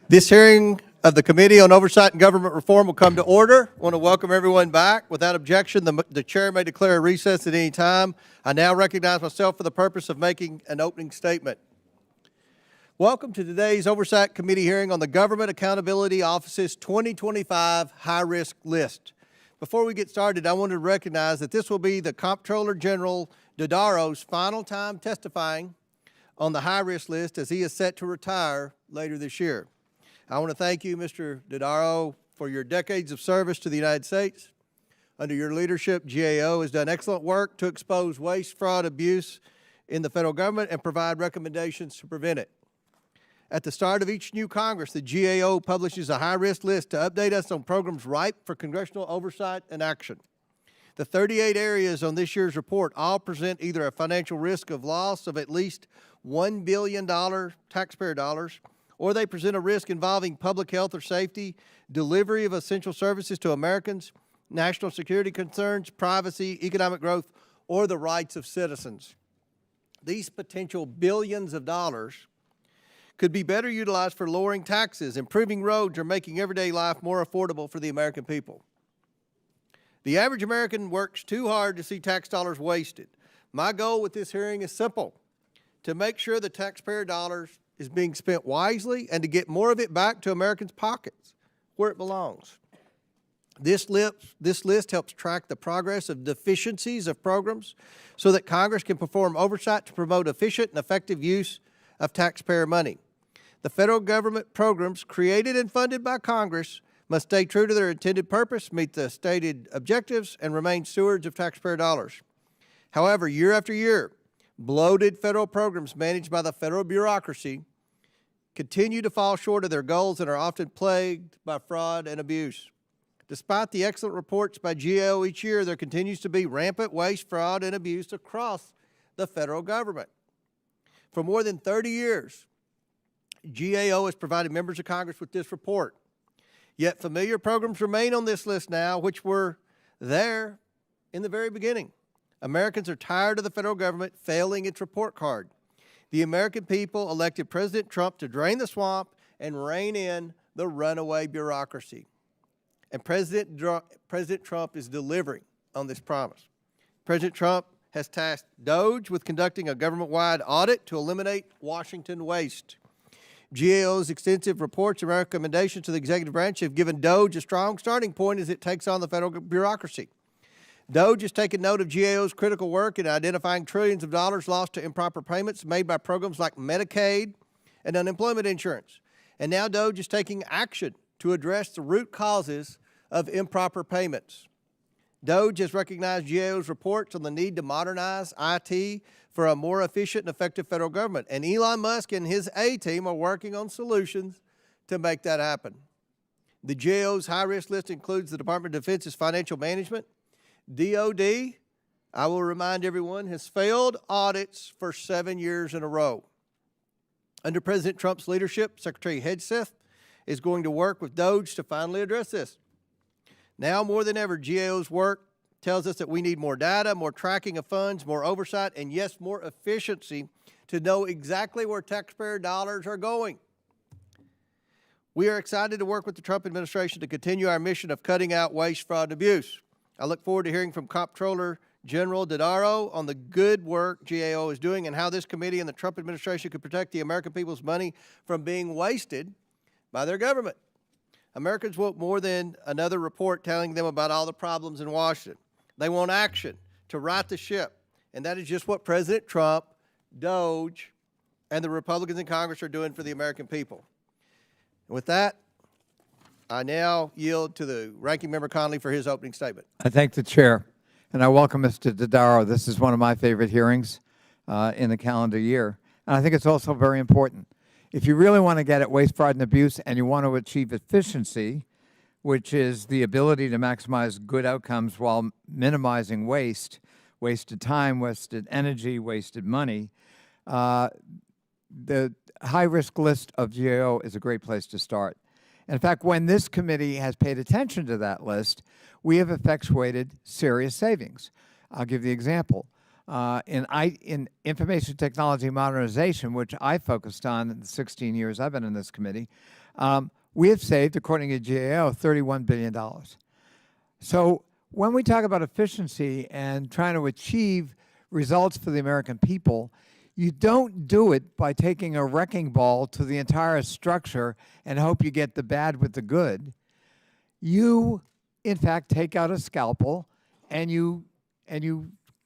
This hearing of the Committee on Oversight and Government Reform will come to order. I want to welcome everyone back. Without objection, the chair may declare a recess at any time. I now recognize myself for the purpose of making an opening statement. Welcome to today's Oversight Committee hearing on the Government Accountability Office's 2025 high-risk list. Before we get started, I want to recognize that this will be the Comptroller General Dodaro's final time testifying on the high-risk list as he is set to retire later this year. I want to thank you, Mr. Dodaro, for your decades of service to the United States. Under your leadership, GAO has done excellent work to expose waste, fraud, abuse in the federal government and provide recommendations to prevent it. At the start of each new Congress, the GAO publishes a high-risk list to update us on programs ripe for congressional oversight and action. The 38 areas on this year's report all present either a financial risk of loss of at least $1 billion taxpayer dollars, or they present a risk involving public health or safety, delivery of essential services to Americans, national security concerns, privacy, economic growth, or the rights of citizens. These potential billions of dollars could be better utilized for lowering taxes, improving roads, or making everyday life more affordable for the American people. The average American works too hard to see tax dollars wasted. My goal with this hearing is simple: to make sure the taxpayer dollars is being spent wisely and to get more of it back to Americans' pockets where it belongs. This list helps track the progress of deficiencies of programs so that Congress can perform oversight to promote efficient and effective use of taxpayer money. The federal government programs created and funded by Congress must stay true to their intended purpose, meet the stated objectives, and remain stewards of taxpayer dollars. However, year after year, bloated federal programs managed by the federal bureaucracy continue to fall short of their goals and are often plagued by fraud and abuse. Despite the excellent reports by GAO each year, there continues to be rampant waste, fraud, and abuse across the federal government. For more than 30 years, GAO has provided members of Congress with this report. Yet familiar programs remain on this list now, which were there in the very beginning. Americans are tired of the federal government failing its report card. The American people elected President Trump to drain the swamp and rein in the runaway bureaucracy. And President Trump is delivering on this promise. President Trump has tasked DOJ with conducting a government-wide audit to eliminate Washington waste. GAO's extensive reports and recommendations to the executive branch have given DOJ a strong starting point as it takes on the federal bureaucracy. DOJ has taken note of GAO's critical work in identifying trillions of dollars lost to improper payments made by programs like Medicaid and unemployment insurance. And now DOJ is taking action to address the root causes of improper payments. DOJ has recognized GAO's reports on the need to modernize IT for a more efficient and effective federal government. And Elon Musk and his A-team are working on solutions to make that happen. The GAO's high-risk list includes the Department of Defense's financial management. DOD, I will remind everyone, has failed audits for 7 years in a row. Under President Trump's leadership, Secretary Hegseth is going to work with DOJ to finally address this. Now more than ever, GAO's work tells us that we need more data, more tracking of funds, more oversight, and yes, more efficiency to know exactly where taxpayer dollars are going. We are excited to work with the Trump administration to continue our mission of cutting out waste, fraud, and abuse. I look forward to hearing from Comptroller General Dodaro on the good work GAO is doing and how this committee and the Trump administration could protect the American people's money from being wasted by their government. Americans want more than another report telling them about all the problems in Washington. They want action to right the ship, and that is just what President Trump, DOJ, and the Republicans in Congress are doing for the American people. And with that, I now yield to the Ranking Member Connolly for his opening statement. I thank the Chair, and I welcome Mr. Dodaro. This is one of my favorite hearings in the calendar year, and I think it's also very important. If you really want to get at waste, fraud, and abuse, and you want to achieve efficiency, which is the ability to maximize good outcomes while minimizing waste, wasted time, wasted energy, wasted money, the high-risk list of GAO is a great place to start. In fact, when this committee has paid attention to that list, we have effectuated serious savings. I'll give the example. in information technology modernization, which I focused on in the 16 years I've been in this committee, we have saved, according to GAO, $31 billion. So when we talk about efficiency and trying to achieve results for the American people, you don't do it by taking a wrecking ball to the entire structure and hope you get the bad with the good. You, in fact, take out a scalpel and you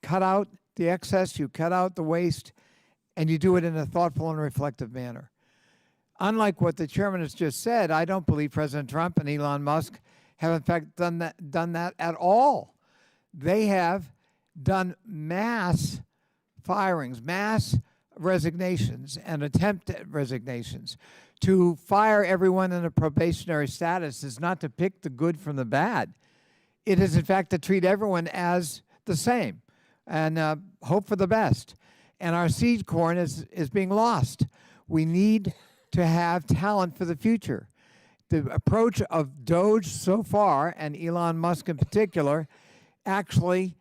cut out the excess, you cut out the waste, and you do it in a thoughtful and reflective manner. Unlike what the chairman has just said, I don't believe President Trump and Elon Musk have in fact done that at all. They have done mass firings, mass resignations, and attempt at resignations. To fire everyone in a probationary status is not to pick the good from the bad. It is, in fact, to treat everyone as the same and hope for the best. And our seed corn is being lost. We need to have talent for the future. The approach of DOGE so far, and Elon Musk in particular, actually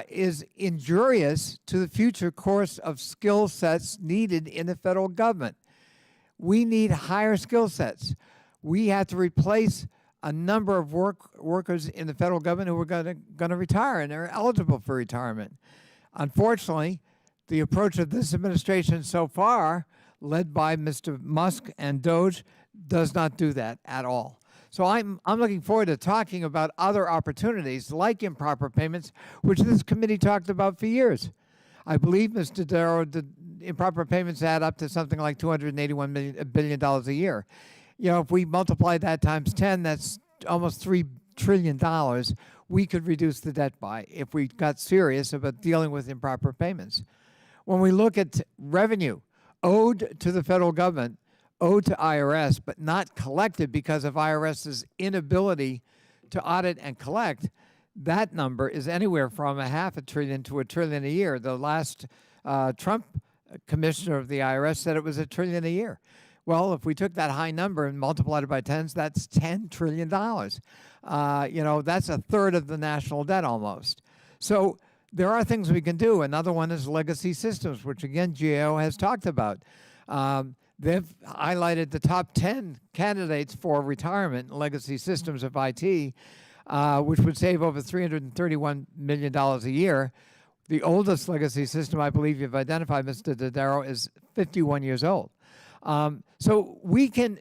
is injurious to the future course of skill sets needed in the federal government. We need higher skill sets. We have to replace a number of workers in the federal government who are going to retire and are eligible for retirement. Unfortunately, the approach of this administration so far, led by Mr. Musk and DOGE, does not do that at all. So I'm looking forward to talking about other opportunities like improper payments, which this committee talked about for years. I believe, Mr. Darrow, the improper payments add up to something like $281 billion a year. You know, if we multiply that times 10, that's almost $3 trillion we could reduce the debt by if we got serious about dealing with improper payments. When we look at revenue owed to the federal government, owed to IRS, but not collected because of IRS's inability to audit and collect, that number is anywhere from $0.5 trillion to $1 trillion a year. The last Trump commissioner of the IRS said it was $1 trillion a year. Well, if we took that high number and multiplied it by tens, that's $10 trillion. You know, that's a third of the national debt almost. So there are things we can do. Another one is legacy systems, which again GAO has talked about. They've highlighted the top 10 candidates for retirement in legacy systems of IT, which would save over $331 million a year. The oldest legacy system I believe you've identified, Mr. Dodaro, is 51 years old. So we can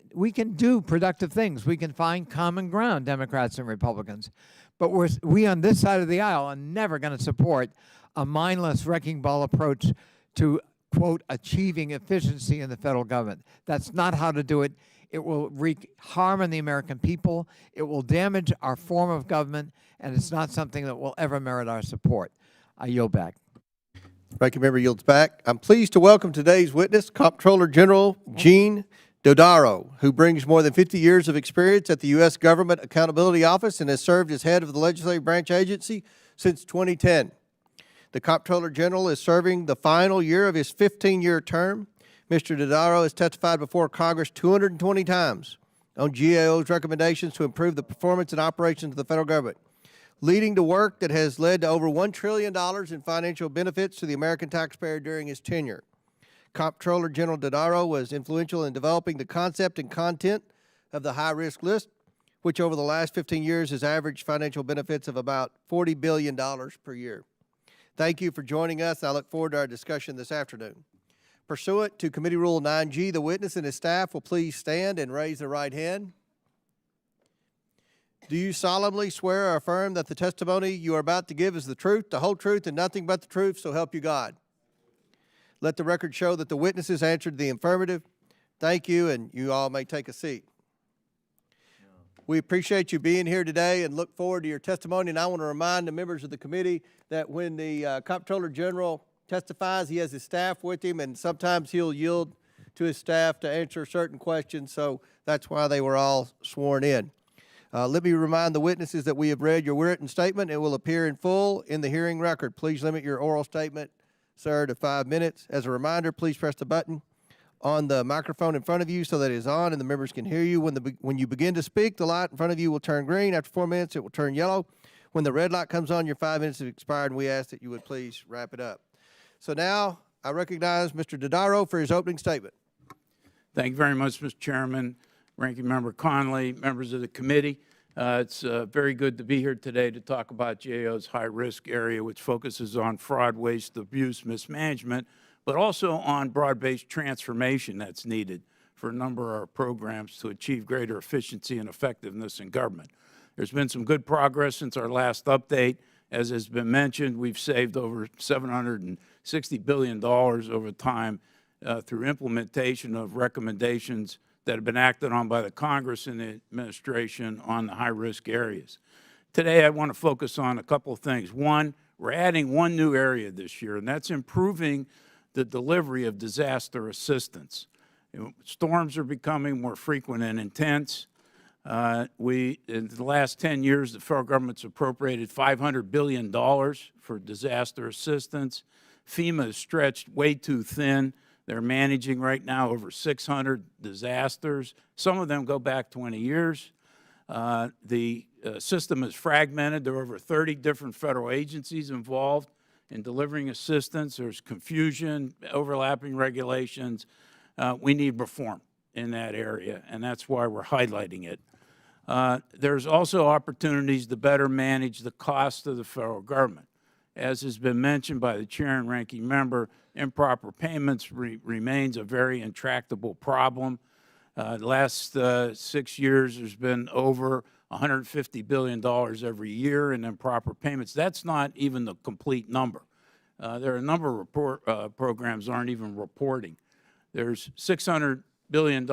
do productive things. We can find common ground, Democrats and Republicans. But we on this side of the aisle are never going to support a mindless wrecking ball approach to, quote, achieving efficiency in the federal government. That's not how to do it. It will wreak harm on the American people. It will damage our form of government, and it's not something that will ever merit our support. I yield back. Ranking member yields back. I'm pleased to welcome today's witness, Comptroller General Gene Dodaro, who brings more than 50 years of experience at the U.S. Government Accountability Office and has served as head of the legislative branch agency since 2010. The Comptroller General is serving the final year of his 15-year term. Mr. Dodaro has testified before Congress 220 times on GAO's recommendations to improve the performance and operations of the federal government, leading to work that has led to over $1 trillion in financial benefits to the American taxpayer during his tenure. Comptroller General Dodaro was influential in developing the concept and content of the high-risk list, which over the last 15 years has averaged financial benefits of about $40 billion per year. Thank you for joining us. I look forward to our discussion this afternoon. Pursuant to Committee Rule 9G, the witness and his staff will please stand and raise their right hand. Do you solemnly swear or affirm that the testimony you are about to give is the truth, the whole truth, and nothing but the truth, so help you God? Let the record show that the witnesses answered the affirmative. Thank you, and you all may take a seat. We appreciate you being here today and look forward to your testimony. And I want to remind the members of the committee that when the Comptroller General testifies, he has his staff with him, and sometimes he'll yield to his staff to answer certain questions. So that's why they were all sworn in. Let me remind the witnesses that we have read your written statement. It will appear in full in the hearing record. Please limit your oral statement, sir, to 5 minutes. As a reminder, please press the button on the microphone in front of you so that it is on and the members can hear you. When you begin to speak, the light in front of you will turn green. After 4 minutes, it will turn yellow. When the red light comes on, your 5 minutes have expired, and we ask that you would please wrap it up. So now I recognize Mr. Dodaro for his opening statement. Thank you very much, Mr. Chairman, Ranking Member Conley, members of the committee. It's very good to be here today to talk about GAO's high-risk area, which focuses on fraud, waste, abuse, mismanagement, but also on broad-based transformation that's needed for a number of our programs to achieve greater efficiency and effectiveness in government. There's been some good progress since our last update. As has been mentioned, we've saved over $760 billion over time through implementation of recommendations that have been acted on by the Congress and the administration on the high-risk areas. Today, I want to focus on a couple of things. One, we're adding one new area this year, and that's improving the delivery of disaster assistance. Storms are becoming more frequent and intense. In the last 10 years, the federal government's appropriated $500 billion for disaster assistance. FEMA is stretched way too thin. They're managing right now over 600 disasters. Some of them go back 20 years. The system is fragmented. There are over 30 different federal agencies involved in delivering assistance. There's confusion, overlapping regulations. We need reform in that area, and that's why we're highlighting it. There's also opportunities to better manage the cost of the federal government. As has been mentioned by the chair and ranking member, improper payments remains a very intractable problem. The last 6 years, there's been over $150 billion every year in improper payments. That's not even the complete number. There are a number of programs aren't even reporting. There's $600 billion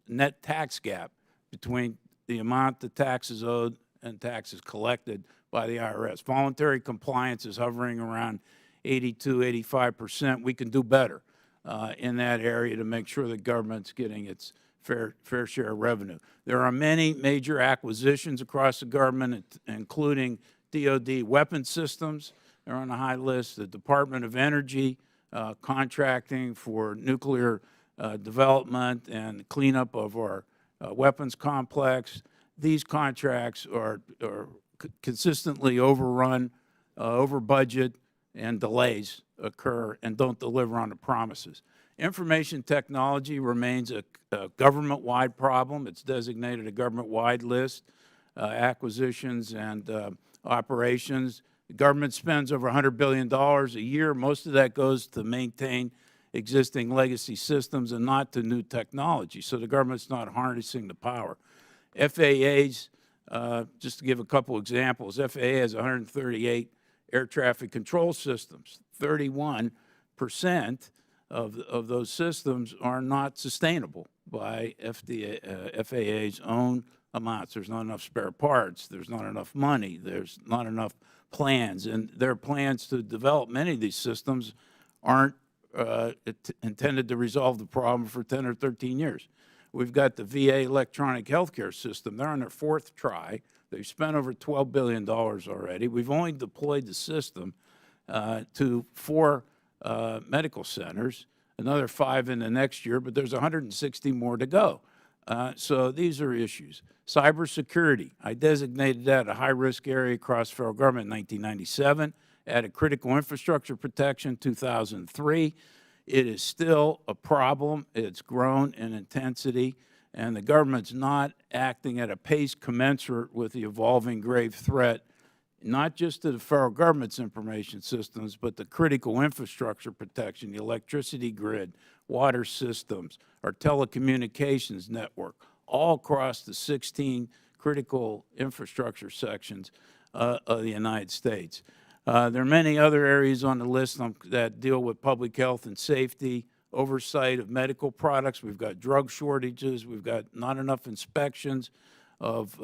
net tax gap between the amount the taxes owed and taxes collected by the IRS. Voluntary compliance is hovering around 82, 85%. We can do better in that area to make sure the government's getting its fair share of revenue. There are many major acquisitions across the government, including DoD weapons systems. They're on the high list. The Department of Energy contracting for nuclear development and cleanup of our weapons complex. These contracts are consistently overrun, over budget, and delays occur and don't deliver on the promises. Information technology remains a government-wide problem. It's designated a government-wide list, acquisitions and operations. The government spends over $100 billion a year. Most of that goes to maintain existing legacy systems and not to new technology. So the government's not harnessing the power. FAA's, just to give a couple examples, FAA has 138 air traffic control systems. 31% of those systems are not sustainable by FAA's own amounts. There's not enough spare parts. There's not enough money. There's not enough plans. And their plans to develop many of these systems aren't intended to resolve the problem for 10 or 13 years. We've got the VA electronic healthcare system. They're on their fourth try. They've spent over $12 billion already. We've only deployed the system to 4 medical centers, another 5 in the next year, but there's 160 more to go. So these are issues. Cybersecurity, I designated that a high-risk area across federal government in 1997, added critical infrastructure protection 2003. It is still a problem. It's grown in intensity, and the government's not acting at a pace commensurate with the evolving grave threat, not just to the federal government's information systems, but the critical infrastructure protection, the electricity grid, water systems, our telecommunications network, all across the 16 critical infrastructure sections of the United States. There are many other areas on the list that deal with public health and safety, oversight of medical products. We've got drug shortages. We've got not enough inspections of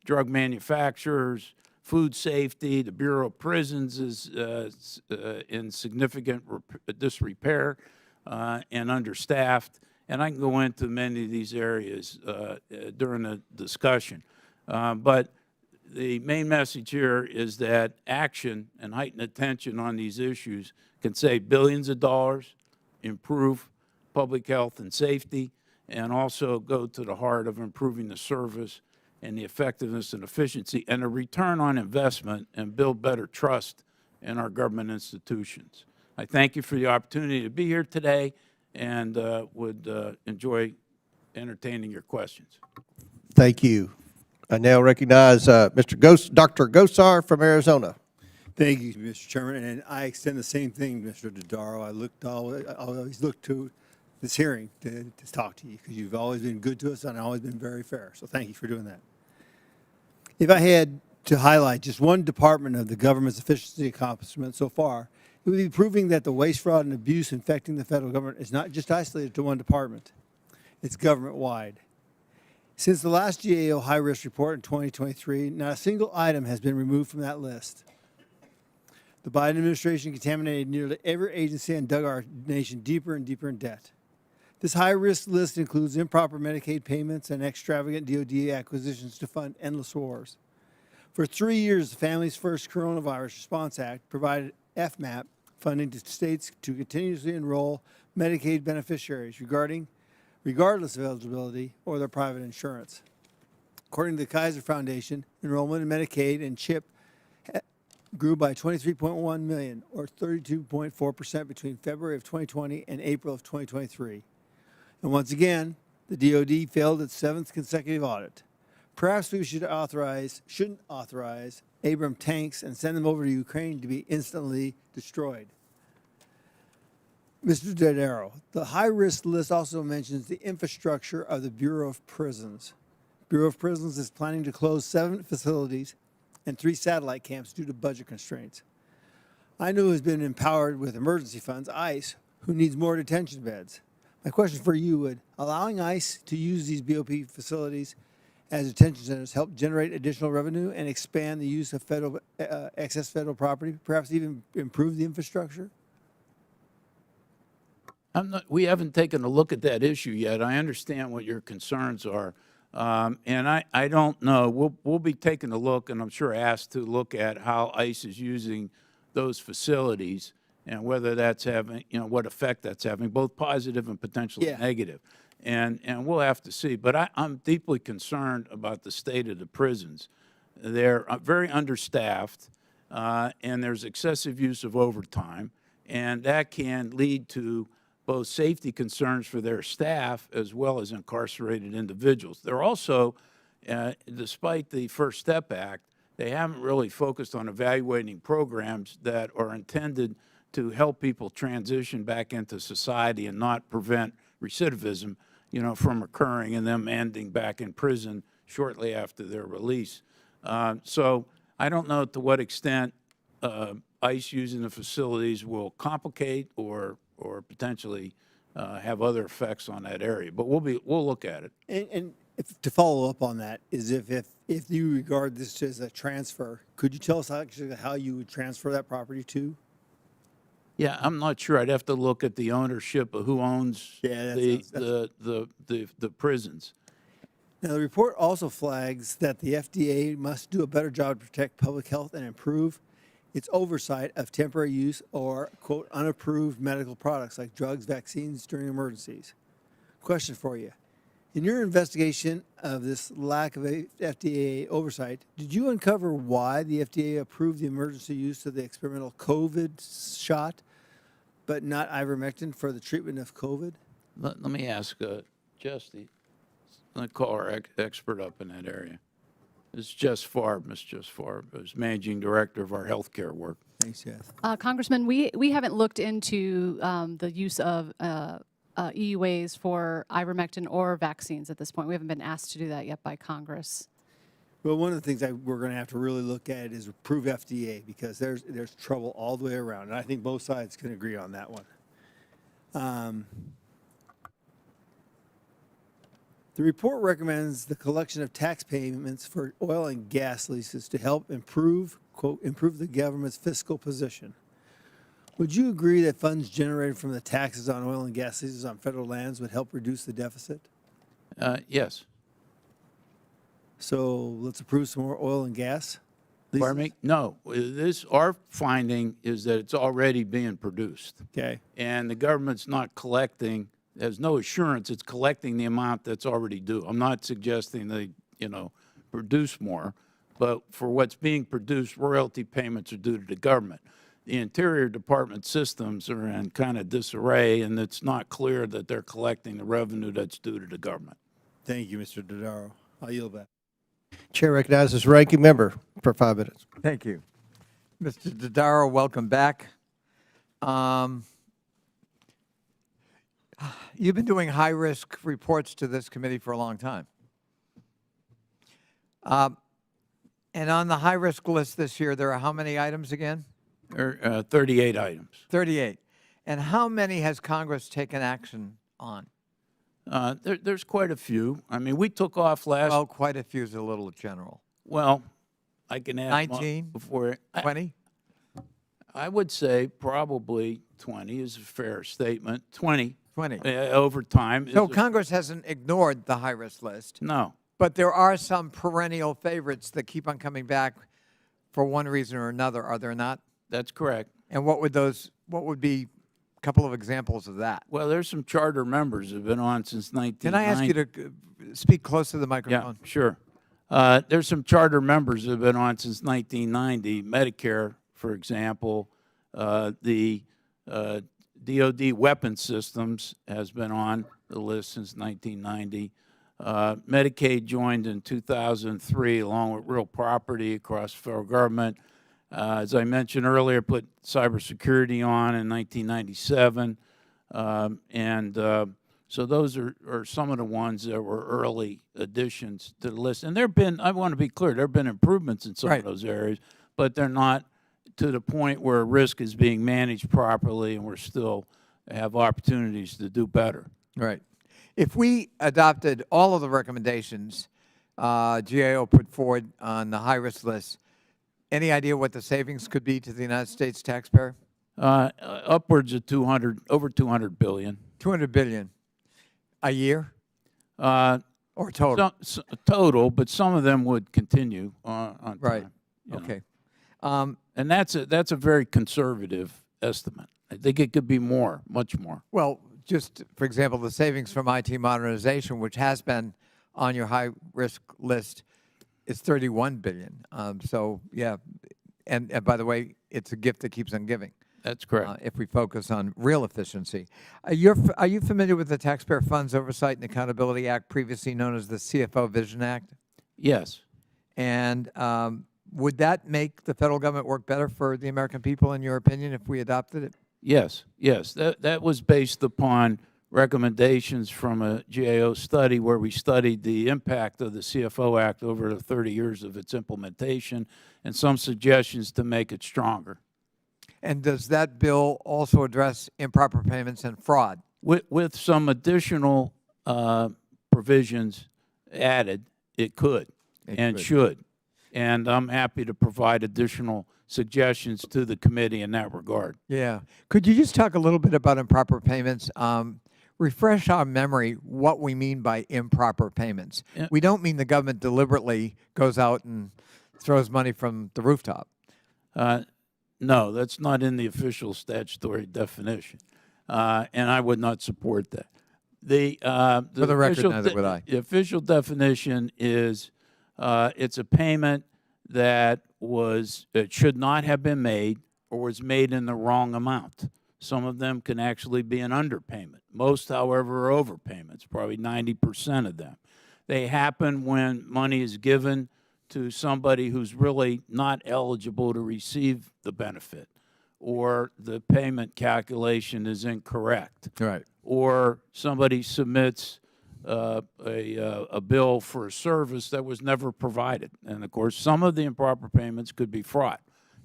drug manufacturers, food safety. The Bureau of Prisons is in significant disrepair and understaffed. And I can go into many of these areas during the discussion. But the main message here is that action and heightened attention on these issues can save billions of dollars, improve public health and safety, and also go to the heart of improving the service and the effectiveness and efficiency and a return on investment and build better trust in our government institutions. I thank you for the opportunity to be here today and would enjoy entertaining your questions. Thank you. I now recognize Dr. Gosar from Arizona. Thank you, Mr. Chairman, and I extend the same thing, Mr. Dodaro. I always look to this hearing to talk to you because you've always been good to us and always been very fair. So thank you for doing that. If I had to highlight just one department of the government's efficiency accomplishment so far, it would be proving that the waste, fraud, and abuse infecting the federal government is not just isolated to one department. It's government-wide. Since the last GAO high-risk report in 2023, not a single item has been removed from that list. The Biden administration contaminated nearly every agency and dug our nation deeper and deeper in debt. This high-risk list includes improper Medicaid payments and extravagant DOD acquisitions to fund endless wars. For 3 years, the Families First Coronavirus Response Act provided FMAP funding to states to continuously enroll Medicaid beneficiaries regardless of eligibility or their private insurance. According to the Kaiser Foundation, enrollment in Medicaid and CHIP grew by 23.1 million, or 32.4% between February of 2020 and April of 2023. And once again, the DOD failed its 7th consecutive audit. Perhaps we shouldn't authorize Abram tanks and send them over to Ukraine to be instantly destroyed. Mr. Dodaro, the high-risk list also mentions the infrastructure of the Bureau of Prisons. Bureau of Prisons is planning to close 7 facilities and 3 satellite camps due to budget constraints. I know who has been empowered with emergency funds, ICE, who needs more detention beds. My question for you would allowing ICE to use these BOP facilities as detention centers help generate additional revenue and expand the use of federal excess federal property, perhaps even improve the infrastructure? We haven't taken a look at that issue yet. I understand what your concerns are. And I don't know. We'll be taking a look, and I'm sure asked to look at how ICE is using those facilities and whether that's having, what effect that's having, both positive and potentially negative. And we'll have to see. But I'm deeply concerned about the state of the prisons. They're very understaffed, and there's excessive use of overtime, and that can lead to both safety concerns for their staff as well as incarcerated individuals. They're also, despite the First Step Act, they haven't really focused on evaluating programs that are intended to help people transition back into society and not prevent recidivism, from occurring and them ending back in prison shortly after their release. So I don't know to what extent ICE using the facilities will complicate or potentially have other effects on that area. But we'll look at it. And to follow up on that is if you regard this as a transfer, could you tell us actually how you would transfer that property to? Yeah, I'm not sure. I'd have to look at the ownership of who owns the prisons. Now, the report also flags that the FDA must do a better job to protect public health and improve its oversight of temporary use or, quote, unapproved medical products like drugs, vaccines during emergencies. Question for you. In your investigation of this lack of FDA oversight, did you uncover why the FDA approved the emergency use of the experimental COVID shot, but not ivermectin for the treatment of COVID? Let me ask Justy. Let me call our expert up in that area. This is Jess Farb, Ms. Jess Farb, who's Managing Director of our healthcare work. Thanks, Jeff. Congressman, we haven't looked into the use of EUAs for ivermectin or vaccines at this point. We haven't been asked to do that yet by Congress. Well, one of the things we're going to have to really look at is approve FDA because there's trouble all the way around, and I think both sides can agree on that one. The report recommends the collection of tax payments for oil and gas leases to help improve, quote, improve the government's fiscal position. Would you agree that funds generated from the taxes on oil and gas leases on federal lands would help reduce the deficit? Yes. So let's approve some more oil and gas leases? Pardon me? No. Our finding is that it's already being produced. Okay. And the government's not collecting, has no assurance it's collecting the amount that's already due. I'm not suggesting they, produce more, but for what's being produced, royalty payments are due to the government. the Interior Department systems are in kind of disarray, and it's not clear that they're collecting the revenue that's due to the government. Thank you, Mr. Dodaro. I'll yield back. Chair recognizes ranking member for 5 minutes. Thank you. Mr. Dodaro, welcome back. You've been doing high-risk reports to this committee for a long time. And on the high-risk list this year, there are how many items again? There are 38 items. 38. And how many has Congress taken action on? There's quite a few. I mean, we took off last. Well, quite a few is a little general. Well, I can add 19? before. 20? I would say probably 20 is a fair statement. 20. 20. Over time. So Congress hasn't ignored the high-risk list. No. But there are some perennial favorites that keep on coming back for one reason or another, are there not? That's correct. And what would be a couple of examples of that? Well, there's some charter members who have been on since 1990. Can I ask you to speak close to the Yeah, microphone? sure. There's some charter members who have been on since 1990. Medicare, for example, the DoD weapons systems has been on the list since 1990. Medicaid joined in 2003 along with real property across the federal government. As I mentioned earlier, put cybersecurity on in 1997. So those are some of the ones that were early additions to the list. And there have been, I want to be clear, there have been improvements in some Right. of those areas, but they're not to the point where risk is being managed properly and we're still have opportunities to do better. Right. If we adopted all of the recommendations GAO put forward on the high-risk list, any idea what the savings could be to the United States taxpayer? Upwards of over 200 billion. 200 billion a year Uh, or total? total, but some of them would continue on time. Right. you know. Okay. And that's a very conservative estimate. I think it could be more, much more. Well, just for example, the savings from IT modernization, which has been on your high-risk list, is 31 billion. So yeah, and by the way, it's a gift that keeps on giving. That's correct. If we focus on real efficiency. Are you familiar with the Taxpayer Funds Oversight and Accountability Act, previously known as the CFO Vision Act? Yes. And would that make the federal government work better for the American people, in your opinion, if we adopted it? Yes. Yes. That was based upon recommendations from a GAO study where we studied the impact of the CFO Act over the 30 years of its implementation and some suggestions to make it stronger. And does that bill also address improper payments and fraud? With some additional provisions added, it could and could. should. And I'm happy to provide additional suggestions to the committee in that regard. Yeah. Could you just talk a little bit about improper payments? Refresh our memory what we mean by improper payments. Yeah. We don't mean the government deliberately goes out and throws money from the rooftop. No, that's not in the official statutory definition, and I would not support that. For the record, official neither would I. The official definition is it's a payment that it should not have been made or was made in the wrong amount. Some of them can actually be an underpayment. Most, however, are overpayments, probably 90% of them. They happen when money is given to somebody who's really not eligible to receive the benefit, or the payment calculation is incorrect, Right. or somebody submits a bill for a service that was never provided. And of course, some of the improper payments could be fraud.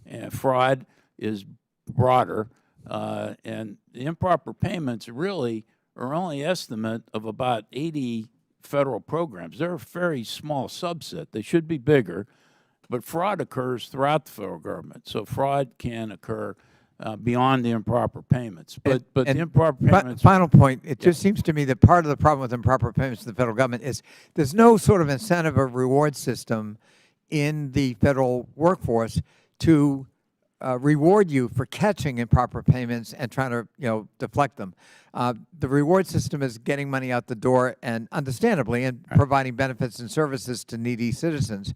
And fraud is broader, and the improper payments really are only estimate of about 80 federal programs. They're a very small subset. They should be bigger, but fraud occurs throughout the federal government. So fraud can occur beyond the improper payments. But the improper payments. Final point, it just seems to me that part of the problem with improper payments to the federal government is there's no sort of incentive or reward system in the federal workforce to reward you for catching improper payments and trying to deflect them. The reward system is getting money out the door and understandably and providing benefits and services to needy citizens.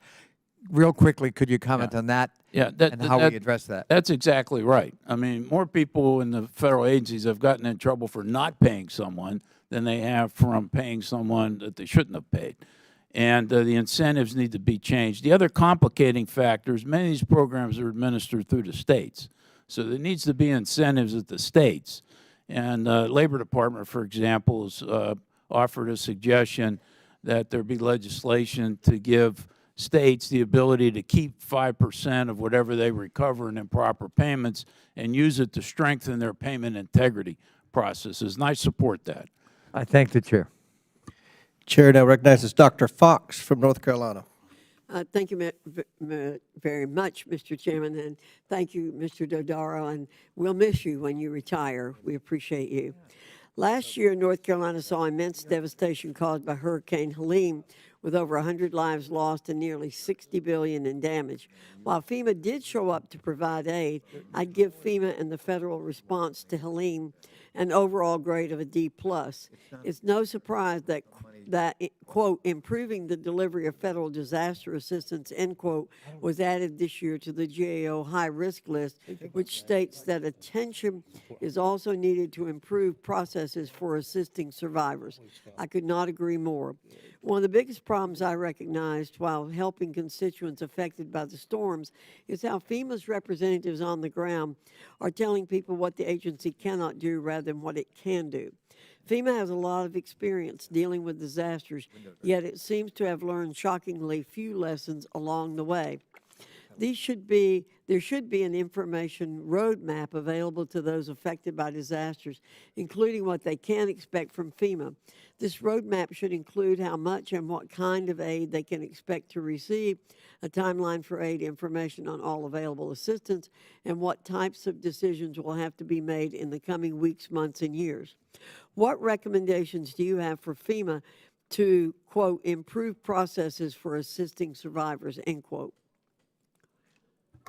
real quickly, could you comment on that? Yeah, and how we address that? That's exactly right. I mean, more people in the federal agencies have gotten in trouble for not paying someone than they have from paying someone that they shouldn't have paid. And the incentives need to be changed. The other complicating factor is many of these programs are administered through the states. So there needs to be incentives at the states. And Labor Department, for example, has offered a suggestion that there be legislation to give states the ability to keep 5% of whatever they recover in improper payments and use it to strengthen their payment integrity processes. And I support that. I thank the chair. Chair now recognizes Dr. Fox from North Carolina. Thank you very much, Mr. Chairman, and thank you, Mr. Dodaro, and we'll miss you when you retire. We appreciate you. Last year, North Carolina saw immense devastation caused by Hurricane Helene, with over 100 lives lost and nearly $60 billion in damage. While FEMA did show up to provide aid, I'd give FEMA and the federal response to Helene an overall grade of a D+. It's no surprise that quote, improving the delivery of federal disaster assistance, end quote, was added this year to the GAO high-risk list, which states that attention is also needed to improve processes for assisting survivors. I could not agree more. One of the biggest problems I recognized while helping constituents affected by the storms is how FEMA's representatives on the ground are telling people what the agency cannot do rather than what it can do. FEMA has a lot of experience dealing with disasters, yet it seems to have learned shockingly few lessons along the way. There should be an information roadmap available to those affected by disasters, including what they can expect from FEMA. This roadmap should include how much and what kind of aid they can expect to receive, a timeline for aid, information on all available assistance, and what types of decisions will have to be made in the coming weeks, months, and years. What recommendations do you have for FEMA to, quote, improve processes for assisting survivors, end quote?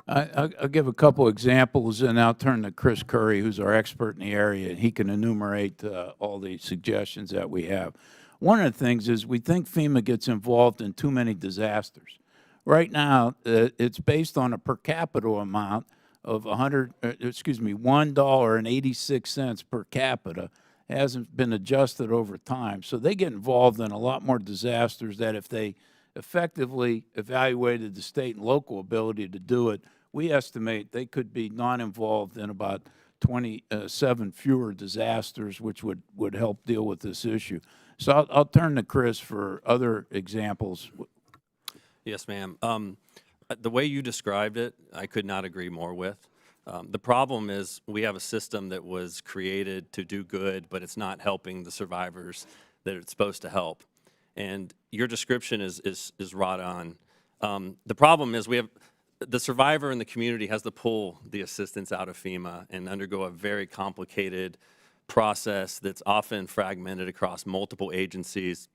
I'll give a couple examples, and I'll turn to Chris Curry, who's our expert in the area, and he can enumerate all the suggestions that we have. One of the things is we think FEMA gets involved in too many disasters. Right now, it's based on a per capita amount of $1.86 per capita. It hasn't been adjusted over time. So they get involved in a lot more disasters that if they effectively evaluated the state and local ability to do it, we estimate they could be non-involved in about 27 fewer disasters, which would help deal with this issue. So I'll turn to Chris for other examples. Yes, ma'am. The way you described it, I could not agree more with. The problem is we have a system that was created to do good, but it's not helping the survivors that it's supposed to help. And your description is right on. The problem is we have the survivor in the community has to pull the assistance out of FEMA and undergo a very complicated process that's often fragmented across multiple agencies,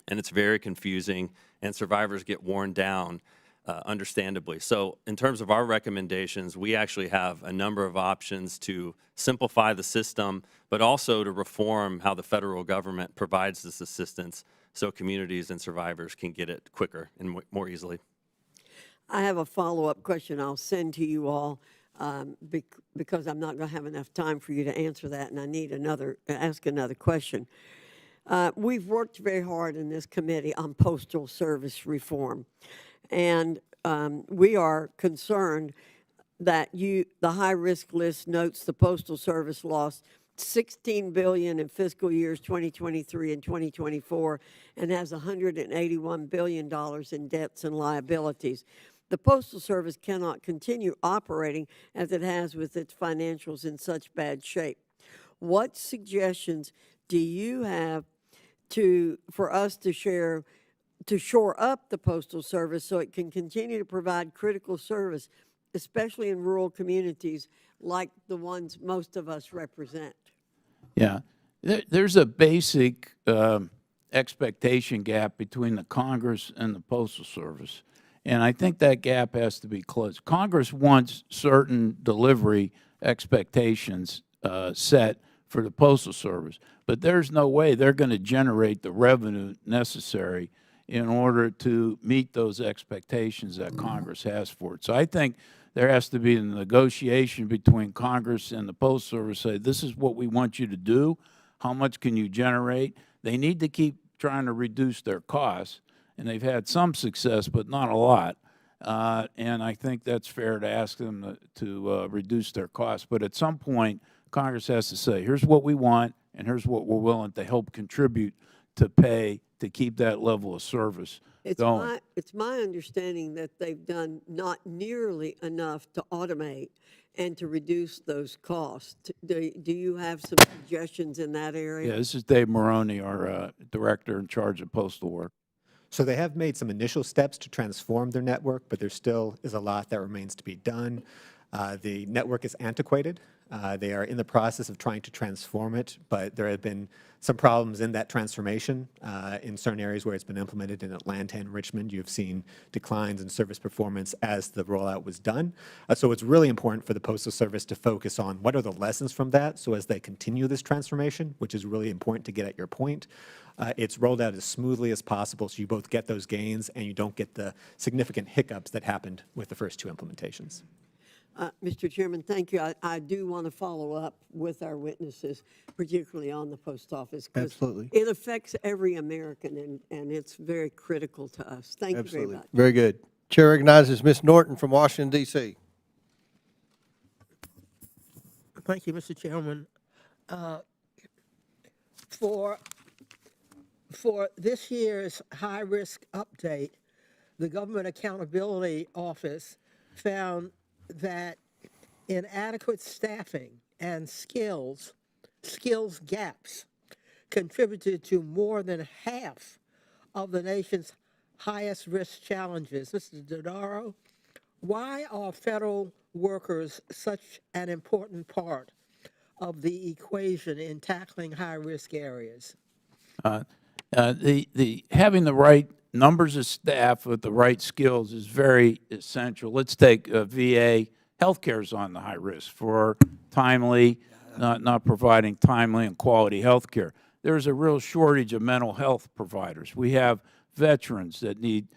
and it's very confusing, and survivors get worn down, understandably. So in terms of our recommendations, we actually have a number of options to simplify the system, but also to reform how the federal government provides this assistance so communities and survivors can get it quicker and more easily. I have a follow-up question I'll send to you all because I'm not going to have enough time for you to answer that, and I need ask another question. We've worked very hard in this committee on postal service reform, and we are concerned that the high-risk list notes the Postal Service lost $16 billion in fiscal years 2023 and 2024 and has $181 billion in debts and liabilities. The Postal Service cannot continue operating as it has with its financials in such bad shape. What suggestions do you have for us to shore up the Postal Service so it can continue to provide critical service, especially in rural communities like the ones most of us represent? Yeah, there's a basic expectation gap between the Congress and the Postal Service, and I think that gap has to be closed. Congress wants certain delivery expectations set for the Postal Service, but there's no way they're going to generate the revenue necessary in order to meet those expectations that Congress has for it. So I think there has to be a negotiation between Congress and the Postal Service, say, this is what we want you to do, how much can you generate? They need to keep trying to reduce their costs, and they've had some success, but not a lot. And I think that's fair to ask them to reduce their costs. But at some point, Congress has to say, here's what we want, and here's what we're willing to help contribute to pay to keep that level of service going. It's my understanding that they've done not nearly enough to automate and to reduce those costs. Do you have some suggestions in that area? Yeah, this is Dave Maroney, our director in charge of postal work. So they have made some initial steps to transform their network, but there still is a lot that remains to be done. The network is antiquated. They are in the process of trying to transform it, but there have been some problems in that transformation. In certain areas where it's been implemented in Atlanta and Richmond, you've seen declines in service performance as the rollout was done. So it's really important for the Postal Service to focus on what are the lessons from that, so as they continue this transformation, which is really important to get at your point, it's rolled out as smoothly as possible so you both get those gains and you don't get the significant hiccups that happened with the first two implementations. Mr. Chairman, thank you. I do want to follow up with our witnesses, particularly on the post office. 'Cause Absolutely. it affects every American, and it's very critical to us. Thank you very Absolutely. much. Very good. Chair recognizes Ms. Norton from Washington, D.C. Thank you, Mr. Chairman. For this year's high-risk update, the Government Accountability Office found that inadequate staffing and skills gaps contributed to more than half of the nation's highest risk challenges. Mr. Dodaro, why are federal workers such an important part of the equation in tackling high-risk areas? Having the right numbers of staff with the right skills is very essential. Let's take VA. Healthcare is on the high risk for timely, not providing timely and quality health care. There's a real shortage of mental health providers. We have veterans that need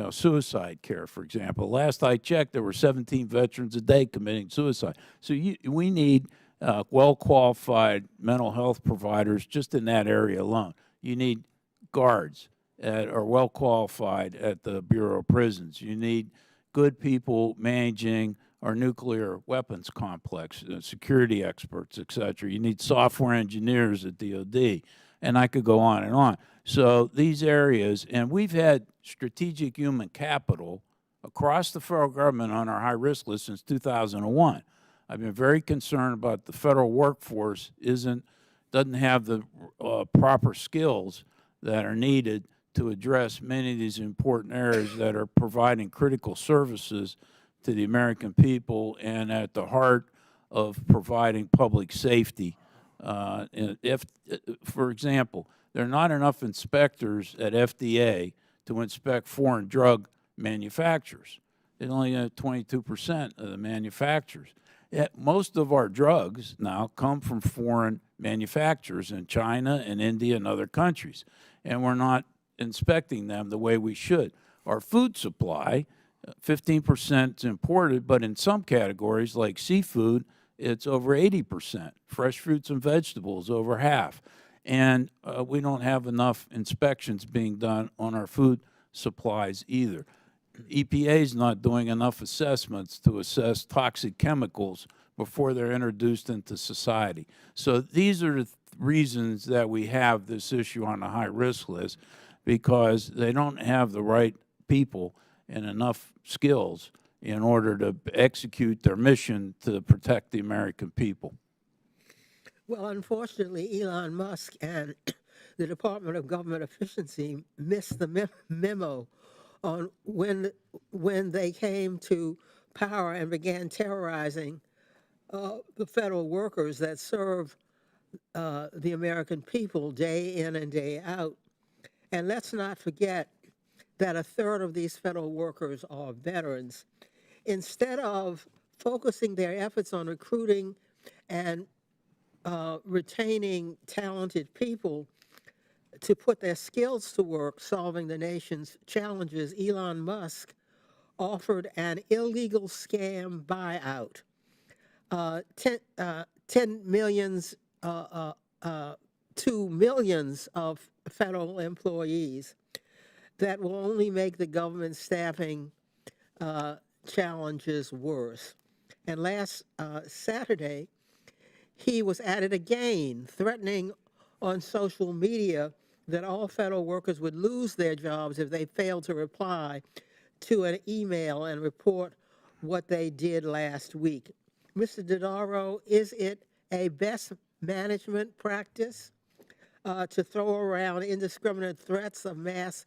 suicide care, for example. Last I checked, there were 17 veterans a day committing suicide. So we need well-qualified mental health providers just in that area alone. You need guards that are well-qualified at the Bureau of Prisons. You need good people managing our nuclear weapons complex, security experts, et cetera. You need software engineers at DOD, and I could go on and on. So these areas, and we've had strategic human capital across the federal government on our high-risk list since 2001. I've been very concerned about the federal workforce doesn't have the proper skills that are needed to address many of these important areas that are providing critical services to the American people and at the heart of providing public safety. For example, there are not enough inspectors at FDA to inspect foreign drug manufacturers. They only have 22% of the manufacturers. Yet most of our drugs now come from foreign manufacturers in China and India and other countries, and we're not inspecting them the way we should. Our food supply, 15% is imported, but in some categories like seafood, it's over 80%. Fresh fruits and vegetables, over half. And we don't have enough inspections being done on our food supplies either. EPA is not doing enough assessments to assess toxic chemicals before they're introduced into society. So these are the reasons that we have this issue on the high-risk list, because they don't have the right people and enough skills in order to execute their mission to protect the American people. Well, unfortunately, Elon Musk and the Department of Government Efficiency missed the memo on when they came to power and began terrorizing the federal workers that serve the American people day in and day out. And let's not forget that a third of these federal workers are veterans. Instead of focusing their efforts on recruiting and retaining talented people to put their skills to work solving the nation's challenges, Elon Musk offered an illegal scam buyout. 10 millions to millions of federal employees that will only make the government staffing challenges worse. And last Saturday, he was at it again, threatening on social media that all federal workers would lose their jobs if they failed to reply to an email and report what they did last week. Mr. Dodaro, is it a best management practice to throw around indiscriminate threats of mass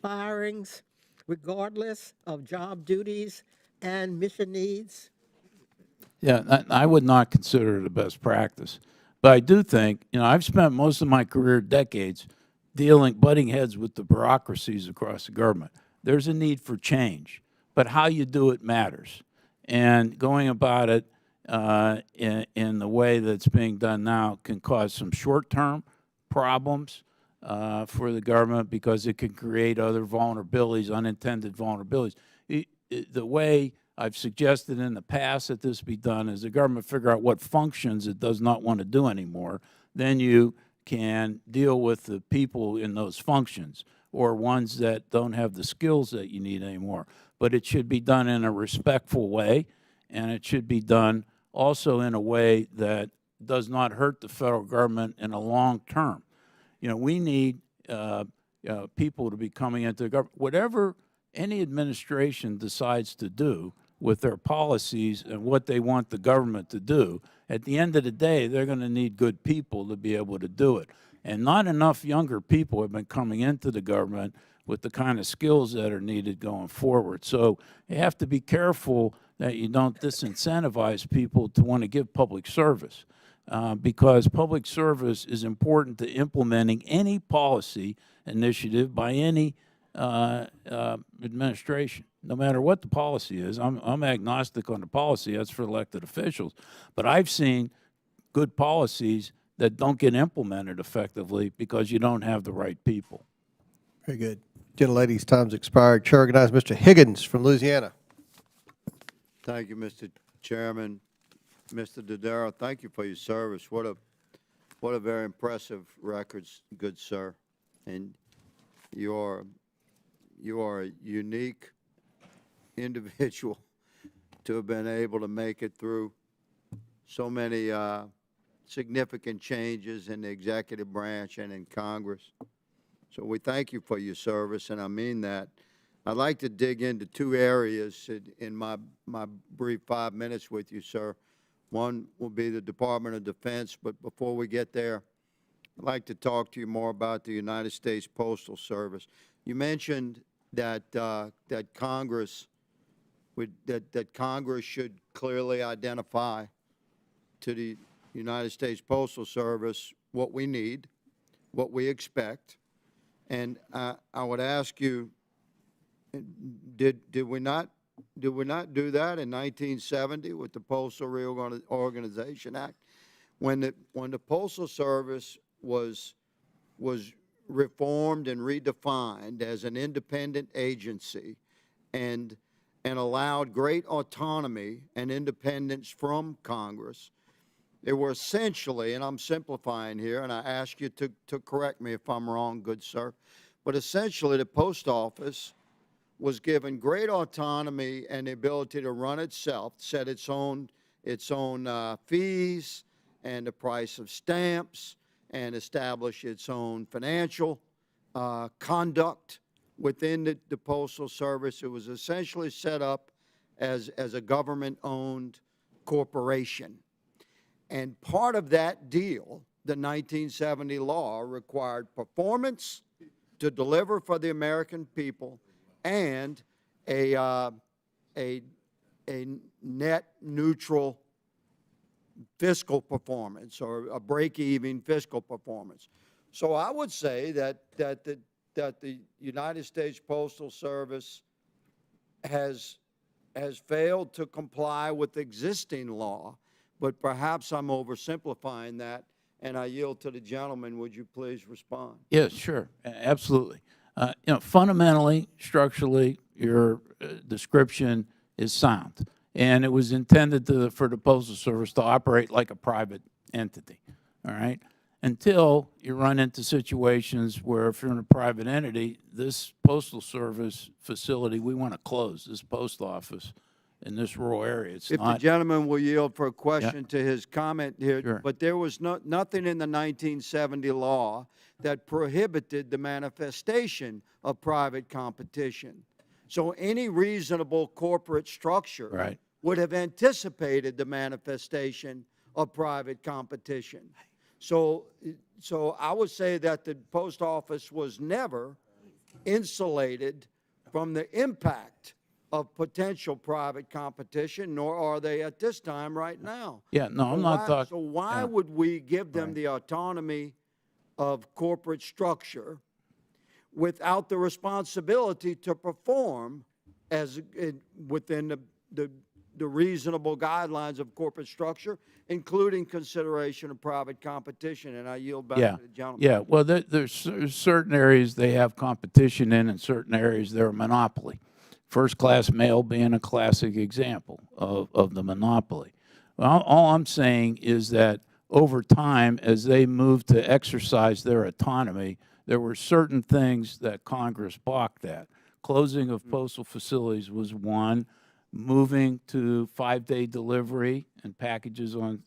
firings, regardless of job duties and mission needs? Yeah, I would not consider it a best practice. But I do think, I've spent most of my career, decades, butting heads with the bureaucracies across the government. There's a need for change, but how you do it matters. And going about it in the way that's being done now can cause some short-term problems for the government because it can create other vulnerabilities, unintended vulnerabilities. The way I've suggested in the past that this be done is the government figure out what functions it does not want to do anymore. Then you can deal with the people in those functions or ones that don't have the skills that you need anymore. But it should be done in a respectful way, and it should be done also in a way that does not hurt the federal government in a long term. We need people to be coming into the government. Whatever any administration decides to do with their policies and what they want the government to do, at the end of the day, they're going to need good people to be able to do it. And not enough younger people have been coming into the government with the kind of skills that are needed going forward. So you have to be careful that you don't disincentivize people to want to give public service because public service is important to implementing any policy initiative by any administration, no matter what the policy is. I'm agnostic on the policy. That's for elected officials. But I've seen good policies that don't get implemented effectively because you don't have the right people. Very good. Gentlelady's time's expired. Chair recognizes Mr. Higgins from Louisiana. Thank you, Mr. Chairman. Mr. Dodaro, thank you for your service. What a very impressive record, good sir. And you are a unique individual to have been able to make it through so many significant changes in the executive branch and in Congress. So we thank you for your service, and I mean that. I'd like to dig into two areas in my brief 5 minutes with you, sir. One will be the Department of Defense, but before we get there, I'd like to talk to you more about the United States Postal Service. You mentioned that Congress should clearly identify to the United States Postal Service what we need, what we expect, and I would ask you, did we not do that in 1970 with the Postal Reorganization Act, when the Postal Service was reformed and redefined as an independent agency and allowed great autonomy and independence from Congress? They were essentially, and I'm simplifying here, and I ask you to correct me if I'm wrong, good sir, but essentially the Post Office was given great autonomy and the ability to run itself, set its own fees and the price of stamps, and establish its own financial conduct within the Postal Service. It was essentially set up as a government-owned corporation. And part of that deal, the 1970 law, required performance to deliver for the American people and a net neutral fiscal performance or a break-even fiscal performance. So I would say that the United States Postal Service has failed to comply with existing law, but perhaps I'm oversimplifying that, and I yield to the gentleman. Would you please respond? Yes, sure, absolutely. Fundamentally, structurally, your description is sound, and it was intended for the Postal Service to operate like a private entity, all right? Until you run into situations where if you're in a private entity, this Postal Service facility, we want to close this post office in this rural area. It's If the not, gentleman will yield for a question to his comment here, Sure. but there was nothing in the 1970 law that prohibited the manifestation of private competition. So any reasonable corporate structure Right. would have anticipated the manifestation of private competition. So I would say that the post office was never insulated from the impact of potential private competition, nor are they at this time right now. yeah, no, I'm not talking. So why would we give them the autonomy of corporate structure without the responsibility to perform within the reasonable guidelines of corporate structure, including consideration of private competition? And I yield back to the gentleman. Yeah, well, there's certain areas they have competition in, and certain areas they're a monopoly. First-class mail being a classic example of the monopoly. Well, all I'm saying is that over time, as they moved to exercise their autonomy, there were certain things that Congress balked at. Closing of postal facilities was one. Moving to 5-day delivery and packages on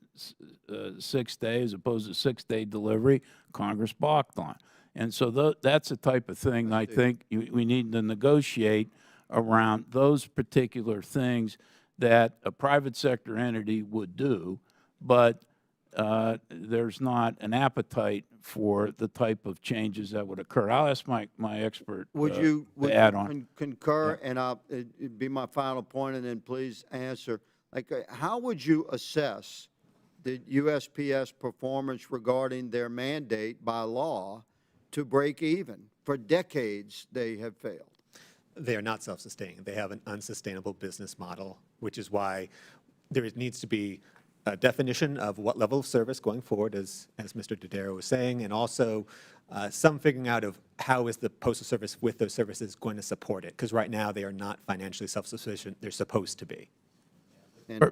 6 days as opposed to 6-day delivery, Congress balked on. And so that's the type of thing I think we need to negotiate around, those particular things that a private sector entity would do, but there's not an appetite for the type of changes that would occur. I'll ask my expert Would you add on. concur? And it'd be my final point, and then please answer. Like, how would you assess the USPS performance regarding their mandate by law to break even? For decades, they have failed. They are not self-sustaining. They have an unsustainable business model, which is why there needs to be a definition of what level of service going forward, as Mr. Dodaro was saying, and also some figuring out of how is the Postal Service with those services going to support it, because right now they are not financially self-sufficient. They're supposed to be.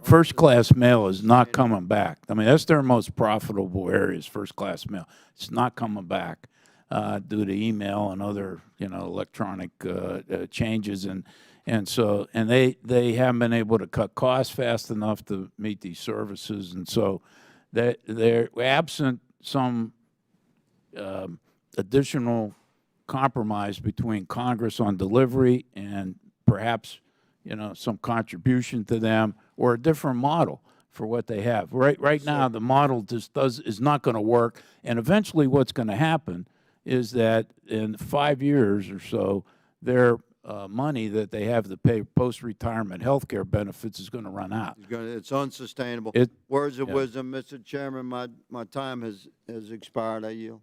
First-class mail is not coming back. I mean, that's their most profitable areas, first-class mail. It's not coming back due to email and other, electronic changes, and they haven't been able to cut costs fast enough to meet these services, and so they're absent some additional compromise between Congress on delivery and perhaps some contribution to them or a different model for what they have. Right now, the model just is not going to work, and eventually what's going to happen is that in 5 years or so, their money that they have to pay post-retirement health care benefits is going to run out. It's unsustainable. Words of wisdom, Mr. Chairman. My time has expired. I yield.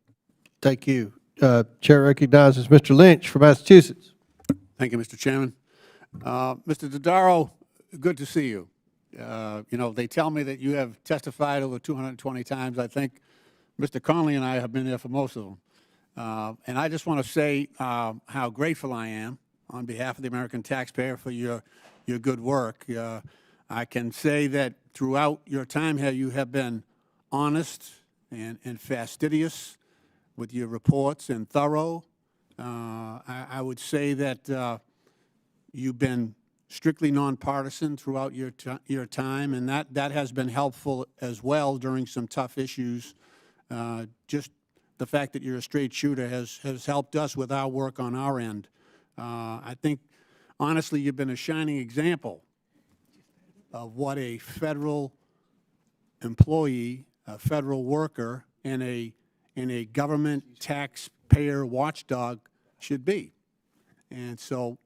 Thank you. Chair recognizes Mr. Lynch from Massachusetts. Thank you, Mr. Chairman. Mr. Dodaro, good to see you. They tell me that you have testified over 220 times. I think Mr. Conley and I have been there for most of them. And I just want to say how grateful I am on behalf of the American taxpayer for your good work. I can say that throughout your time here, you have been honest and fastidious with your reports and thorough. I would say that you've been strictly nonpartisan throughout your time, and that has been helpful as well during some tough issues. Just the fact that you're a straight shooter has helped us with our work on our end. I think, honestly, you've been a shining example of what a federal employee, a federal worker, and a government taxpayer watchdog should be. And so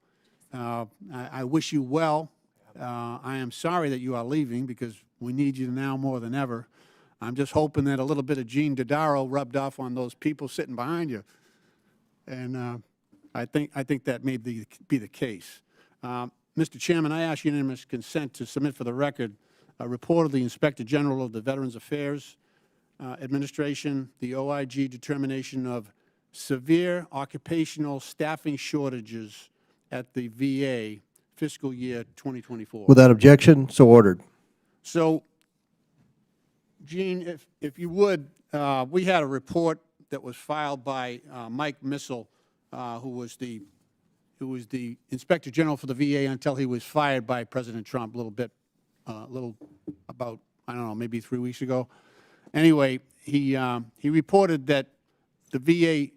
I wish you well. I am sorry that you are leaving because we need you now more than ever. I'm just hoping that a little bit of Gene Dodaro rubbed off on those people sitting behind you. And I think that may be the case. Mr. Chairman, I ask unanimous consent to submit for the record a report of the Inspector General of the Veterans Affairs Administration, the OIG determination of severe occupational staffing shortages at the VA fiscal year 2024. Without objection, so ordered. So, Gene, if you would, we had a report that was filed by Mike Missel, who was the Inspector General for the VA until he was fired by President Trump about, I don't know, maybe 3 weeks ago. Anyway, he reported that the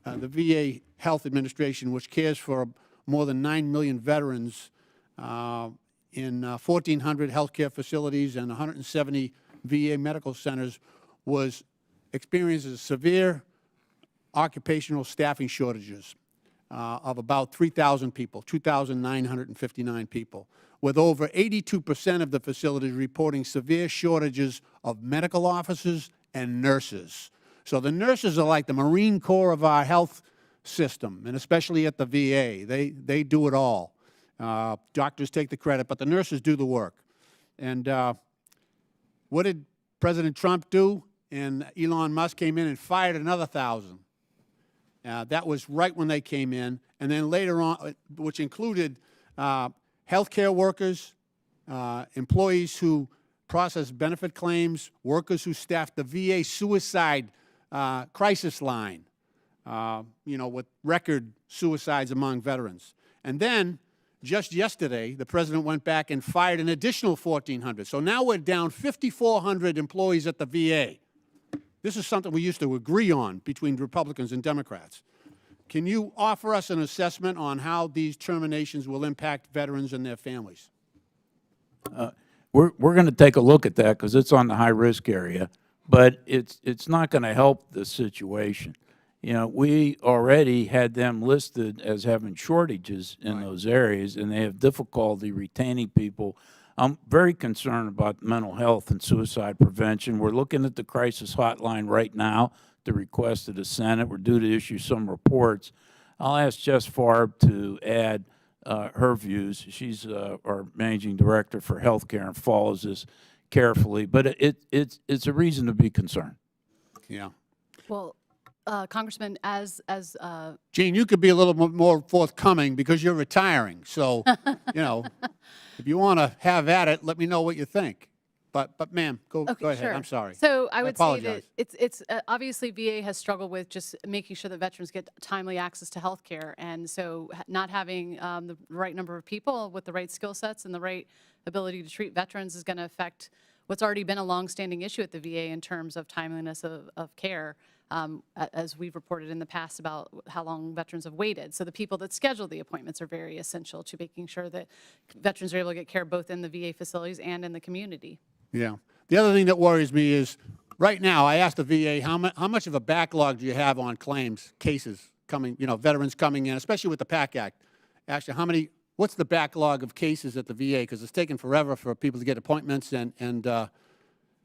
VA Health Administration, which cares for more than 9 million veterans in 1,400 healthcare facilities and 170 VA medical centers, was experiencing severe occupational staffing shortages of about 3,000 people, 2,959 people, with over 82% of the facilities reporting severe shortages of medical officers and nurses. So the nurses are like the Marine Corps of our health system, and especially at the VA. They do it all. Doctors take the credit, but the nurses do the work. And what did President Trump do? And Elon Musk came in and fired another 1,000. That was right when they came in. And then later on, which included healthcare workers, employees who process benefit claims, workers who staff the VA suicide crisis line, with record suicides among veterans. And then, just yesterday, the president went back and fired an additional 1,400. So now we're down 5,400 employees at the VA. This is something we used to agree on between Republicans and Democrats. Can you offer us an assessment on how these terminations will impact veterans and their families? We're going to take a look at that because it's on the high-risk area, but it's not going to help the situation. We already had them listed as having shortages in those areas, and they have difficulty retaining people. I'm very concerned about mental health and suicide prevention. We're looking at the crisis hotline right now, the request of the Senate. We're due to issue some reports. I'll ask Jess Farb to add her views. She's our managing director for healthcare and follows this carefully. But it's a reason to be concerned. Yeah. Well, Congressman, as Gene, you could be a little more forthcoming because you're retiring. So, if you want to have at it, let me know what you think. But ma'am, go ahead. Sure. I'm sorry. So I would say apologize. that it's obviously VA has struggled with just making sure that veterans get timely access to health care. And so not having the right number of people with the right skill sets and the right ability to treat veterans is going to affect what's already been a longstanding issue at the VA in terms of timeliness of care. As we've reported in the past about how long veterans have waited. So the people that schedule the appointments are very essential to making sure that veterans are able to get care both in the VA facilities and in the community. Yeah. The other thing that worries me is, right now, I asked the VA, how much of a backlog do you have on claims, cases coming, veterans coming in, especially with the PAC Act. Actually, what's the backlog of cases at the VA? Because it's taken forever for people to get appointments, and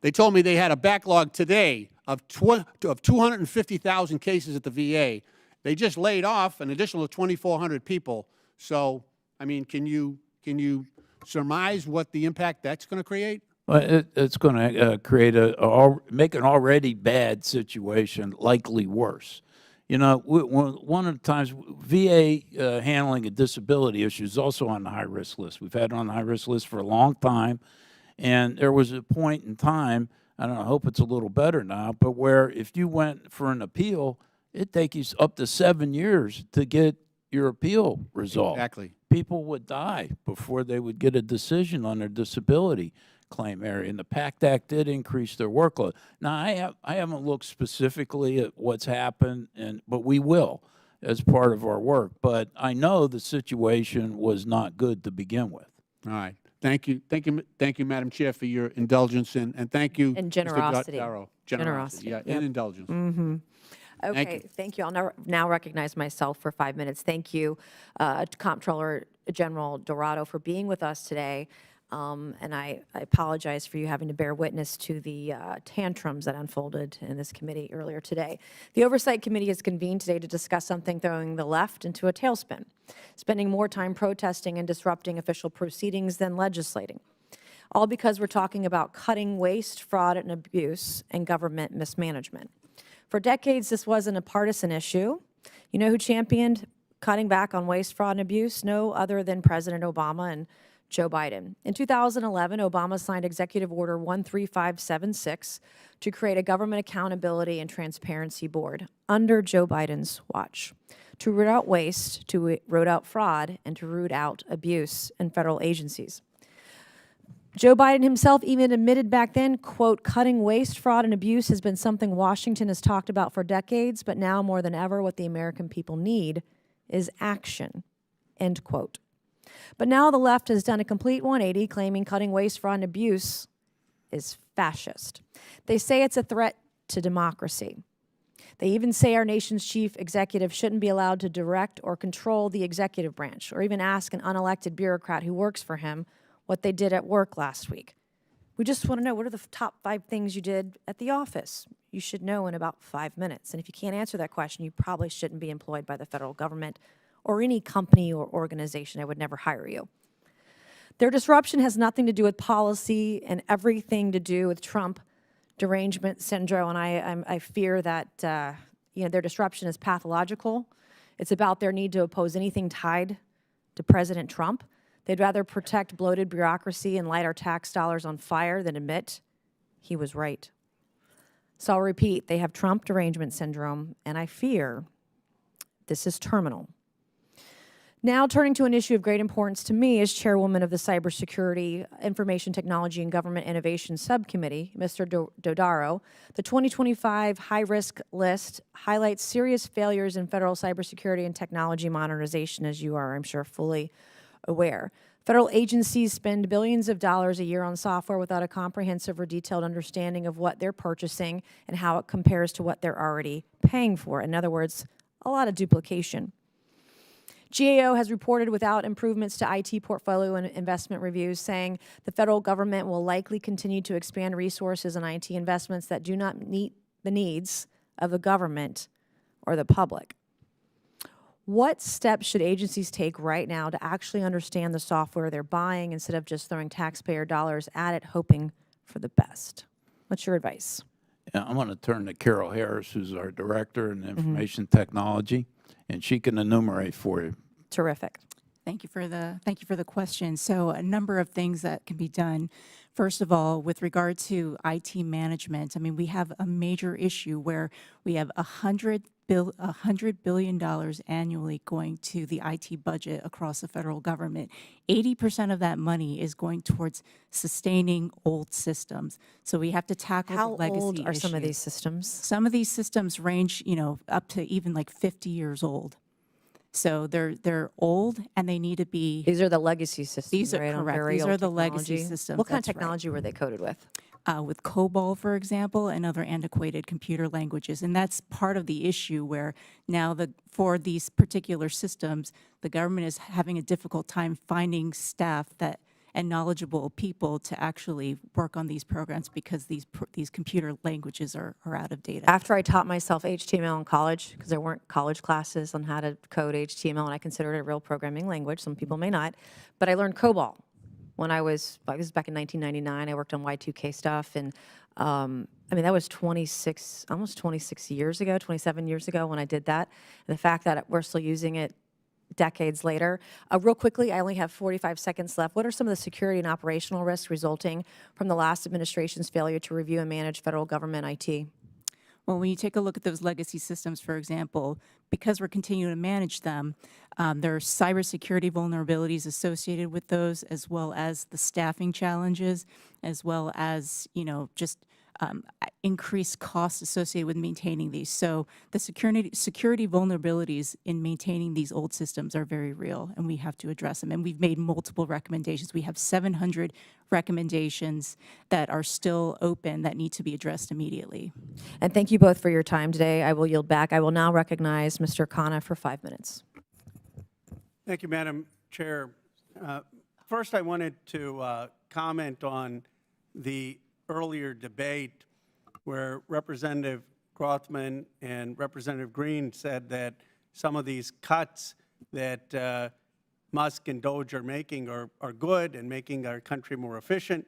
they told me they had a backlog today of 250,000 cases at the VA. They just laid off an additional 2,400 people. So, I mean, can you surmise what the impact that's going to create? Well, it's going to create make an already bad situation likely worse. One of the times, VA handling of disability issues is also on the high-risk list. We've had it on the high-risk list for a long time, and there was a point in time, I don't know, I hope it's a little better now, but where if you went for an appeal, it'd take you up to 7 years to get your appeal resolved. Exactly. People would die before they would get a decision on their disability claim area, and the PACT Act did increase their workload. Now, I haven't looked specifically at what's happened, but we will as part of our work. But I know the situation was not good to begin with. All right. Thank you, Madam Chair, for your indulgence, and thank you, And generosity. Mr. Dodaro. Generosity, Yeah, yep. and indulgence. Okay, thank you. I'll now recognize myself for 5 minutes. Thank you, Comptroller General Dorado, for being with us today. And I apologize for you having to bear witness to the tantrums that unfolded in this committee earlier today. The Oversight Committee is convened today to discuss something throwing the left into a tailspin, spending more time protesting and disrupting official proceedings than legislating. all because we're talking about cutting waste, fraud, and abuse and government mismanagement. For decades, this wasn't a partisan issue. You know who championed cutting back on waste, fraud, and abuse? No other than President Obama and Joe Biden. In 2011, Obama signed Executive Order 13576 to create a Government Accountability and Transparency Board under Joe Biden's watch to root out waste, to root out fraud, and to root out abuse in federal agencies. Joe Biden himself even admitted back then, quote, cutting waste, fraud, and abuse has been something Washington has talked about for decades, but now more than ever, what the American people need is action, end quote. But now the left has done a complete 180, claiming cutting waste, fraud, and abuse is fascist. They say it's a threat to democracy. They even say our nation's chief executive shouldn't be allowed to direct or control the executive branch, or even ask an unelected bureaucrat who works for him what they did at work last week. We just want to know, what are the top 5 things you did at the office? You should know in about 5 minutes. And if you can't answer that question, you probably shouldn't be employed by the federal government or any company or organization. I would never hire you. Their disruption has nothing to do with policy and everything to do with Trump derangement syndrome, and I fear that their disruption is pathological. It's about their need to oppose anything tied to President Trump. They'd rather protect bloated bureaucracy and light our tax dollars on fire than admit he was right. So I'll repeat, they have Trump derangement syndrome, and I fear this is terminal. Now, turning to an issue of great importance to me as chairwoman of the Cybersecurity, Information Technology, and Government Innovation Subcommittee, Mr. Dodaro, the 2025 high-risk list highlights serious failures in federal cybersecurity and technology modernization, as you are, I'm sure, fully aware. Federal agencies spend billions of dollars a year on software without a comprehensive or detailed understanding of what they're purchasing and how it compares to what they're already paying for. In other words, a lot of duplication. GAO has reported without improvements to IT portfolio and investment reviews, saying the federal government will likely continue to expand resources and IT investments that do not meet the needs of the government or the public. What steps should agencies take right now to actually understand the software they're buying instead of just throwing taxpayer dollars at it, hoping for the best? What's your advice? Yeah, I'm going to turn to Carol Harris, who's our Director in Information Technology, and she can enumerate for you. Terrific. Thank you for the question. So a number of things that can be done. First of all, with regard to IT management, I mean, we have a major issue where we have $100 billion annually going to the IT budget across the federal government. 80% of that money is going towards sustaining old systems. So we have to tackle the legacy How old are some of issues. these systems? Some of these systems range, up to even like 50 years old. So they're old and they need to be. These are the legacy systems, These are right? On correct. very These old are the legacy technology. systems. What kind of That's right. technology were they coded with? With COBOL, for example, and other antiquated computer languages. And that's part of the issue where now for these particular systems, the government is having a difficult time finding staff and knowledgeable people to actually work on these programs because these computer languages are out of date. After I taught myself HTML in college, because there weren't college classes on how to code HTML, and I considered it a real programming language, some people may not, but I learned COBOL when I was back in 1999. I worked on Y2K stuff, and I mean, that was almost 26 years ago, 27 years ago when I did that. And the fact that we're still using it decades later. Real quickly, I only have 45 seconds left. What are some of the security and operational risks resulting from the last administration's failure to review and manage federal government IT? Well, when you take a look at those legacy systems, for example, because we're continuing to manage them, there are cybersecurity vulnerabilities associated with those, as well as the staffing challenges, as well as, just increased costs associated with maintaining these. So the security vulnerabilities in maintaining these old systems are very real, and we have to address them. And we've made multiple recommendations. We have 700 recommendations that are still open that need to be addressed immediately. And thank you both for your time today. I will yield back. I will now recognize Mr. Khanna for 5 minutes. Thank you, Madam Chair. First, I wanted to comment on the earlier debate where Representative Grothman and Representative Green said that some of these cuts that Musk and Doge are making are good and making our country more efficient.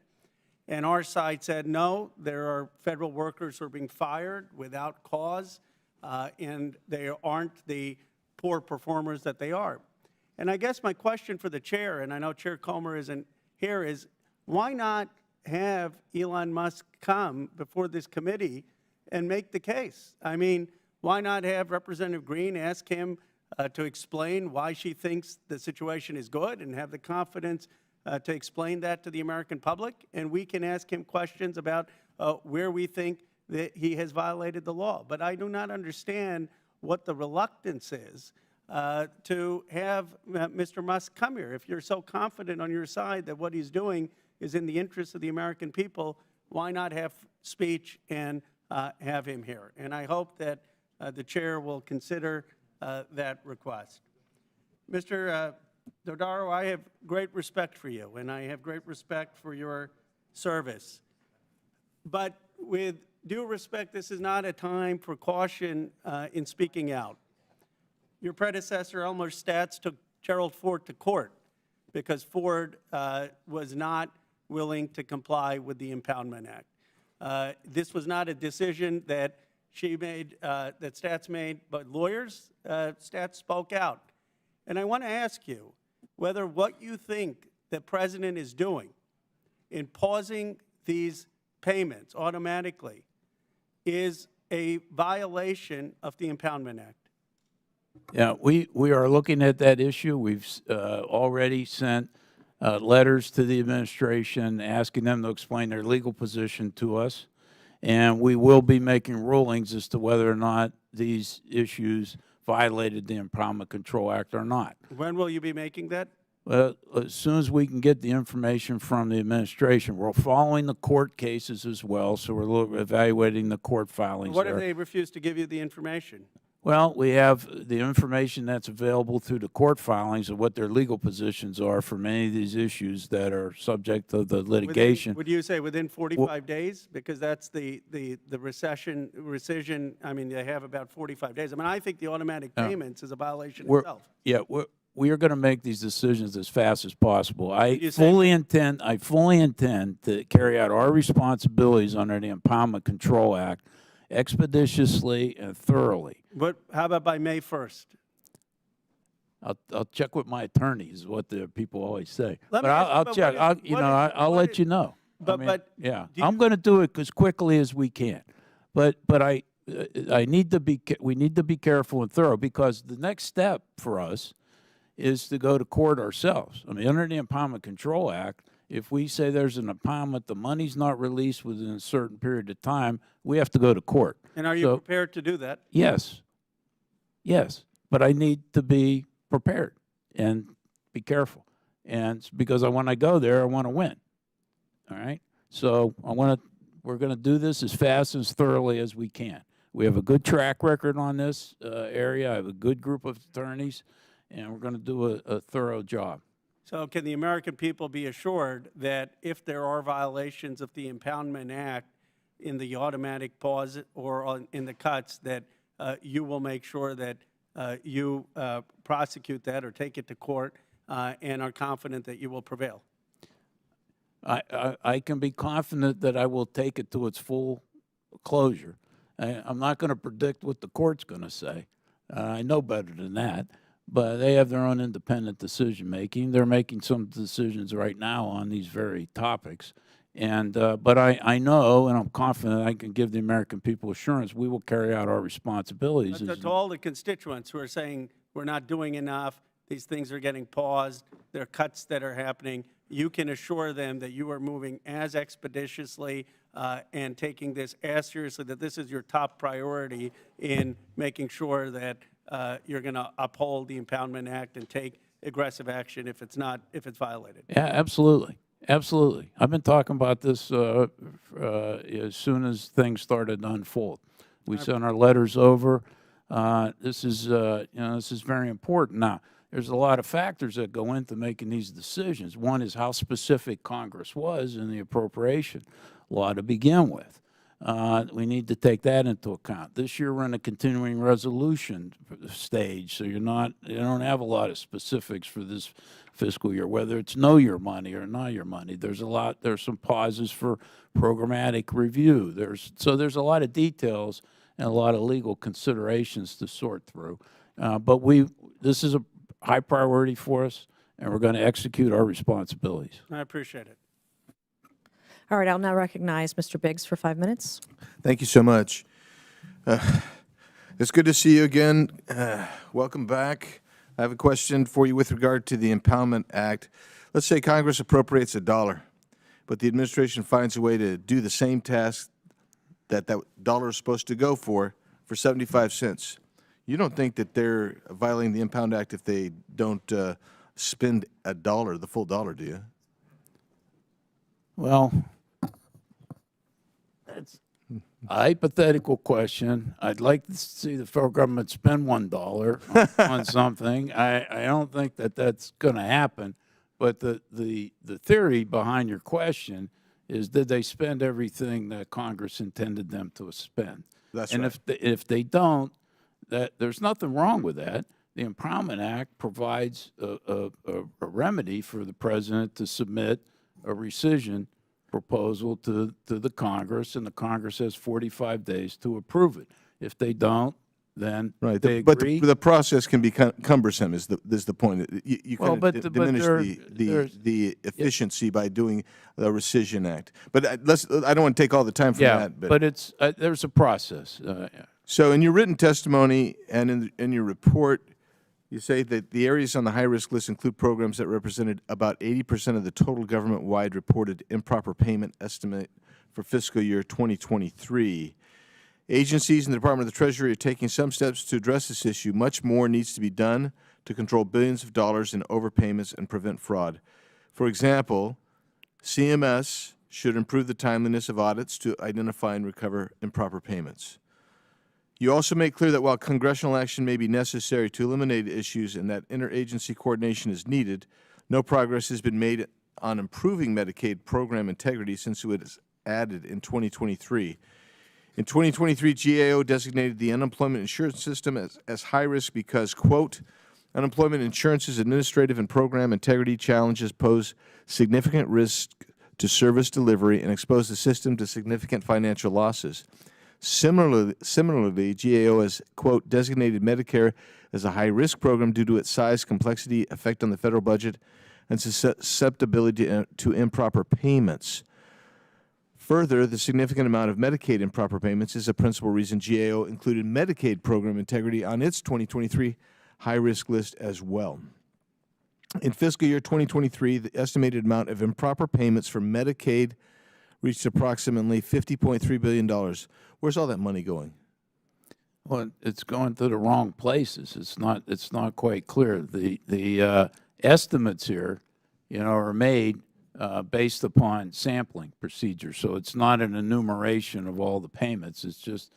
And our side said, no, there are federal workers who are being fired without cause, and they aren't the poor performers that they are. And I guess my question for the chair, and I know Chair Comer isn't here, is why not have Elon Musk come before this committee and make the case? I mean, why not have Representative Green ask him to explain why she thinks the situation is good and have the confidence to explain that to the American public? And we can ask him questions about where we think that he has violated the law. But I do not understand what the reluctance is to have Mr. Musk come here. If you're so confident on your side that what he's doing is in the interest of the American people, why not have speech and have him here? And I hope that the chair will consider that request. Mr. Dodaro, I have great respect for you, and I have great respect for your service. But with due respect, this is not a time for caution in speaking out. Your predecessor, Elmer Statz, took Gerald Ford to court because Ford was not willing to comply with the Impoundment Act. This was not a decision that she made, that Statz made, but lawyers, Statz spoke out. And I want to ask you whether what you think the President is doing in pausing these payments automatically is a violation of the Impoundment Act. Yeah, we are looking at that issue. We've already sent letters to the administration asking them to explain their legal position to us. And we will be making rulings as to whether or not these issues violated the Impoundment Control Act or not. When will you be making that? As soon as we can get the information from the administration. We're following the court cases as well, so we're evaluating the court filings What there. if they refuse to give you the information? Well, we have the information that's available through the court filings of what their legal positions are for many of these issues that are subject to the litigation. Would you say within 45 days? Because that's the rescission, I mean, they have about 45 days. I mean, I think the automatic payments is a violation itself. Yeah, we are going to make these decisions as fast as possible. I fully intend to carry out our responsibilities under the Impoundment Control Act expeditiously and thoroughly. But how about by May 1st? I'll check with my attorneys, is what the people always say. Let But me ask you, I'll but check. I'll let you know. Yeah, I'm going to do it as quickly as we can. But we need to be careful and thorough, because the next step for us is to go to court ourselves. I mean, under the Impoundment Control Act, if we say there's an impoundment, the money's not released within a certain period of time, we have to go to court. And are you prepared to do that? Yes. Yes. But I need to be prepared and be careful. And because when I go there, I want to win. All right? So we're going to do this as fast and as thoroughly as we can. We have a good track record on this area. I have a good group of attorneys, and we're going to do a thorough job. So can the American people be assured that if there are violations of the Impoundment Act in the automatic pause or in the cuts, that you will make sure that you prosecute that or take it to court and are confident that you will prevail? I can be confident that I will take it to its full closure. I'm not going to predict what the court's going to say. I know better than that. But they have their own independent decision-making. They're making some decisions right now on these very topics. And but I know, and I'm confident I can give the American people assurance we will carry out our responsibilities. But to all the constituents who are saying we're not doing enough, these things are getting paused, there are cuts that are happening, you can assure them that you are moving as expeditiously and taking this as seriously, that this is your top priority in making sure that you're going to uphold the Impoundment Act and take aggressive action if it's violated. Yeah, absolutely. Absolutely. I've been talking about this as soon as things started to unfold. We sent our letters over. This is very important. Now, there's a lot of factors that go into making these decisions. One is how specific Congress was in the appropriation law to begin with. We need to take that into account. This year, we're in a continuing resolution stage, so you don't have a lot of specifics for this fiscal year, whether it's know your money or not your money. There's some pauses for programmatic review. There's a lot of details and a lot of legal considerations to sort through. But this is a high priority for us, and we're going to execute our responsibilities. I appreciate it. All right, I'll now recognize Mr. Biggs for 5 minutes. Thank you so much. It's good to see you again. Welcome back. I have a question for you with regard to the Impoundment Act. Let's say Congress appropriates $1, but the administration finds a way to do the same task that dollar is supposed to go for 75 cents. You don't think that they're violating the Impound Act if they don't spend $1, the full dollar, do you? Well, that's a hypothetical question. I'd like to see the federal government spend $1 on something. I don't think that that's going to happen. But the theory behind your question is, did they spend everything that Congress intended them to spend? That's and right. if they don't, there's nothing wrong with that. The Impoundment Act provides a remedy for the president to submit a rescission proposal to the Congress, and the Congress has 45 days to approve it. If they don't, then Right, they but agree. the process can be cumbersome. Is the point? You Well, kind but of the- but diminish there- the efficiency by doing the rescission act. But I don't want to take all the time from Yeah, that. but it's there's a process. So in your written testimony and in your report, you say that the areas on the high-risk list include programs that represented about 80% of the total government-wide reported improper payment estimate for fiscal year 2023. Agencies and the Department of the Treasury are taking some steps to address this issue. Much more needs to be done to control billions of dollars in overpayments and prevent fraud. For example, CMS should improve the timeliness of audits to identify and recover improper payments. You also make clear that while congressional action may be necessary to eliminate issues and that interagency coordination is needed, no progress has been made on improving Medicaid program integrity since it was added in 2023. In 2023, GAO designated the unemployment insurance system as high risk because, quote, unemployment insurance's administrative and program integrity challenges pose significant risk to service delivery and expose the system to significant financial losses. Similarly, GAO has, quote, designated Medicare as a high-risk program due to its size, complexity, effect on the federal budget, and susceptibility to improper payments. Further, the significant amount of Medicaid improper payments is a principal reason GAO included Medicaid program integrity on its 2023 high-risk list as well. In fiscal year 2023, the estimated amount of improper payments for Medicaid reached approximately $50.3 billion. Where's all that money going? Well, it's going to the wrong places. It's not quite clear. The estimates here, are made based upon sampling procedures. So it's not an enumeration of all the payments. It's just,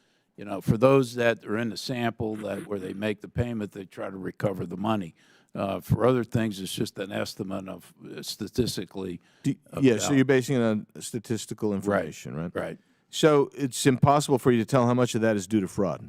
for those that are in the sample where they make the payment, they try to recover the money. For other things, it's just an estimate of statistically. Yeah, so you're basing it on statistical information, right? Right. So it's impossible for you to tell how much of that is due to fraud.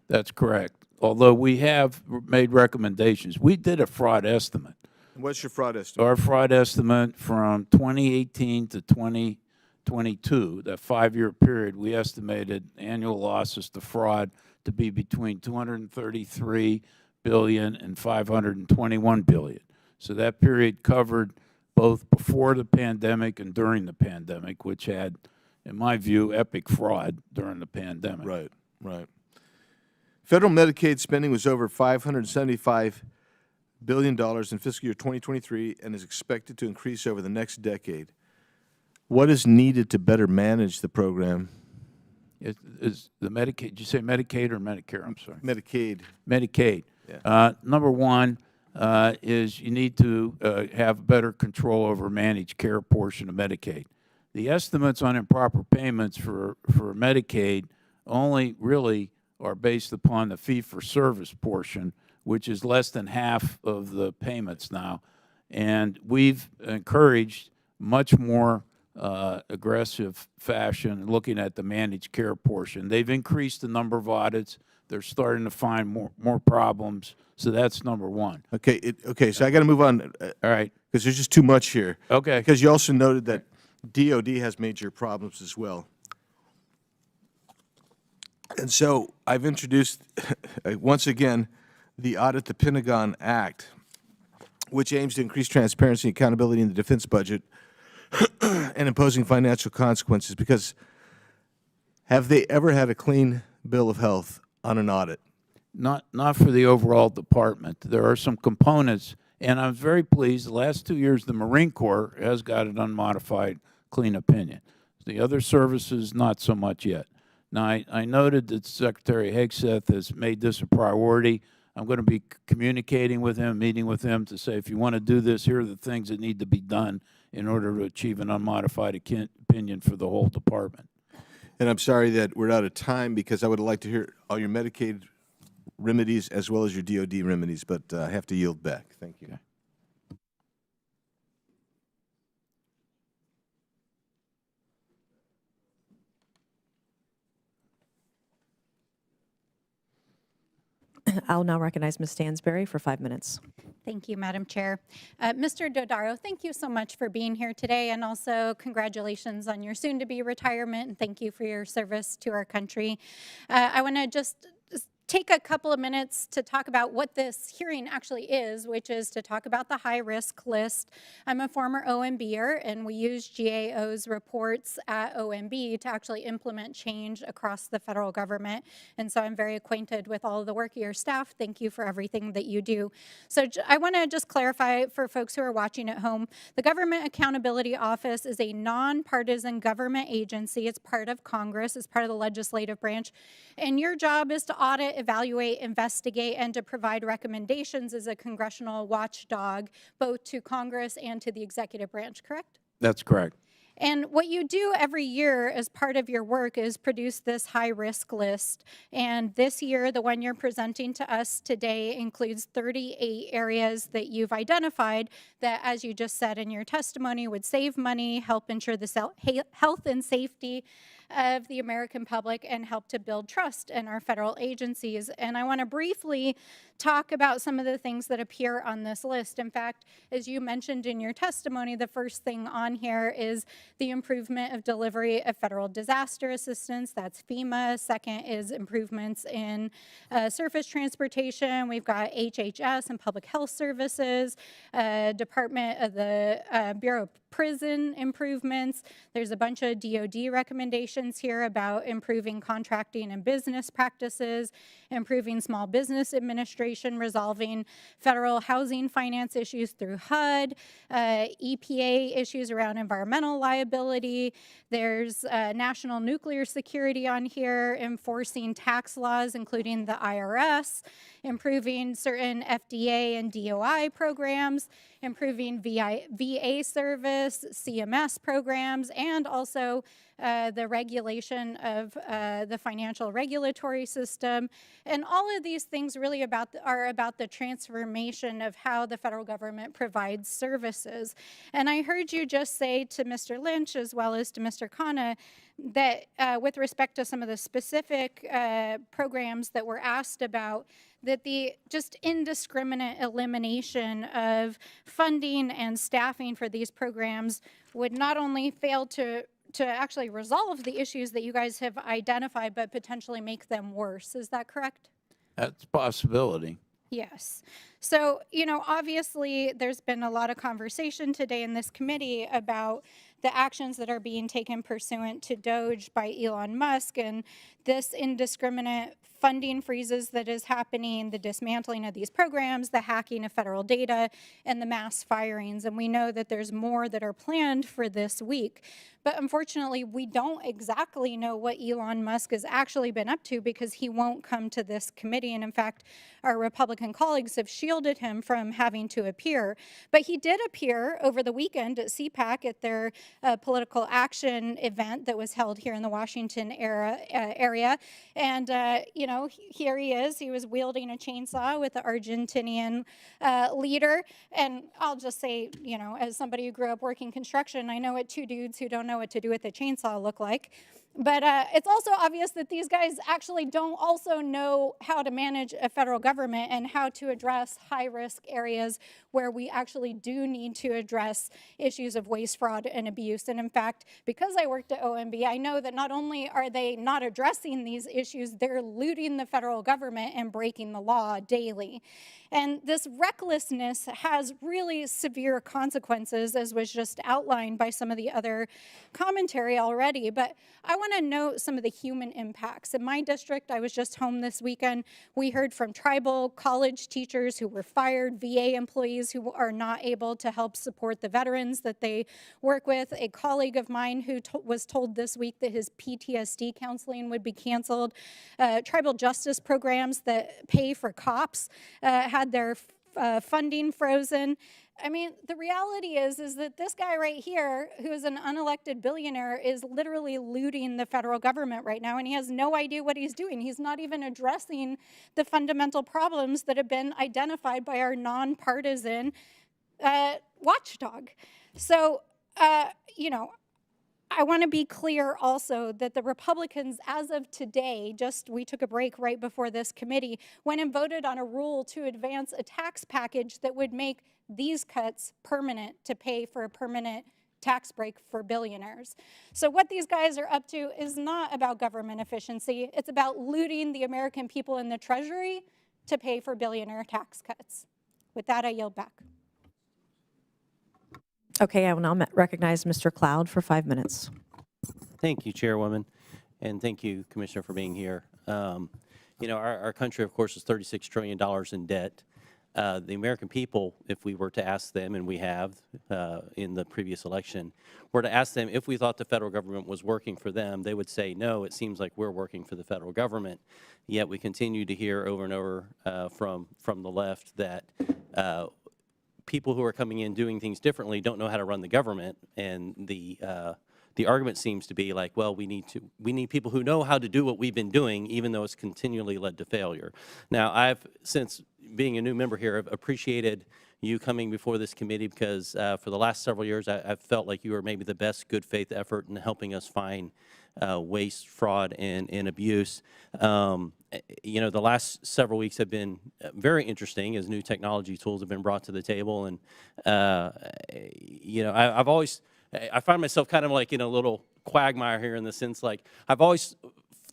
That's correct. Although we have made recommendations. We did a fraud estimate. What's your fraud estimate? Our fraud estimate from 2018 to 2022, that 5-year period, we estimated annual losses to fraud to be between $233 billion and $521 billion. So that period covered both before the pandemic and during the pandemic, which had, in my view, epic fraud during the pandemic. Right, right. Federal Medicaid spending was over $575 billion in fiscal year 2023 and is expected to increase over the next decade. What is needed to better manage the program? Is the Medicaid, did you say Medicaid or Medicare? I'm sorry. Medicaid. Medicaid. Yeah. Number one is you need to have better control over managed care portion of Medicaid. The estimates on improper payments for Medicaid only really are based upon the fee-for-service portion, which is less than half of the payments now. And we've encouraged much more aggressive fashion, looking at the managed care portion. They've increased the number of audits. They're starting to find more problems. So that's number one. Okay, okay, so I got to move on. All right. Because there's just too much here. Okay. Because you also noted that DOD has major problems as well. And so I've introduced, once again, the Audit the Pentagon Act, which aims to increase transparency and accountability in the defense budget and imposing financial consequences, because have they ever had a clean bill of health on an audit? Not for the overall department. There are some components, and I'm very pleased, the last 2 years, the Marine Corps has got an unmodified clean opinion. The other services, not so much yet. Now, I noted that Secretary Hegseth has made this a priority. I'm going to be communicating with him, meeting with him to say, if you want to do this, here are the things that need to be done in order to achieve an unmodified opinion for the whole department. And I'm sorry that we're out of time, because I would like to hear all your Medicaid remedies as well as your DOD remedies, but I have to yield back. Thank you. Okay. I'll now recognize Ms. Stansberry for 5 minutes. Thank you, Madam Chair. Mr. Dodaro, thank you so much for being here today, and also congratulations on your soon-to-be retirement, and thank you for your service to our country. I want to just take a couple of minutes to talk about what this hearing actually is, which is to talk about the high-risk list. I'm a former OMBer, and we use GAO's reports at OMB to actually implement change across the federal government, and so I'm very acquainted with all of the work of your staff. Thank you for everything that you do. So I want to just clarify for folks who are watching at home, the Government Accountability Office is a nonpartisan government agency. It's part of Congress, it's part of the legislative branch, and your job is to audit, evaluate, investigate, and to provide recommendations as a congressional watchdog, both to Congress and to the executive branch, correct? That's correct. And what you do every year as part of your work is produce this high-risk list. And this year, the one you're presenting to us today includes 38 areas that you've identified that, as you just said in your testimony, would save money, help ensure the health and safety of the American public, and help to build trust in our federal agencies. And I want to briefly talk about some of the things that appear on this list. In fact, as you mentioned in your testimony, the first thing on here is the improvement of delivery of federal disaster assistance. That's FEMA. Second is improvements in surface transportation. We've got HHS and Public Health Services, Department of the Bureau of Prison improvements. There's a bunch of DOD recommendations here about improving contracting and business practices, improving small business administration, resolving federal housing finance issues through HUD, EPA issues around environmental liability. There's national nuclear security on here, enforcing tax laws, including the IRS, improving certain FDA and DOI programs, improving VA service, CMS programs, and also the regulation of the financial regulatory system. And all of these things really are about the transformation of how the federal government provides services. And I heard you just say to Mr. Lynch as well as to Mr. Khanna that with respect to some of the specific programs that were asked about, that the just indiscriminate elimination of funding and staffing for these programs would not only fail to actually resolve the issues that you guys have identified, but potentially make them worse. Is that correct? That's a possibility. Yes. So, obviously there's been a lot of conversation today in this committee about the actions that are being taken pursuant to DOGE by Elon Musk, and this indiscriminate funding freezes that is happening, the dismantling of these programs, the hacking of federal data, and the mass firings. And we know that there's more that are planned for this week. But unfortunately, we don't exactly know what Elon Musk has actually been up to, because he won't come to this committee. And in fact, our Republican colleagues have shielded shielded him from having to appear. But he did appear over the weekend at CPAC at their political action event that was held here in the Washington area. And, you know, here he is. He was wielding a chainsaw with the Argentinian leader. And I'll just say, you know, as somebody who grew up working construction, I know what two dudes who don't know what to do with a chainsaw look like. But it's also obvious that these guys actually don't also know how to manage a federal government and how to address high-risk areas where we actually do need to address issues of waste, fraud, and abuse. And in fact, because I worked at OMB, I know that not only are they not addressing these issues, they're looting the federal government and breaking the law daily. And this recklessness has really severe consequences, as was just outlined by some of the other commentary already. But I want to note some of the human impacts. In my district, I was just home this weekend. We heard from tribal college teachers who were fired, VA employees who are not able to help support the veterans that they work with. A colleague of mine who was told this week that his PTSD counseling would be canceled. Tribal justice programs that pay for cops had their funding frozen. I mean, the reality is that this guy right here, who is an unelected billionaire, is literally looting the federal government right now, and he has no idea what he's doing. He's not even addressing the fundamental problems that have been identified by our nonpartisan watchdog. So, you know, I want to be clear also that the Republicans, as of today, we took a break right before this committee, went and voted on a rule to advance a tax package that would make these cuts permanent to pay for a permanent tax break for billionaires. So what these guys are up to is not about government efficiency. It's about looting the American people in the Treasury to pay for billionaire tax cuts. With that, I yield back. Okay, I will now recognize Mr. Cloud for 5 minutes. Thank you, Chairwoman, and thank you, Commissioner, for being here. You know, our country, of course, is $36 trillion in debt. The American people, if we were to ask them, and we have in the previous election, were to ask them if we thought the federal government was working for them, they would say, no, it seems like we're working for the federal government. Yet we continue to hear over and over from the left that people who are coming in doing things differently don't know how to run the government, and the argument seems to be like, well, we need people who know how to do what we've been doing, even though it's continually led to failure. Now, I've, since being a new member here, I've appreciated you coming before this committee because for the last several years, I've felt like you were maybe the best good faith effort in helping us find waste, fraud, and abuse. You know, the last several weeks have been very interesting as new technology tools have been brought to the table. And, you know, I find myself kind of like in a little quagmire here in the sense like I've always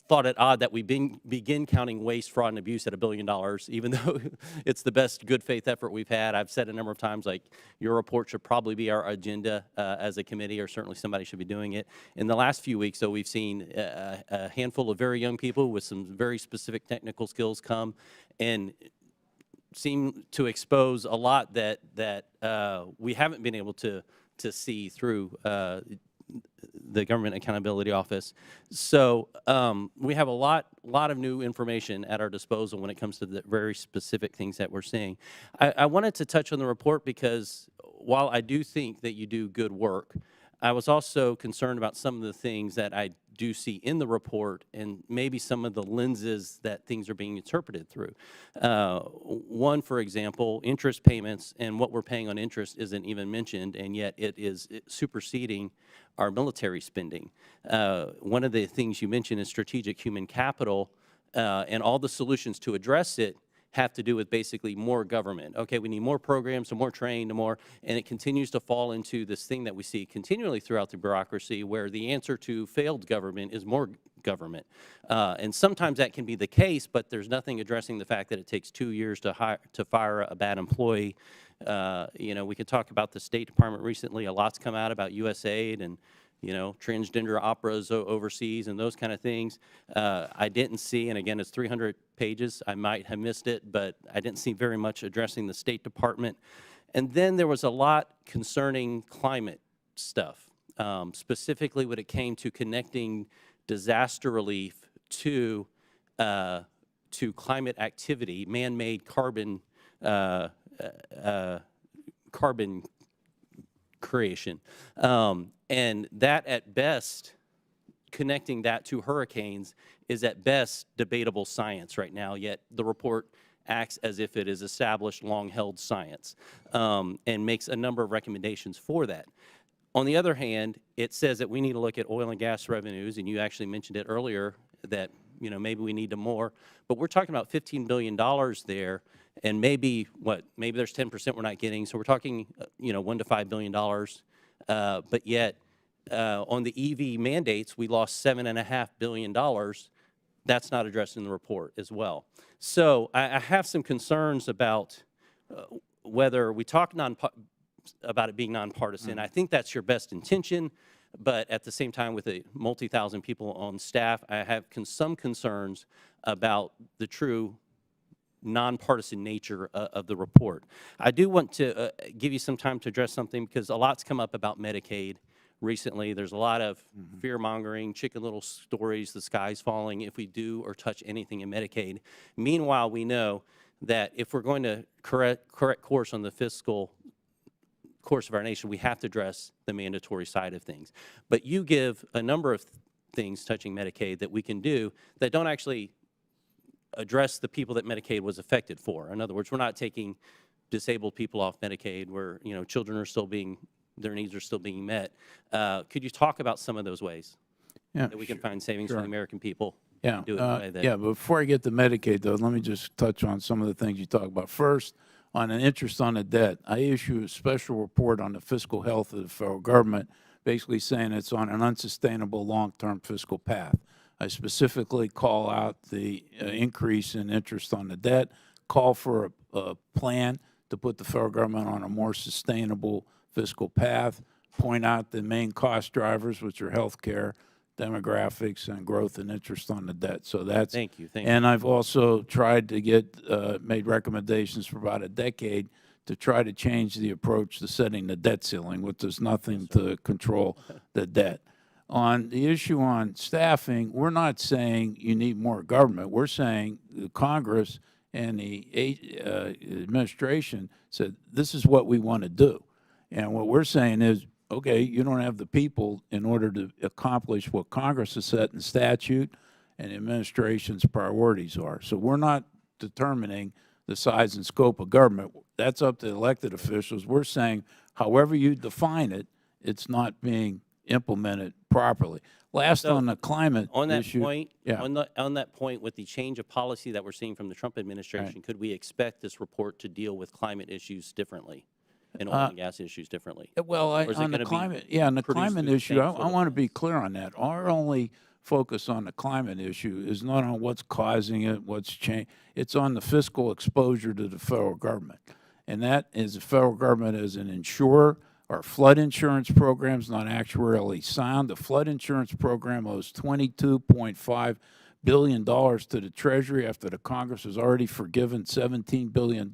thought it odd that we begin counting waste, fraud, and abuse at $1 billion, even though it's the best good faith effort we've had. I've said a number of times, like, your report should probably be our agenda as a committee, or certainly somebody should be doing it. In the last few weeks, though, we've seen a handful of very young people with some very specific technical skills come and seem to expose a lot that we haven't been able to see through the Government Accountability Office. So we have a lot of new information at our disposal when it comes to the very specific things that we're seeing. I wanted to touch on the report because while I do think that you do good work, I was also concerned about some of the things that I do see in the report and maybe some of the lenses that things are being interpreted through. One, for example, interest payments and what we're paying on interest isn't even mentioned, and yet it is superseding our military spending. One of the things you mentioned is strategic human capital, and all the solutions to address it have to do with basically more government. Okay, we need more programs, more training, more, and it continues to fall into this thing that we see continually throughout the bureaucracy where the answer to failed government is more government. And sometimes that can be the case, but there's nothing addressing the fact that it takes 2 years to fire a bad employee. You know, we could talk about the State Department recently. A lot's come out about USAID and, you know, transgender operas overseas and those kind of things. I didn't see, and again, it's 300 pages. I might have missed it, but I didn't see very much addressing the State Department. And then there was a lot concerning climate stuff, specifically when it came to connecting disaster relief to climate activity, man-made carbon carbon creation. And that at best, connecting that to hurricanes is at best debatable science right now, yet the report acts as if it is established, long-held science, and makes a number of recommendations for that. On the other hand, it says that we need to look at oil and gas revenues, and you actually mentioned it earlier that, you know, maybe we need to more, but we're talking about $15 billion there, and maybe, maybe there's 10% we're not getting, so we're talking, you know, $1 to $5 billion, but yet, on the EV mandates, we lost $7.5 billion. That's not addressed in the report as well. So I have some concerns about whether we talk about it being nonpartisan. I think that's your best intention, but at the same time, with a multi-thousand people on staff, I have some concerns about the true nonpartisan nature of the report. I do want to give you some time to address something because a lot's come up about Medicaid recently. There's a lot of fear-mongering, chicken little stories, the sky's falling if we do or touch anything in Medicaid. Meanwhile, we know that if we're going to correct course on the fiscal course of our nation, we have to address the mandatory side of things. But you give a number of things touching Medicaid that we can do that don't actually address the people that Medicaid was affected for. In other words, we're not taking disabled people off Medicaid where, you know, children are still being, their needs are still being met. Could you talk about some of those ways that we can find savings for the American people? Yeah, Do it in a way that, yeah. But before I get to Medicaid, though, let me just touch on some of the things you talk about. First, on an interest on the debt, I issue a special report on the fiscal health of the federal government, basically saying it's on an unsustainable long-term fiscal path. I specifically call out the increase in interest on the debt, call for a plan to put the federal government on a more sustainable fiscal path, point out the main cost drivers, which are health care, demographics, and growth and interest on the debt. So that's Thank you. And I've also tried to get made recommendations for about a decade to try to change the approach to setting the debt ceiling, which does nothing to control the debt. On the issue on staffing, we're not saying you need more government. We're saying the Congress and the administration said, this is what we want to do. And what we're saying is, okay, you don't have the people in order to accomplish what Congress has set in statute and the administration's priorities are. So we're not determining the size and scope of government. That's up to elected officials. We're saying, however you define it, it's not being implemented properly. Last, So, on the climate on that issue, point, yeah. on that point, with the change of policy that we're seeing from the Trump administration, could we expect this report to deal with climate issues differently and oil and gas issues differently? Well, Or is it on the gonna be climate, yeah, on the produced climate through the issue, same I sort of want to be clear on that. Our only focus on the climate issue is not on what's causing it, what's changed. It's on the fiscal exposure to the federal government. And that is the federal government as an insurer. Our flood insurance program is not actuarially sound. The flood insurance program owes $22.5 billion to the Treasury after the Congress has already forgiven $17 billion.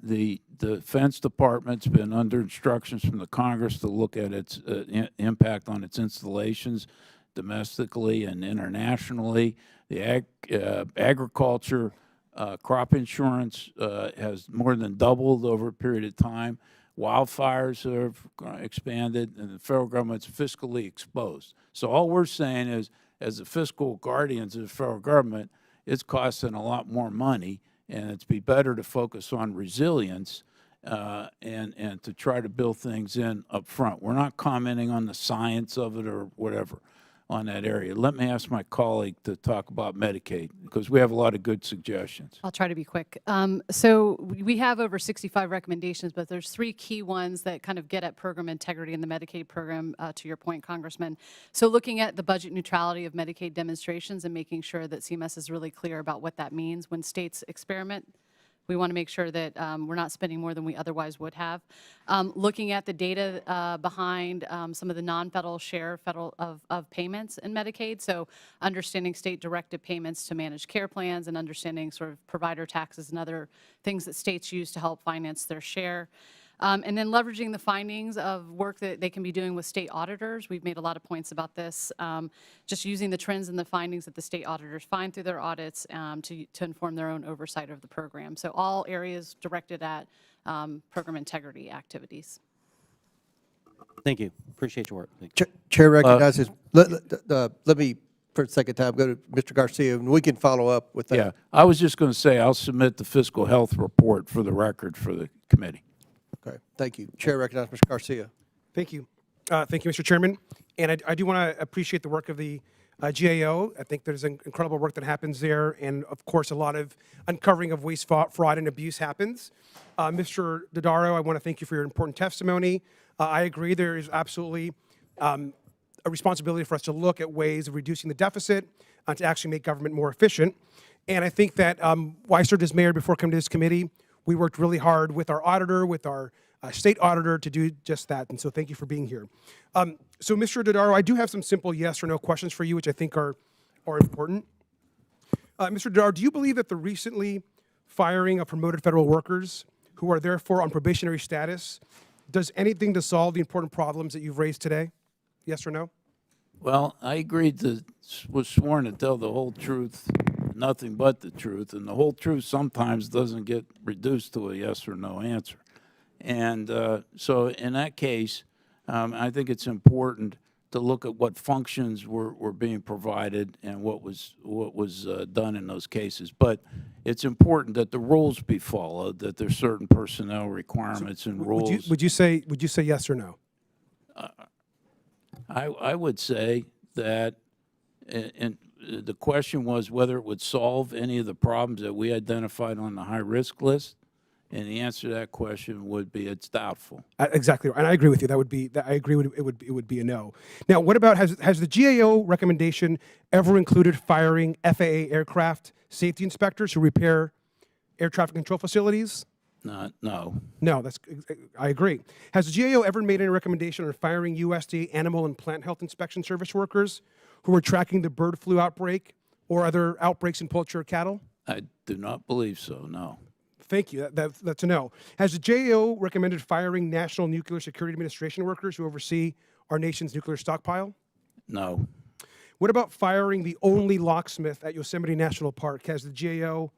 The Defense Department's been under instructions from the Congress to look at its impact on its installations domestically and internationally. The agriculture crop insurance has more than doubled over a period of time. Wildfires have expanded, and the federal government's fiscally exposed. So all we're saying is, as the fiscal guardians of the federal government, it's costing a lot more money, and it'd be better to focus on resilience and to try to build things in up front. We're not commenting on the science of it or whatever on that area. Let me ask my colleague to talk about Medicaid, because we have a lot of good suggestions. I'll try to be quick. So we have over 65 recommendations, but there's 3 key ones that kind of get at program integrity in the Medicaid program, to your point, Congressman. So looking at the budget neutrality of Medicaid demonstrations and making sure that CMS is really clear about what that means when states experiment. We want to make sure that we're not spending more than we otherwise would have. Looking at the data behind some of the non-federal share of payments in Medicaid, so understanding state-directed payments to managed care plans and understanding sort of provider taxes and other things that states use to help finance their share. And then leveraging the findings of work that they can be doing with state auditors. We've made a lot of points about this. Just using the trends and the findings that the state auditors find through their audits to inform their own oversight of the program. So all areas directed at program integrity activities. Thank you. Appreciate your work. Thank you. Chair recognizes, let me, for a second time, go to Mr. Garcia, and we can follow up with that. Yeah, I was just going to say, I'll submit the fiscal health report for the record for the committee. Okay, thank you. Chair recognizes Mr. Garcia. Thank you. Thank you, Mr. Chairman. And I do want to appreciate the work of the GAO. I think there's incredible work that happens there. And of course, a lot of uncovering of waste, fraud, and abuse happens. Mr. Dodaro, I want to thank you for your important testimony. I agree there is absolutely a responsibility for us to look at ways of reducing the deficit to actually make government more efficient. And I think that while I served as mayor before coming to this committee, we worked really hard with our auditor, with our state auditor to do just that. And so thank you for being here. So Mr. Dodaro, I do have some simple yes or no questions for you, which I think are important. Mr. Dodaro, do you believe that the recently firing of promoted federal workers who are therefore on probationary status does anything to solve the important problems that you've raised today? Yes or no? Well, I agreed was sworn to tell the whole truth, nothing but the truth, and the whole truth sometimes doesn't get reduced to a yes or no answer. And so in that case, I think it's important to look at what functions were being provided and what was done in those cases. But it's important that the rules be followed, that there's certain personnel requirements and rules. Would you say yes or no? I would say that, and the question was whether it would solve any of the problems that we identified on the high-risk list, and the answer to that question would be it's doubtful. Exactly, and I agree with you. I agree. It would be a no. Now, what about has the GAO recommendation ever included firing FAA aircraft safety inspectors who repair air traffic control facilities? No. No, I agree. Has the GAO ever made any recommendation on firing USDA animal and plant health inspection service workers who were tracking the bird flu outbreak or other outbreaks in poultry or cattle? I do not believe so, no. Thank you. That's a no. Has the GAO recommended firing National Nuclear Security Administration workers who oversee our nation's nuclear stockpile? No. What about firing the only locksmith at Yosemite National Park? Has the GAO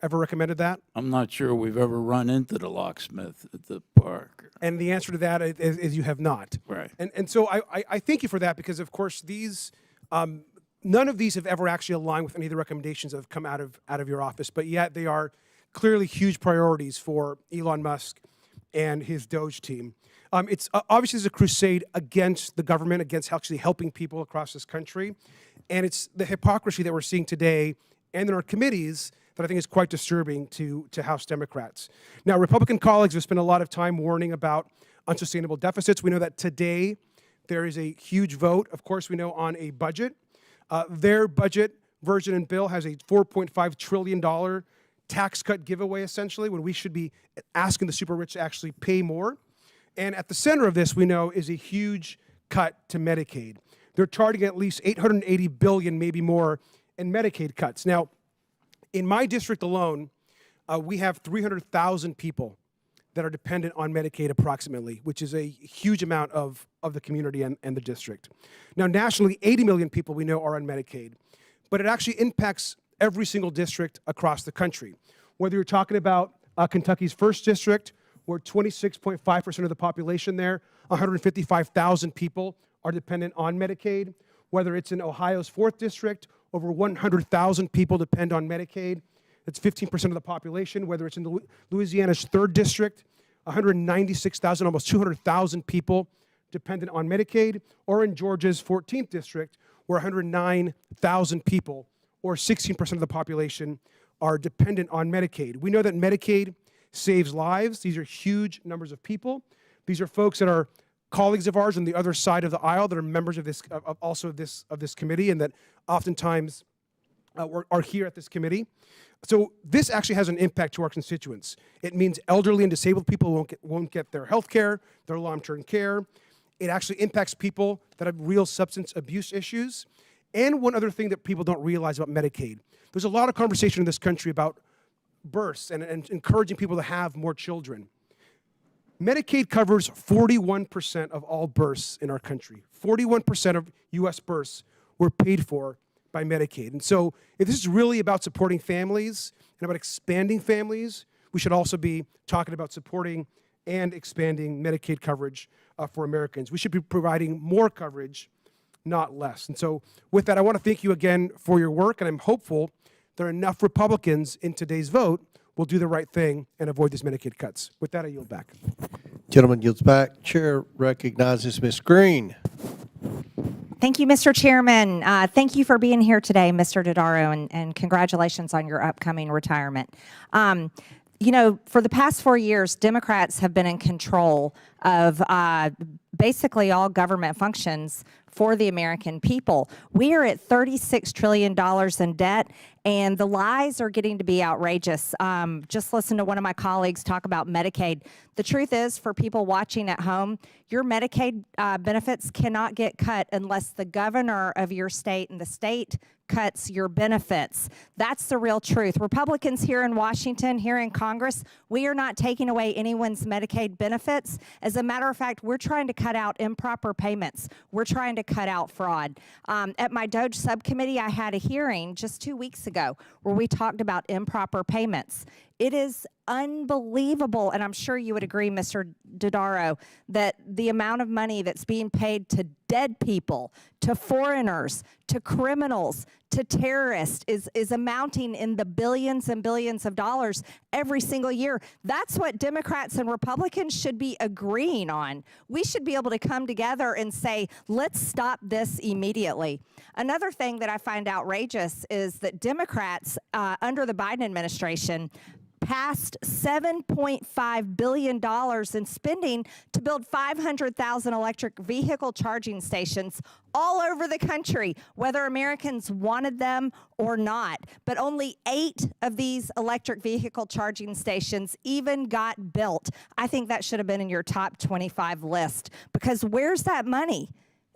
ever recommended that? I'm not sure we've ever run into the locksmith at the park. And the answer to that is you have not. Right. And so I thank you for that because, of course, these none of these have ever actually aligned with any of the recommendations that have come out of your office, but yet they are clearly huge priorities for Elon Musk and his Doge team. It's obviously there's a crusade against the government, against actually helping people across this country. And it's the hypocrisy that we're seeing today and in our committees that I think is quite disturbing to House Democrats. Now, Republican colleagues have spent a lot of time warning about unsustainable deficits. We know that today there is a huge vote, of course, we know, on a budget. Their budget version and bill has a $4.5 trillion tax cut giveaway, essentially, when we should be asking the super rich to actually pay more. And at the center of this, we know, is a huge cut to Medicaid. They're targeting at least $880 billion, maybe more, in Medicaid cuts. Now, in my district alone, we have 300,000 people that are dependent on Medicaid approximately, which is a huge amount of the community and the district. Now, nationally, 80 million people we know are on Medicaid, but it actually impacts every single district across the country. Whether you're talking about Kentucky's 1st District, where 26.5% of the population there, 155,000 people are dependent on Medicaid. Whether it's in Ohio's 4th District, over 100,000 people depend on Medicaid. That's 15% of the population. Whether it's in Louisiana's 3rd District, 196,000, almost 200,000 people dependent on Medicaid. Or in Georgia's 14th District, where 109,000 people, or 16% of the population, are dependent on Medicaid. We know that Medicaid saves lives. These are huge numbers of people. These are folks that are colleagues of ours on the other side of the aisle that are members of this committee and that oftentimes are here at this committee. So this actually has an impact to our constituents. It means elderly and disabled people won't get their health care, their long-term care. It actually impacts people that have real substance abuse issues. And one other thing that people don't realize about Medicaid, there's a lot of conversation in this country about births and encouraging people to have more children. Medicaid covers 41% of all births in our country. 41% of U.S. births were paid for by Medicaid. And so if this is really about supporting families and about expanding families, we should also be talking about supporting and expanding Medicaid coverage for Americans. We should be providing more coverage, not less. And so with that, I want to thank you again for your work, and I'm hopeful there are enough Republicans in today's vote will do the right thing and avoid these Medicaid cuts. With that, I yield back. Gentleman yields back. Chair recognizes Ms. Green. Thank you, Mr. Chairman. Thank you for being here today, Mr. Dodaro, and congratulations on your upcoming retirement. You know, for the past 4 years, Democrats have been in control of basically all government functions for the American people. We are at $36 trillion in debt, and the lies are getting to be outrageous. Just listen to one of my colleagues talk about Medicaid. The truth is, for people watching at home, your Medicaid benefits cannot get cut unless the governor of your state and the state cuts your benefits. That's the real truth. Republicans here in Washington, here in Congress, we are not taking away anyone's Medicaid benefits. As a matter of fact, we're trying to cut out improper payments. We're trying to cut out fraud. At my DOJ subcommittee, I had a hearing just 2 weeks ago where we talked about improper payments. It is unbelievable, and I'm sure you would agree, Mr. Dodaro, that the amount of money that's being paid to dead people, to foreigners, to criminals, to terrorists is amounting in the billions and billions of dollars every single year. That's what Democrats and Republicans should be agreeing on. We should be able to come together and say, let's stop this immediately. Another thing that I find outrageous is that Democrats under the Biden administration passed $7.5 billion in spending to build 500,000 electric vehicle charging stations all over the country, whether Americans wanted them or not. But only 8 of these electric vehicle charging stations even got built. I think that should have been in your top 25 list, because where's that money?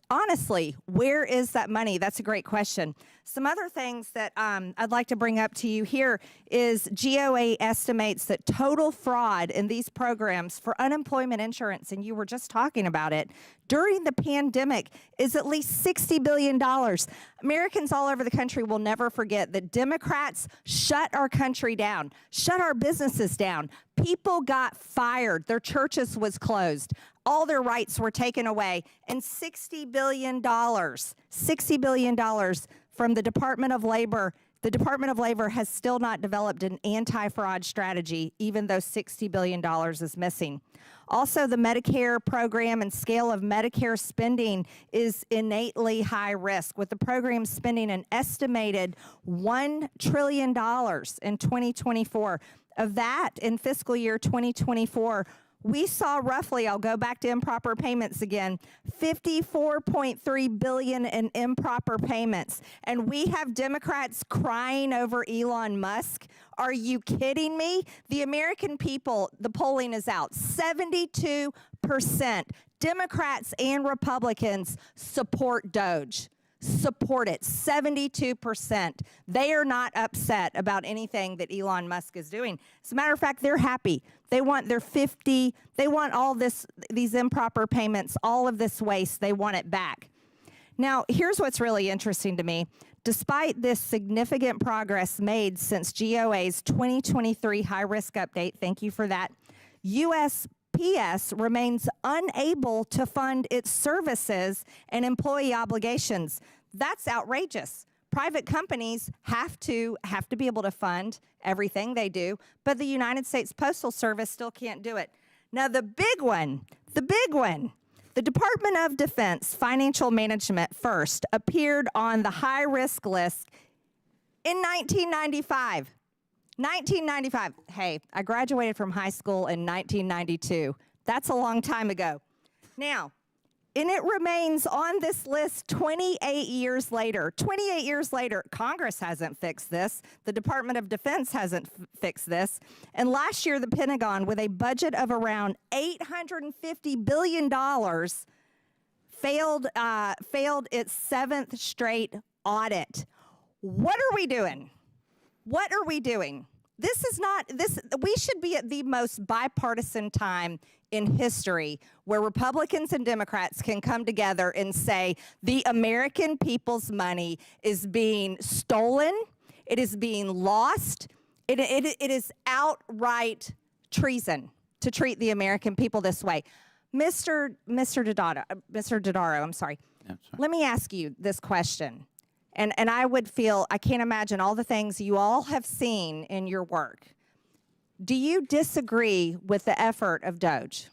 Honestly, where is that money? That's a great question. Some other things that I'd like to bring up to you here is GAO estimates that total fraud in these programs for unemployment insurance, and you were just talking about it, during the pandemic is at least $60 billion. Americans all over the country will never forget that Democrats shut our country down, shut our businesses down. People got fired. Their churches was closed. All their rights were taken away. And $60 billion from the Department of Labor. The Department of Labor has still not developed an anti-fraud strategy, even though $60 billion is missing. Also, the Medicare program and scale of Medicare spending is innately high risk, with the program spending an estimated $1 trillion in 2024. Of that, in fiscal year 2024, we saw roughly, I'll go back to improper payments again, $54.3 billion in improper payments. And we have Democrats crying over Elon Musk. Are you kidding me? The American people, the polling is out, 72% Democrats and Republicans support DOJ. Support it, 72%. They are not upset about anything that Elon Musk is doing. As a matter of fact, they're happy. They want their 50, they want all these improper payments, all of this waste, they want it back. Now, here's what's really interesting to me. Despite this significant progress made since GAO's 2023 high-risk update, thank you for that, USPS remains unable to fund its services and employee obligations. That's outrageous. Private companies have to be able to fund everything they do, but the United States Postal Service still can't do it. Now, the big one, the Department of Defense Financial Management first appeared on the high-risk list in 1995. 1995. Hey, I graduated from high school in 1992. That's a long time ago. Now, and it remains on this list 28 years later. 28 years later, Congress hasn't fixed this. The Department of Defense hasn't fixed this. And last year, the Pentagon, with a budget of around $850 billion, failed its 7th straight audit. What are we doing? What are we doing? We should be at the most bipartisan time in history where Republicans and Democrats can come together and say the American people's money is being stolen, it is being lost, it is outright treason to treat the American people this way. Mr. Dodaro, I'm sorry. Let me ask you this question. And I would feel, I can't imagine all the things you all have seen in your work. Do you disagree with the effort of DOGE?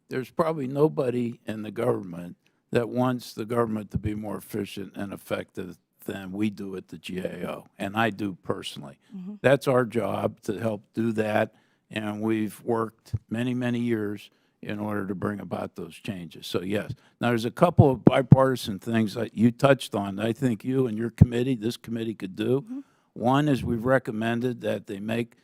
There's probably nobody in the government that wants the government to be more efficient and effective than we do at the GAO, and I do personally. That's our job, to help do that, and we've worked many, many years in order to bring about those changes. So yes. Now there's a couple of bipartisan things that you touched on that I think you and your committee, this committee, could do. One is we've recommended that they make,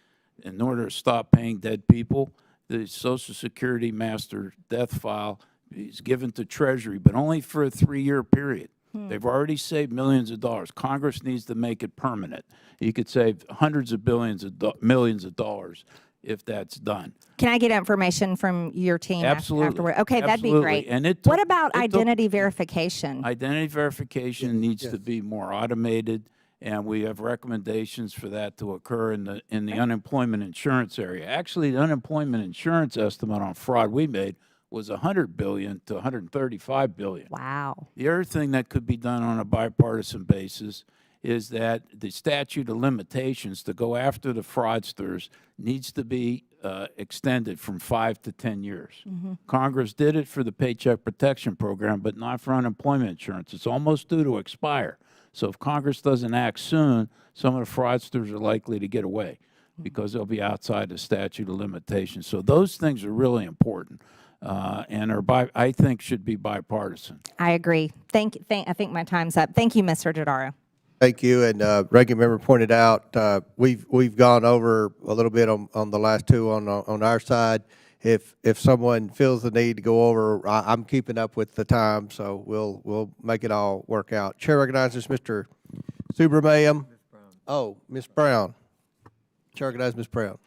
in order to stop paying dead people, the Social Security master death file is given to Treasury, but only for a 3-year period. They've already saved millions of dollars. Congress needs to make it permanent. You could save hundreds of millions of dollars if that's done. Can I get information from your team Absolutely. afterward? Okay, that'd be Absolutely. great. And what about identity verification? Identity verification needs to be more automated, and we have recommendations for that to occur in the unemployment insurance area. Actually, the unemployment insurance estimate on fraud we made was $100 billion to $135 billion. Wow. The other thing that could be done on a bipartisan basis is that the statute of limitations to go after the fraudsters needs to be extended from 5 to 10 years. Congress did it for the Paycheck Protection Program, but not for unemployment insurance. It's almost due to expire. So if Congress doesn't act soon, some of the fraudsters are likely to get away because they'll be outside the statute of limitations. So those things are really important. And I think should be bipartisan. I agree. I think my time's up. Thank you, Mr. Dodaro. Thank you. And ranking member pointed out, we've gone over a little bit on the last two on our side. If someone feels the need to go over, I'm keeping up with the time, so we'll make it all work out. Chair recognizes Mr. Subramaniam. Oh, Ms. Brown. Chair recognizes Ms. Brown.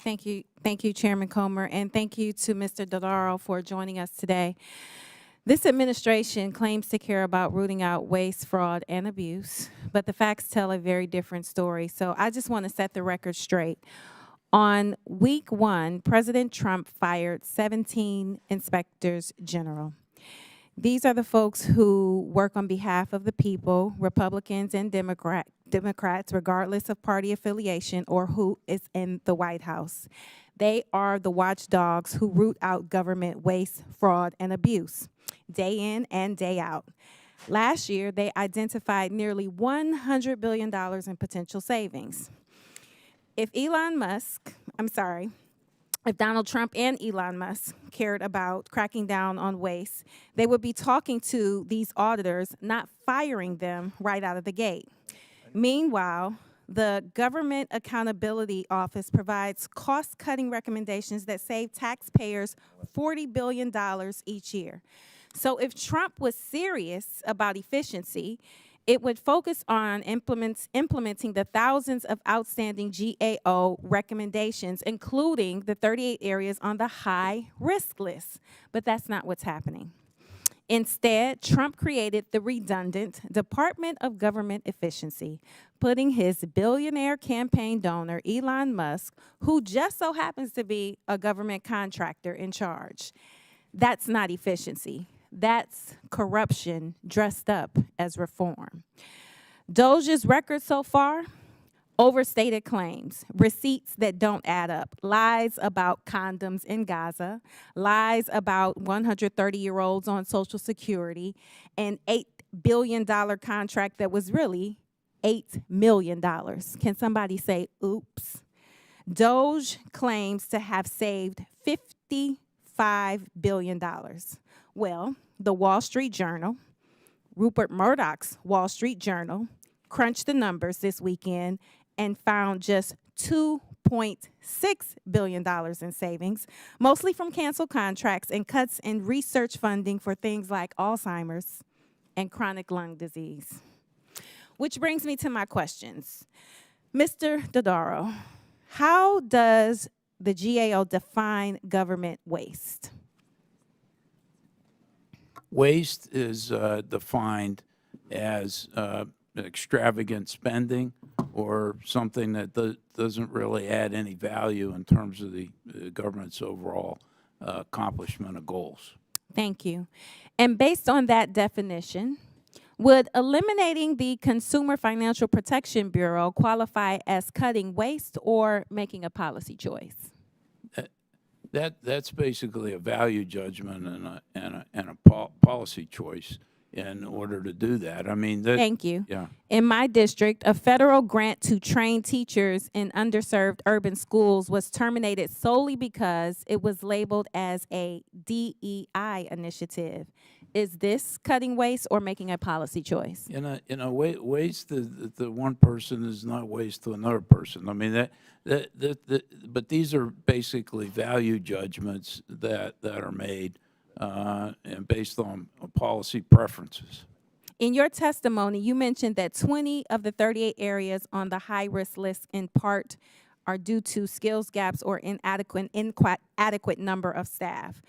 Thank you, Chairman Comer, and thank you to Mr. Dodaro for joining us today. This administration claims to care about rooting out waste, fraud, and abuse, but the facts tell a very different story. So I just want to set the record straight. On week 1, President Trump fired 17 inspectors general. These are the folks who work on behalf of the people, Republicans and Democrats, regardless of party affiliation or who is in the White House. They are the watchdogs who root out government waste, fraud, and abuse, day in and day out. Last year, they identified nearly $100 billion in potential savings. If Donald Trump and Elon Musk cared about cracking down on waste, they would be talking to these auditors, not firing them right out of the gate. Meanwhile, the Government Accountability Office provides cost-cutting recommendations that save taxpayers $40 billion each year. So if Trump was serious about efficiency, it would focus on implementing the thousands of outstanding GAO recommendations, including the 38 areas on the high-risk list. But that's not what's happening. Instead, Trump created the redundant Department of Government Efficiency, putting his billionaire campaign donor, Elon Musk, who just so happens to be a government contractor, in charge. That's not efficiency. That's corruption dressed up as reform. DOGE's record so far: overstated claims, receipts that don't add up, lies about condoms in Gaza, lies about 130-year-olds on Social Security, an $8 billion contract that was really $8 million. Can somebody say, oops? DOGE claims to have saved $55 billion. Well, the Wall Street Journal, Rupert Murdoch's Wall Street Journal, crunched the numbers this weekend and found just $2.6 billion in savings, mostly from canceled contracts and cuts in research funding for things like Alzheimer's and chronic lung disease. Which brings me to my questions. Mr. Dodaro, how does the GAO define government waste? Waste is defined as extravagant spending or something that doesn't really add any value in terms of the government's overall accomplishment of goals. Thank you. And based on that definition, would eliminating the Consumer Financial Protection Bureau qualify as cutting waste or making a policy choice? That's basically a value judgment and a policy choice in order to do that. I mean, Thank you. Yeah. In my district, a federal grant to train teachers in underserved urban schools was terminated solely because it was labeled as a DEI initiative. Is this cutting waste or making a policy choice? Waste to one person is not waste to another person. I mean, but these are basically value judgments that are made and based on policy preferences. In your testimony, you mentioned that 20 of the 38 areas on the high-risk list in part are due to skills gaps or inadequate number of staff.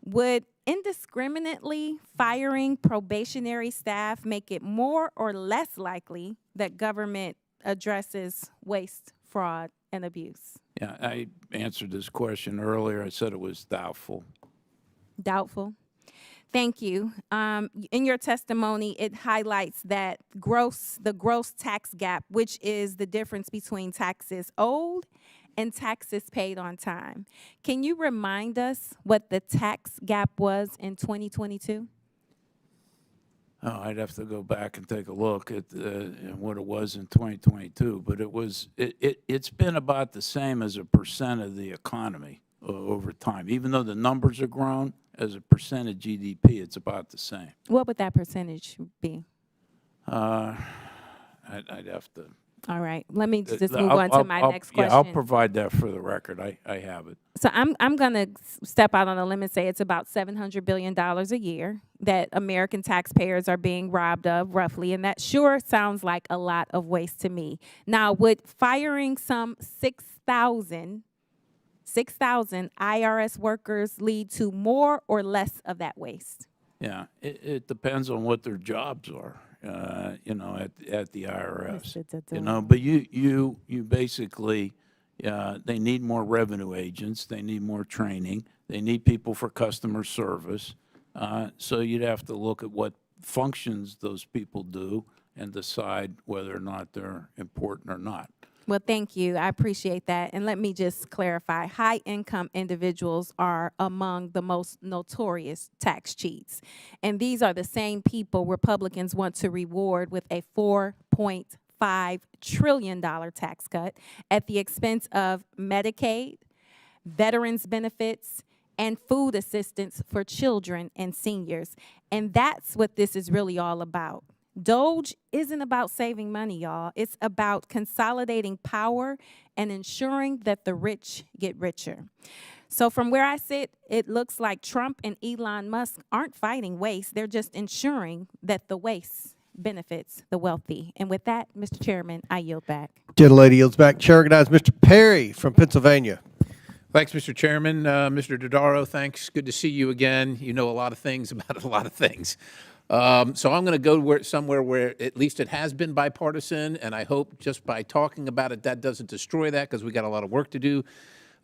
Would indiscriminately firing probationary staff make it more or less likely that government addresses waste, fraud, and abuse? Yeah, I answered this question earlier. I said it was doubtful. Doubtful. Thank you. In your testimony, it highlights that the gross tax gap, which is the difference between taxes owed and taxes paid on time. Can you remind us what the tax gap was in 2022? Oh, I'd have to go back and take a look at what it was in 2022, but it's been about the same as a percent of the economy over time. Even though the numbers have grown, as a percent of GDP, it's about the same. What would that percentage be? I'd have to. All right, let me just move on to my next question. Yeah, I'll provide that for the record. I have it. So I'm going to step out on a limb and say it's about $700 billion a year that American taxpayers are being robbed of, roughly, and that sure sounds like a lot of waste to me. Now, would firing some 6,000 IRS workers lead to more or less of that waste? Yeah, it depends on what their jobs are. At the IRS, but you basically, they need more revenue agents, they need more training, they need people for customer service. So you'd have to look at what functions those people do and decide whether or not they're important or not. Well, thank you. I appreciate that. And let me just clarify, high-income individuals are among the most notorious tax cheats. And these are the same people Republicans want to reward with a $4.5 trillion tax cut at the expense of Medicaid, veterans benefits, and food assistance for children and seniors. And that's what this is really all about. DOGE isn't about saving money, y'all. It's about consolidating power and ensuring that the rich get richer. So from where I sit, it looks like Trump and Elon Musk aren't fighting waste. They're just ensuring that the waste benefits the wealthy. And with that, Mr. Chairman, I yield back. Gentlelady yields back. Chair recognizes Mr. Perry from Pennsylvania. Thanks, Mr. Chairman. Mr. Dodaro, thanks. Good to see you again. You know a lot of things about a lot of things. So I'm going to go somewhere where at least it has been bipartisan, and I hope just by talking about it, that doesn't destroy that because we got a lot of work to do.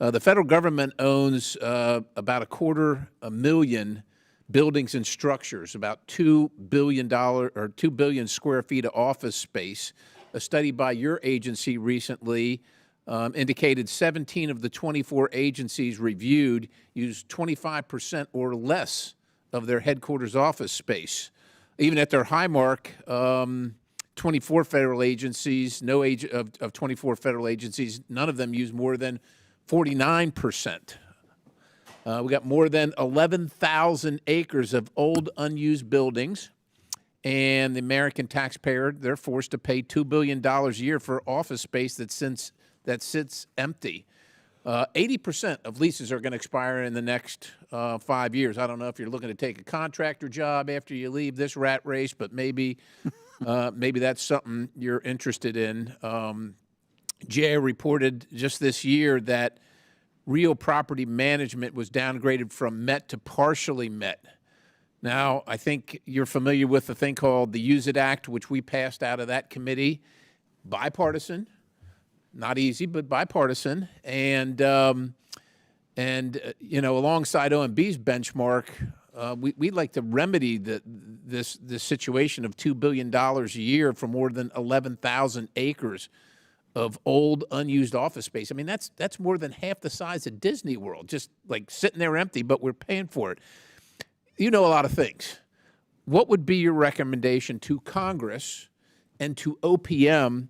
The federal government owns about 250,000 buildings and structures, about $2 billion square feet of office space. A study by your agency recently indicated 17 of the 24 agencies reviewed used 25% or less of their headquarters office space. Even at their high mark, 24 federal agencies, of 24 federal agencies, none of them use more than 49%. We got more than 11,000 acres of old, unused buildings, and the American taxpayer, they're forced to pay $2 billion a year for office space that sits empty. 80% of leases are going to expire in the next 5 years. I don't know if you're looking to take a contractor job after you leave this rat race, but maybe that's something you're interested in. GAO reported just this year that real property management was downgraded from met to partially met. Now, I think you're familiar with the thing called the Use It Act, which we passed out of that committee, bipartisan, not easy, but bipartisan, and you know, alongside OMB's benchmark, we'd like to remedy this situation of $2 billion a year for more than 11,000 acres of old, unused office space. I mean, that's more than half the size of Disney World, just like sitting there empty, but we're paying for it. You know a lot of things. What would be your recommendation to Congress and to OPM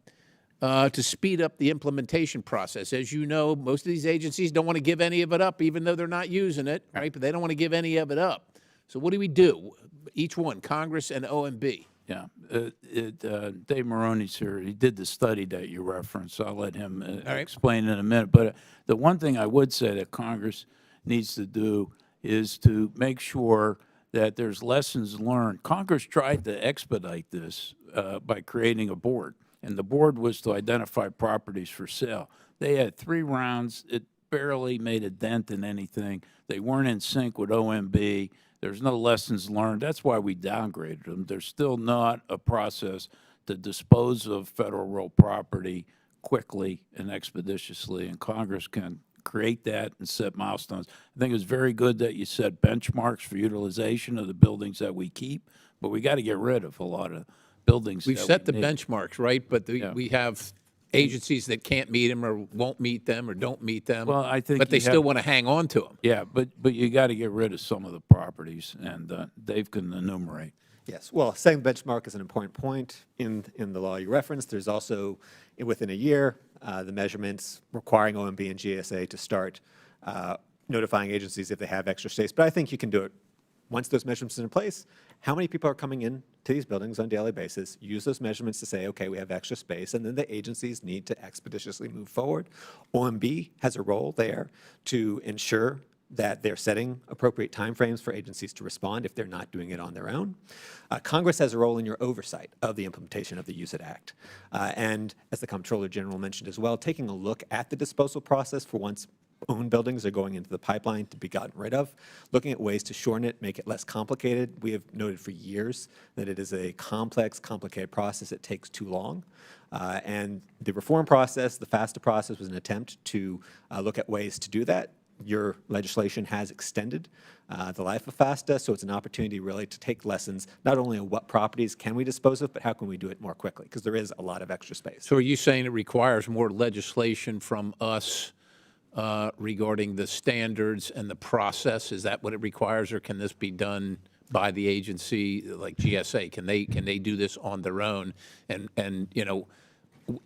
to speed up the implementation process? As you know, most of these agencies don't want to give any of it up, even though they're not using it, right? But they don't want to give any of it up. So what do we do? Each one, Congress and OMB. Yeah, Dave Maroney's here. He did the study that you referenced. I'll let him explain in a minute. But the one thing I would say that Congress needs to do is to make sure that there's lessons learned. Congress tried to expedite this by creating a board, and the board was to identify properties for sale. They had 3 rounds. It barely made a dent in anything. They weren't in sync with OMB. There's no lessons learned. That's why we downgraded them. There's still not a process to dispose of federal real property quickly and expeditiously, and Congress can create that and set milestones. I think it's very good that you set benchmarks for utilization of the buildings that we keep, but we got to get rid of a lot of buildings. We've that set we the need. benchmarks, right? But we have agencies that can't meet them or won't meet them or don't meet them. Well, I think but they you still have- want to hang on to them. Yeah, but you got to get rid of some of the properties, and Dave can enumerate. Yes, well, setting the benchmark is an important point in the law you referenced. There's also, within a year, the measurements requiring OMB and GSA to start notifying agencies if they have extra space. But I think you can do it once those measurements are in place. How many people are coming in to these buildings on a daily basis? Use those measurements to say, okay, we have extra space, and then the agencies need to expeditiously move forward. OMB has a role there to ensure that they're setting appropriate timeframes for agencies to respond if they're not doing it on their own. Congress has a role in your oversight of the implementation of the Use It Act. And as the Comptroller General mentioned as well, taking a look at the disposal process for once owned buildings are going into the pipeline to be gotten rid of, looking at ways to shorten it, make it less complicated. We have noted for years that it is a complex, complicated process. It takes too long. And the reform process, the FASTA process, was an attempt to look at ways to do that. Your legislation has extended the life of FASTA, so it's an opportunity really to take lessons, not only on what properties can we dispose of, but how can we do it more quickly, because there is a lot of extra space. So are you saying it requires more legislation from us regarding the standards and the process? Is that what it requires, or can this be done by the agency like GSA? Can they do this on their own? And you know,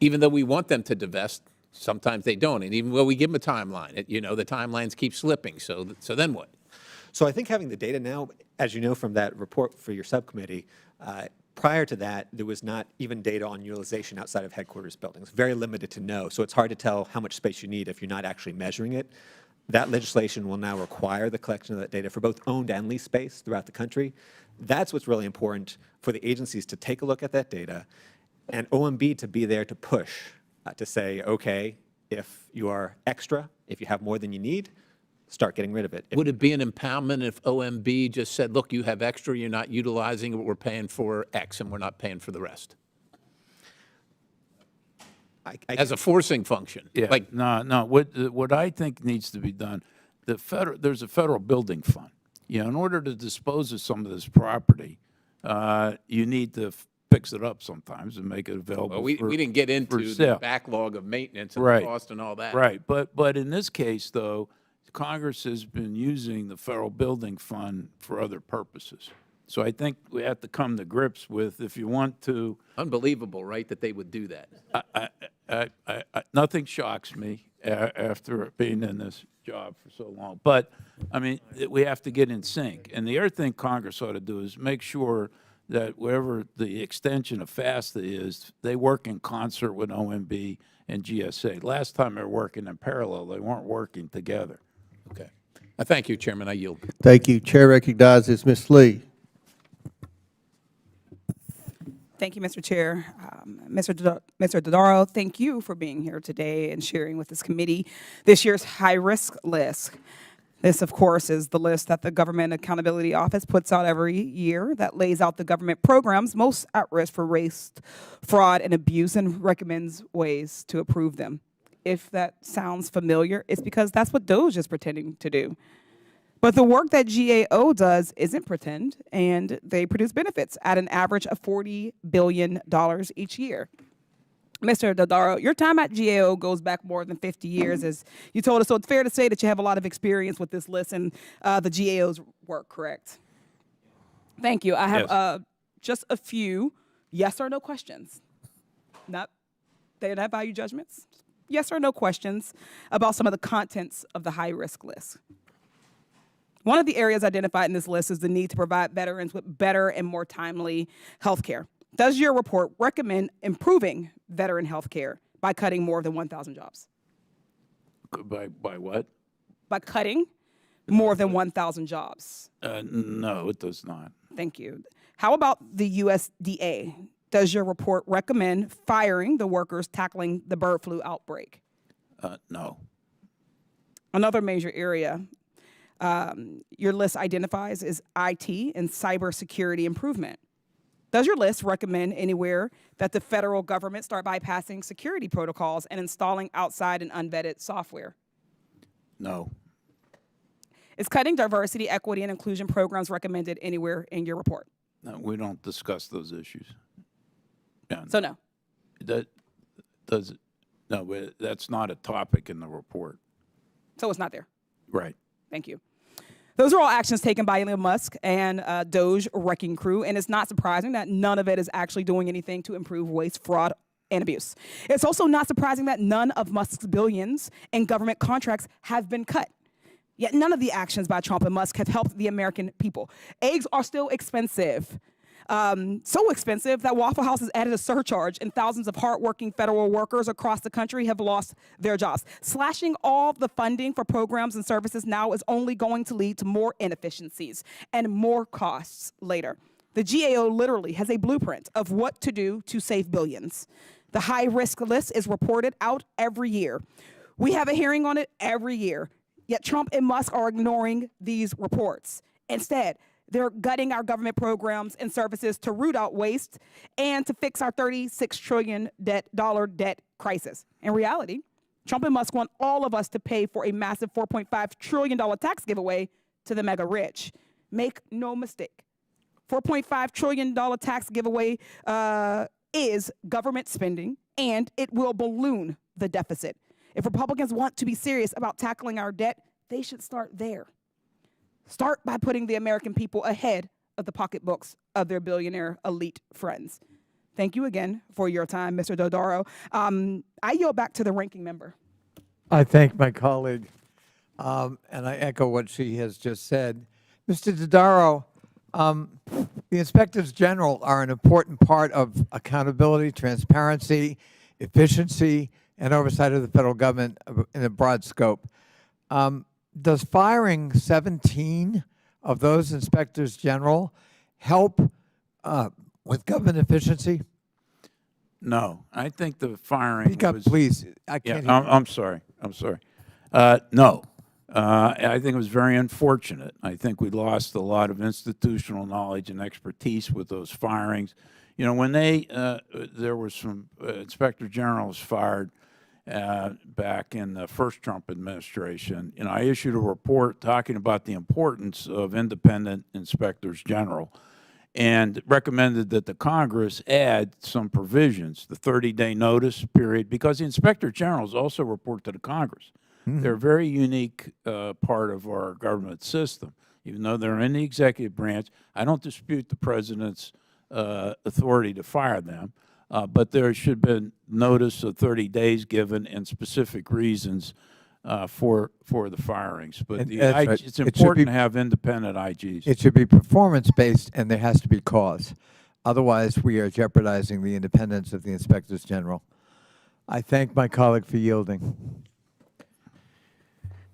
even though we want them to divest, sometimes they don't. And even though we give them a timeline, you know, the timelines keep slipping. So then what? So I think having the data now, as you know from that report for your subcommittee, prior to that, there was not even data on utilization outside of headquarters buildings, very limited to know. So it's hard to tell how much space you need if you're not actually measuring it. That legislation will now require the collection of that data for both owned and leased space throughout the country. That's what's really important for the agencies to take a look at that data and OMB to be there to push, to say, okay, if you are extra, if you have more than you need, start getting rid of it. Would it be an impoundment if OMB just said, look, you have extra, you're not utilizing it, we're paying for X and we're not paying for the rest? As a forcing function? Yeah, Like, no. What I think needs to be done, there's a federal building fund. You know, in order to dispose of some of this property, you need to fix it up sometimes and make it available. well, we didn't get into the sale. backlog of maintenance and Right. the cost and all that. Right, but in this case, though, Congress has been using the federal building fund for other purposes. So I think we have to come to grips with, if you want to. Unbelievable, right, that they would do that. Nothing shocks me after being in this job for so long. But, I mean, we have to get in sync. And the other thing Congress ought to do is make sure that wherever the extension of FASTA is, they work in concert with OMB and GSA. Last time they were working in parallel, they weren't working together. Okay. Thank you, Chairman. I yield. Thank you. Chair recognizes Ms. Lee. Thank you, Mr. Chair. Mr. Dodaro, thank you for being here today and sharing with this committee this year's high-risk list. This, of course, is the list that the Government Accountability Office puts out every year that lays out the government programs most at risk for waste, fraud, and abuse and recommends ways to improve them. If that sounds familiar, it's because that's what DOGE is pretending to do. But the work that GAO does isn't pretend, and they produce benefits at an average of $40 billion each year. Mr. Dodaro, your time at GAO goes back more than 50 years, as you told us, so it's fair to say that you have a lot of experience with this list and the GAO's work, correct? Thank you. I have just a few yes or no questions. They're not value judgments. Yes or no questions about some of the contents of the high-risk list. One of the areas identified in this list is the need to provide veterans with better and more timely health care. Does your report recommend improving veteran health care by cutting more than 1,000 jobs? By what? By cutting more than 1,000 jobs. No, it does not. Thank you. How about the USDA? Does your report recommend firing the workers tackling the bird flu outbreak? No. Another major area your list identifies is IT and cybersecurity improvement. Does your list recommend anywhere that the federal government start bypassing security protocols and installing outside and unvetted software? No. Is cutting diversity, equity, and inclusion programs recommended anywhere in your report? No, we don't discuss those issues. Yeah, So no. that does no, but that's not a topic in the report. So it's not there. Right. Thank you. Those are all actions taken by Elon Musk and DOGE wrecking crew, and it's not surprising that none of it is actually doing anything to improve waste, fraud, and abuse. It's also not surprising that none of Musk's billions in government contracts have been cut. Yet none of the actions by Trump and Musk have helped the American people. Eggs are still expensive. So expensive that Waffle House has added a surcharge, and thousands of hardworking federal workers across the country have lost their jobs. Slashing all the funding for programs and services now is only going to lead to more inefficiencies and more costs later. The GAO literally has a blueprint of what to do to save billions. The high-risk list is reported out every year. We have a hearing on it every year, yet Trump and Musk are ignoring these reports. Instead, they're gutting our government programs and services to root out waste and to fix our $36 trillion debt crisis. In reality, Trump and Musk want all of us to pay for a massive $4.5 trillion tax giveaway to the mega rich. Make no mistake, $4.5 trillion tax giveaway is government spending, and it will balloon the deficit. If Republicans want to be serious about tackling our debt, they should start there. Start by putting the American people ahead of the pocketbooks of their billionaire elite friends. Thank you again for your time, Mr. Dodaro. I yield back to the ranking member. I thank my colleague, and I echo what she has just said. Mr. Dodaro, the inspectors general are an important part of accountability, transparency, efficiency, and oversight of the federal government in a broad scope. Does firing 17 of those inspectors general help with government efficiency? No, I think the firing Speak up, was, please. I can't hear you. I'm sorry. No. I think it was very unfortunate. I think we lost a lot of institutional knowledge and expertise with those firings. You know, when there were some inspector generals fired back in the first Trump administration, you know, I issued a report talking about the importance of independent inspectors general and recommended that the Congress add some provisions, the 30-day notice period, because the inspector generals also report to the Congress. They're a very unique part of our government system. Even though they're in the executive branch, I don't dispute the president's authority to fire them, but there should be notice of 30 days given and specific reasons for the firings. But it's important to have independent IGs. It should be performance-based, and there has to be cause. Otherwise, we are jeopardizing the independence of the inspectors general. I thank my colleague for yielding.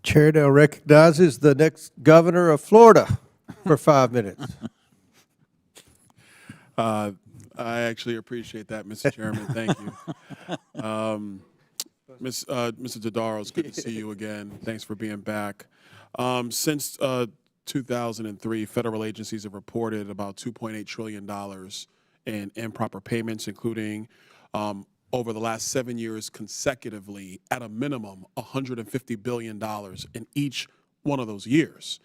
Chair now recognizes the next governor of Florida for 5 minutes. I actually appreciate that, Mr. Chairman. Thank you. Mr. Dodaro, it's good to see you again. Thanks for being back. Since 2003, federal agencies have reported about $2.8 trillion in improper payments, including over the last 7 years consecutively, at a minimum, $150 billion in each one of those years.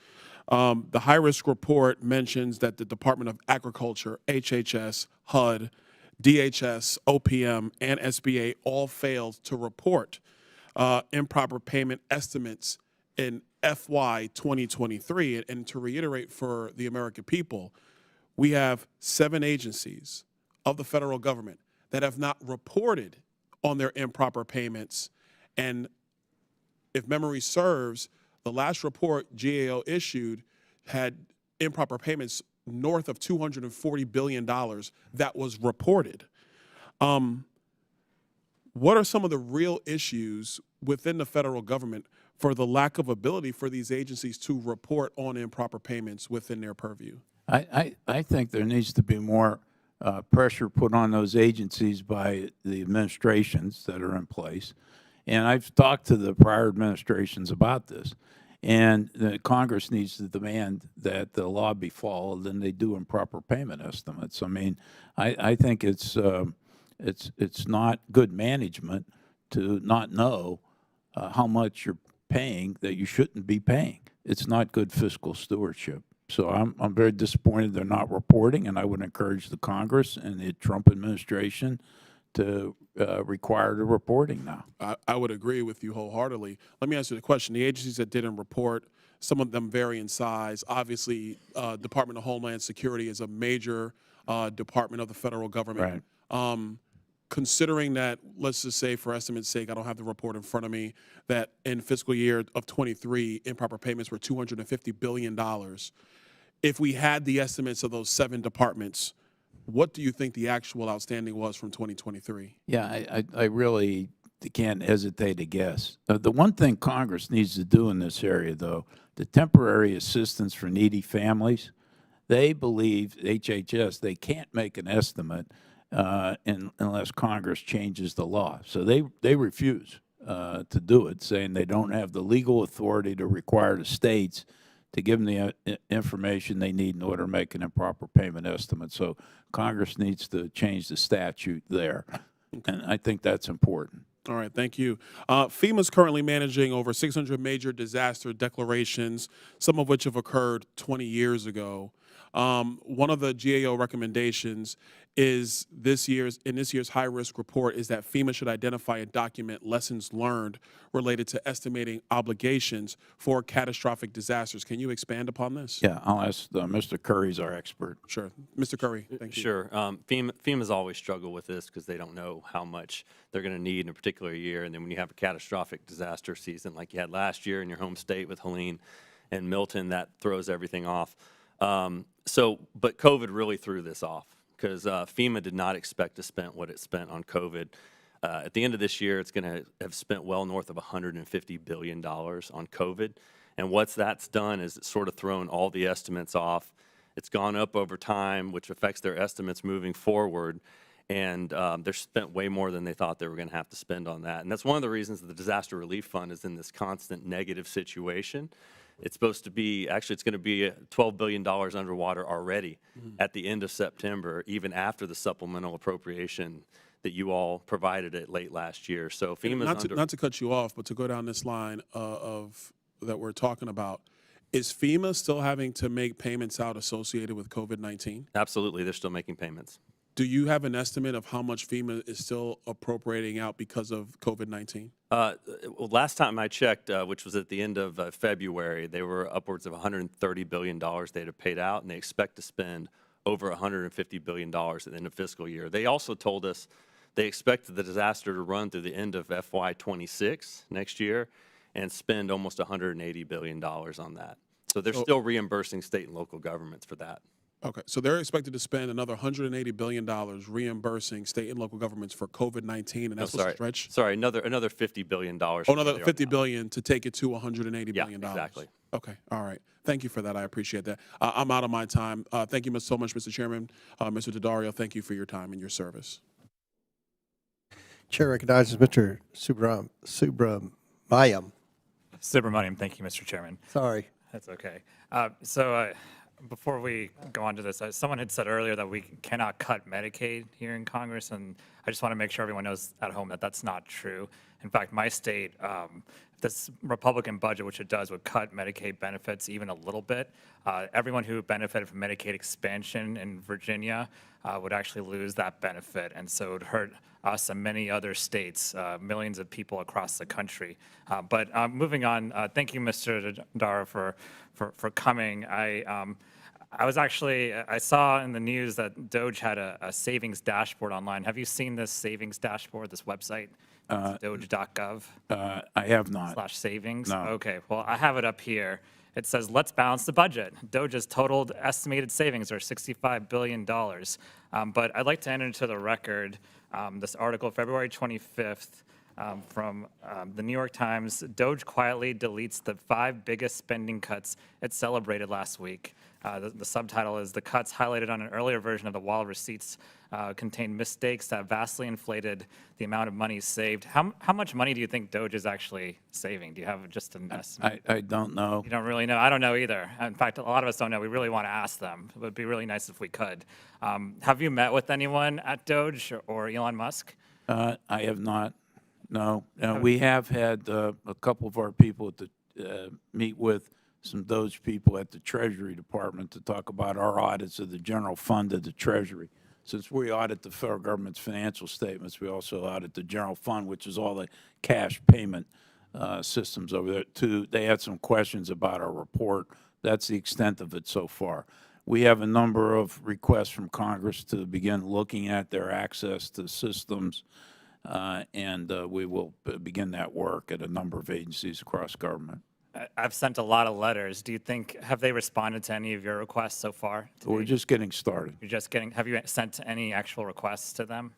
The high-risk report mentions that the Department of Agriculture, HHS, HUD, DHS, OPM, and SBA all failed to report improper payment estimates in FY 2023. And to reiterate for the American people, we have 7 agencies of the federal government that have not reported on their improper payments. And if memory serves, the last report GAO issued had improper payments north of $240 billion that was reported. What are some of the real issues within the federal government for the lack of ability for these agencies to report on improper payments within their purview? I think there needs to be more pressure put on those agencies by the administrations that are in place. And I've talked to the prior administrations about this. And the Congress needs to demand that the law be followed and they do improper payment estimates. I mean, I think it's not good management to not know how much you're paying that you shouldn't be paying. It's not good fiscal stewardship. So I'm very disappointed they're not reporting, and I would encourage the Congress and the Trump administration to require the reporting now. I would agree with you wholeheartedly. Let me answer the question. The agencies that didn't report, some of them vary in size. Obviously, Department of Homeland Security is a major department of the federal government. Right. Considering that, let's just say for estimate's sake, I don't have the report in front of me, that in fiscal year of 23, improper payments were $250 billion. If we had the estimates of those 7 departments, what do you think the actual outstanding was from 2023? Yeah, I really can't hesitate to guess. The one thing Congress needs to do in this area, though, the temporary assistance for needy families, they believe, HHS, they can't make an estimate unless Congress changes the law. So they refuse to do it, saying they don't have the legal authority to require the states to give them the information they need in order to make an improper payment estimate. So Congress needs to change the statute there, and I think that's important. All right, thank you. FEMA is currently managing over 600 major disaster declarations, some of which have occurred 20 years ago. One of the GAO recommendations is in this year's high-risk report is that FEMA should identify and document lessons learned related to estimating obligations for catastrophic disasters. Can you expand upon this? Yeah, I'll ask Mr. Curry's our expert. Sure. Mr. Curry, thank you. Sure. FEMA's always struggled with this because they don't know how much they're going to need in a particular year. And then when you have a catastrophic disaster season like you had last year in your home state with Helene and Milton, that throws everything off. But COVID really threw this off because FEMA did not expect to spend what it spent on COVID. At the end of this year, it's going to have spent well north of $150 billion on COVID. And what that's done is it's sort of thrown all the estimates off. It's gone up over time, which affects their estimates moving forward. And they're spent way more than they thought they were going to have to spend on that. And that's one of the reasons that the Disaster Relief Fund is in this constant negative situation. It's supposed to be, actually, it's going to be $12 billion underwater already at the end of September, even after the supplemental appropriation that you all provided it late last year. So FEMA's not to cut you off, but to go down this line of that we're talking about, is FEMA still having to make payments out associated with COVID-19? Absolutely, they're still making payments. Do you have an estimate of how much FEMA is still appropriating out because of COVID-19? Well, last time I checked, which was at the end of February, they were upwards of $130 billion they'd have paid out, and they expect to spend over $150 billion at the end of fiscal year. They also told us they expect the disaster to run through the end of FY 26 next year and spend almost $180 billion on that. So they're still reimbursing state and local governments for that. Okay, so they're expected to spend another $180 billion reimbursing state and local governments for COVID-19, and that's what's a stretch? Sorry, another $50 billion. Oh, another $50 billion to take it to $180 billion. Exactly. Okay, all right. Thank you for that. I appreciate that. I'm out of my time. Thank you so much, Mr. Chairman. Mr. Daddario, thank you for your time and your service. Chair recognizes Mr. Subramaniam. Subramaniam, thank you, Mr. Chairman. Sorry. That's okay. Before we go on to this, someone had said earlier that we cannot cut Medicaid here in Congress, and I just want to make sure everyone knows at home that that's not true. In fact, my state, this Republican budget, which it does, would cut Medicaid benefits even a little bit. Everyone who benefited from Medicaid expansion in Virginia would actually lose that benefit, and so it would hurt us and many other states, millions of people across the country. But moving on, thank you, Mr. Daddario, for coming. I saw in the news that DOGE had a savings dashboard online. Have you seen this savings dashboard, this website? Doge.gov? I have not. /savings? No. Okay, well, I have it up here. It says, let's balance the budget. DOGE's total estimated savings are $65 billion. But I'd like to enter into the record this article, February 25th, from the New York Times. DOGE quietly deletes the 5 biggest spending cuts it celebrated last week. The subtitle is, "The cuts highlighted on an earlier version of the wall receipts contained mistakes that vastly inflated the amount of money saved." How much money do you think DOGE is actually saving? Do you have just an estimate? I don't know. You don't really know? I don't know either. In fact, a lot of us don't know. We really want to ask them. It would be really nice if we could. Have you met with anyone at DOGE or Elon Musk? I have not. No. We have had a couple of our people meet with some DOGE people at the Treasury Department to talk about our audits of the general fund of the Treasury. Since we audit the federal government's financial statements, we also audit the general fund, which is all the cash payment systems over there, too. They had some questions about our report. That's the extent of it so far. We have a number of requests from Congress to begin looking at their access to systems, and we will begin that work at a number of agencies across government. I've sent a lot of letters. Do you think, have they responded to any of your requests so far? We're just getting started. You're just getting, have you sent any actual requests to them?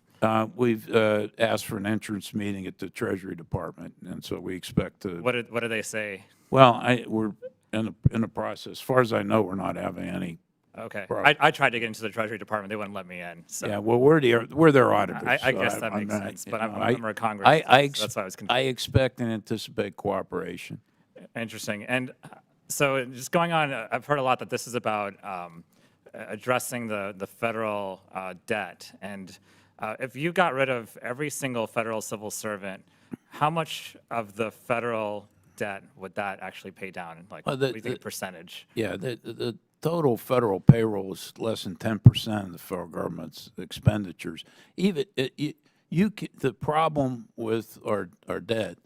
We've asked for an entrance meeting at the Treasury Department, and so we expect to. What do they say? Well, we're in the process. As far as I know, we're not having any. Okay. I tried to get into the Treasury Department. They wouldn't let me in. So. Yeah, well, we're their auditors. I guess that makes sense, but I'm a member of Congress, so that's why I was confused. I expect and anticipate cooperation. Interesting. And so just going on, I've heard a lot that this is about addressing the federal debt. And if you got rid of every single federal civil servant, how much of the federal debt would that actually pay down? Like, what do you think percentage? Yeah, the total federal payroll is less than 10% of the federal government's expenditures. Even the problem with our debt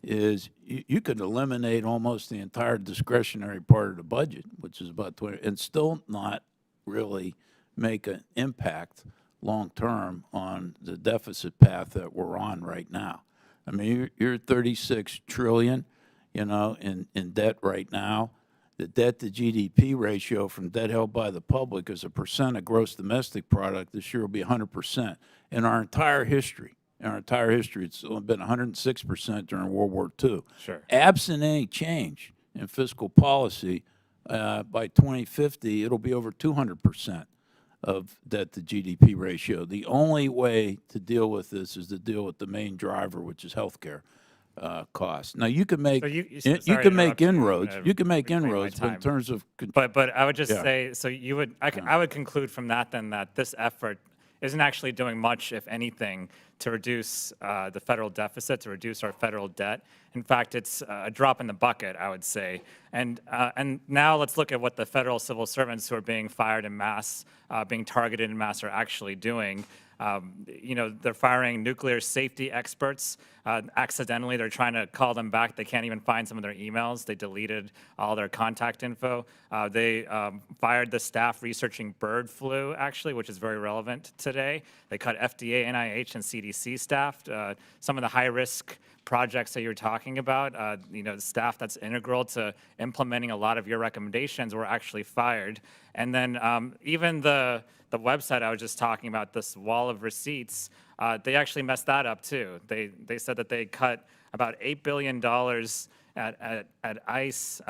is you could eliminate almost the entire discretionary part of the budget, which is about 20, and still not really make an impact long-term on the deficit path that we're on right now. I mean, you're 36 trillion, in debt right now. The debt to GDP ratio from debt held by the public as a percent of gross domestic product this year will be 100%. In our entire history, it's only been 106% during World War II. Sure. Absent any change in fiscal policy, by 2050, it'll be over 200% of debt to GDP ratio. The only way to deal with this is to deal with the main driver, which is healthcare costs. Now, you can make inroads. You can make inroads, but in terms of but I would just say, so I would conclude from that then that this effort isn't actually doing much, if anything, to reduce the federal deficit, to reduce our federal debt. In fact, it's a drop in the bucket, I would say. And now let's look at what the federal civil servants who are being fired en masse, being targeted en masse, are actually doing. They're firing nuclear safety experts. Accidentally, they're trying to call them back. They can't even find some of their emails. They deleted all their contact info. They fired the staff researching bird flu, actually, which is very relevant today. They cut FDA, NIH, and CDC CDC staff. Some of the high-risk projects that you're talking about, the staff that's integral to implementing a lot of your recommendations were actually fired. And then even the website I was just talking about, this wall of receipts, they actually messed that up too. They said that they cut about $8 billion at ICE,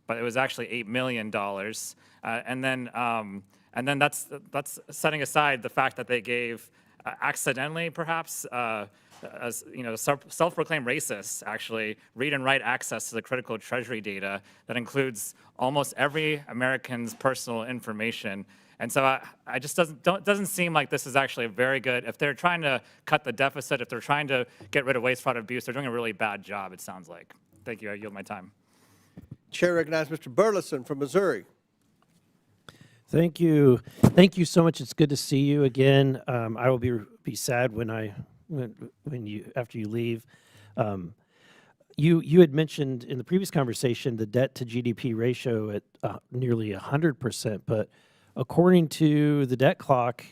but it was actually $8 million. And then that's setting aside the fact that they gave accidentally, perhaps, self-proclaimed racists actually read and write access to the critical treasury data that includes almost every American's personal information. And so I just doesn't seem like this is actually a very good, if they're trying to cut the deficit, if they're trying to get rid of waste, fraud, abuse, they're doing a really bad job, it sounds like. Thank you, I yield my time. Chair recognizes Mr. Burleson from Missouri. Thank you. Thank you so much. It's good to see you again. I will be sad after you leave. You had mentioned in the previous conversation the debt to GDP ratio at nearly 100%, but according to the debt clock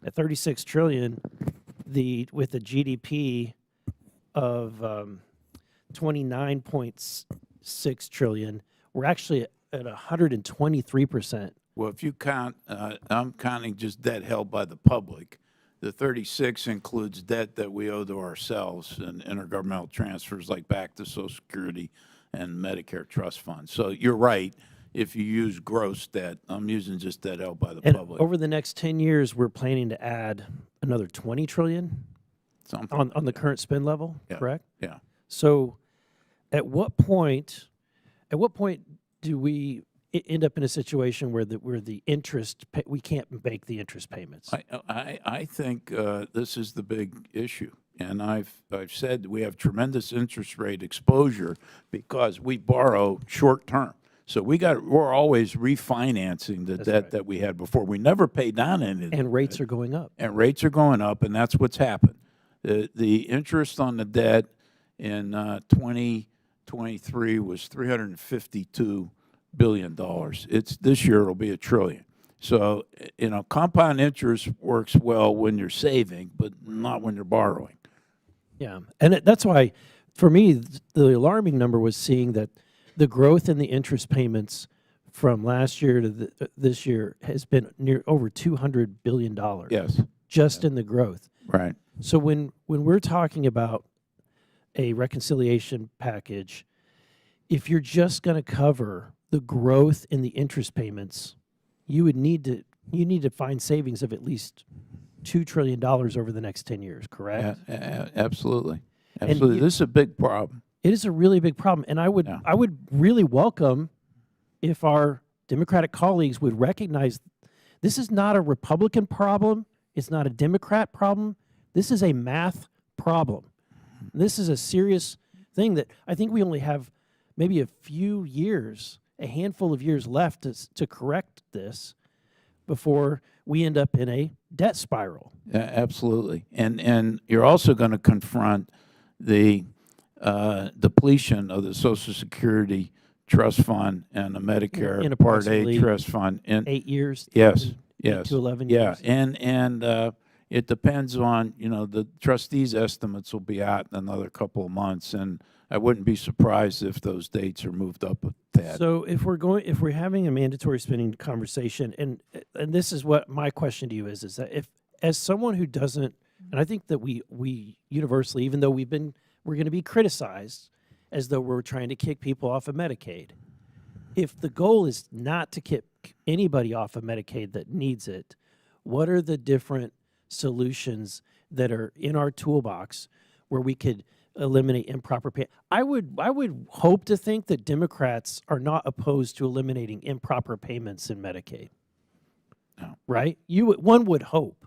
at 36 trillion, with a GDP of 29.6 trillion, we're actually at 123%. Well, if you count, I'm counting just debt held by the public. The 36 includes debt that we owe to ourselves and intergovernmental transfers like back to Social Security and Medicare trust funds. So you're right. If you use gross debt, I'm using just debt held by the public. Over the next 10 years, we're planning to add another 20 trillion on the current spend level, correct? Yeah. So at what point do we end up in a situation where the interest, we can't make the interest payments? I think this is the big issue. And I've said we have tremendous interest rate exposure because we borrow short term. So we're always refinancing the debt that we had before. We never paid down anything. And rates are going up. And rates are going up, and that's what's happened. The interest on the debt in 2023 was $352 billion. This year it'll be $1 trillion. So, compound interest works well when you're saving, but not when you're borrowing. Yeah, and that's why, for me, the alarming number was seeing that the growth in the interest payments from last year to this year has been near over $200 billion. Yes. Just in the growth. Right. So when we're talking about a reconciliation package, if you're just going to cover the growth in the interest payments, you need to find savings of at least $2 trillion over the next 10 years, correct? Absolutely. Absolutely. This is a big problem. It is a really big problem, and I would really welcome if our Democratic colleagues would recognize this is not a Republican problem, it's not a Democrat problem, this is a math problem. This is a serious thing that I think we only have maybe a handful of years left to correct this before we end up in a debt spiral. Absolutely. And you're also going to confront the depletion of the Social Security Trust Fund and the Medicare Part A Trust Fund in 8 years. Yes. 8 to 11 years. Yeah, and it depends on, the trustees' estimates will be out in another couple of months, and I wouldn't be surprised if those dates are moved up a tad. So if we're having a mandatory spending conversation, and this is what my question to you is that if, as someone who doesn't, and I think that we universally, even though we're going to be criticized as though we're trying to kick people off of Medicaid, if the goal is not to kick anybody off of Medicaid that needs it, what are the different solutions that are in our toolbox where we could eliminate improper pay? I would hope to think that Democrats are not opposed to eliminating improper payments in Medicaid. No. Right? One would hope.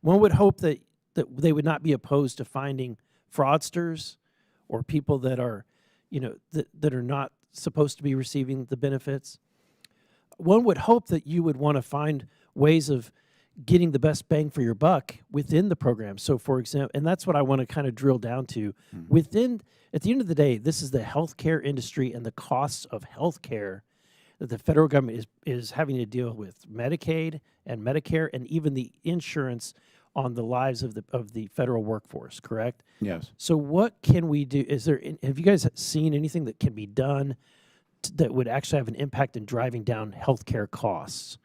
One would hope that they would not be opposed to finding fraudsters or people that are, that are not supposed to be receiving the benefits. One would hope that you would want to find ways of getting the best bang for your buck within the program. So, for example, and that's what I want to kind of drill down to. At the end of the day, this is the healthcare industry and the costs of healthcare that the federal government is having to deal with. Medicaid and Medicare and even the insurance on the lives of the federal workforce, correct? Yes. So what can we do? Have you guys seen anything that can be done that would actually have an impact in driving down healthcare costs?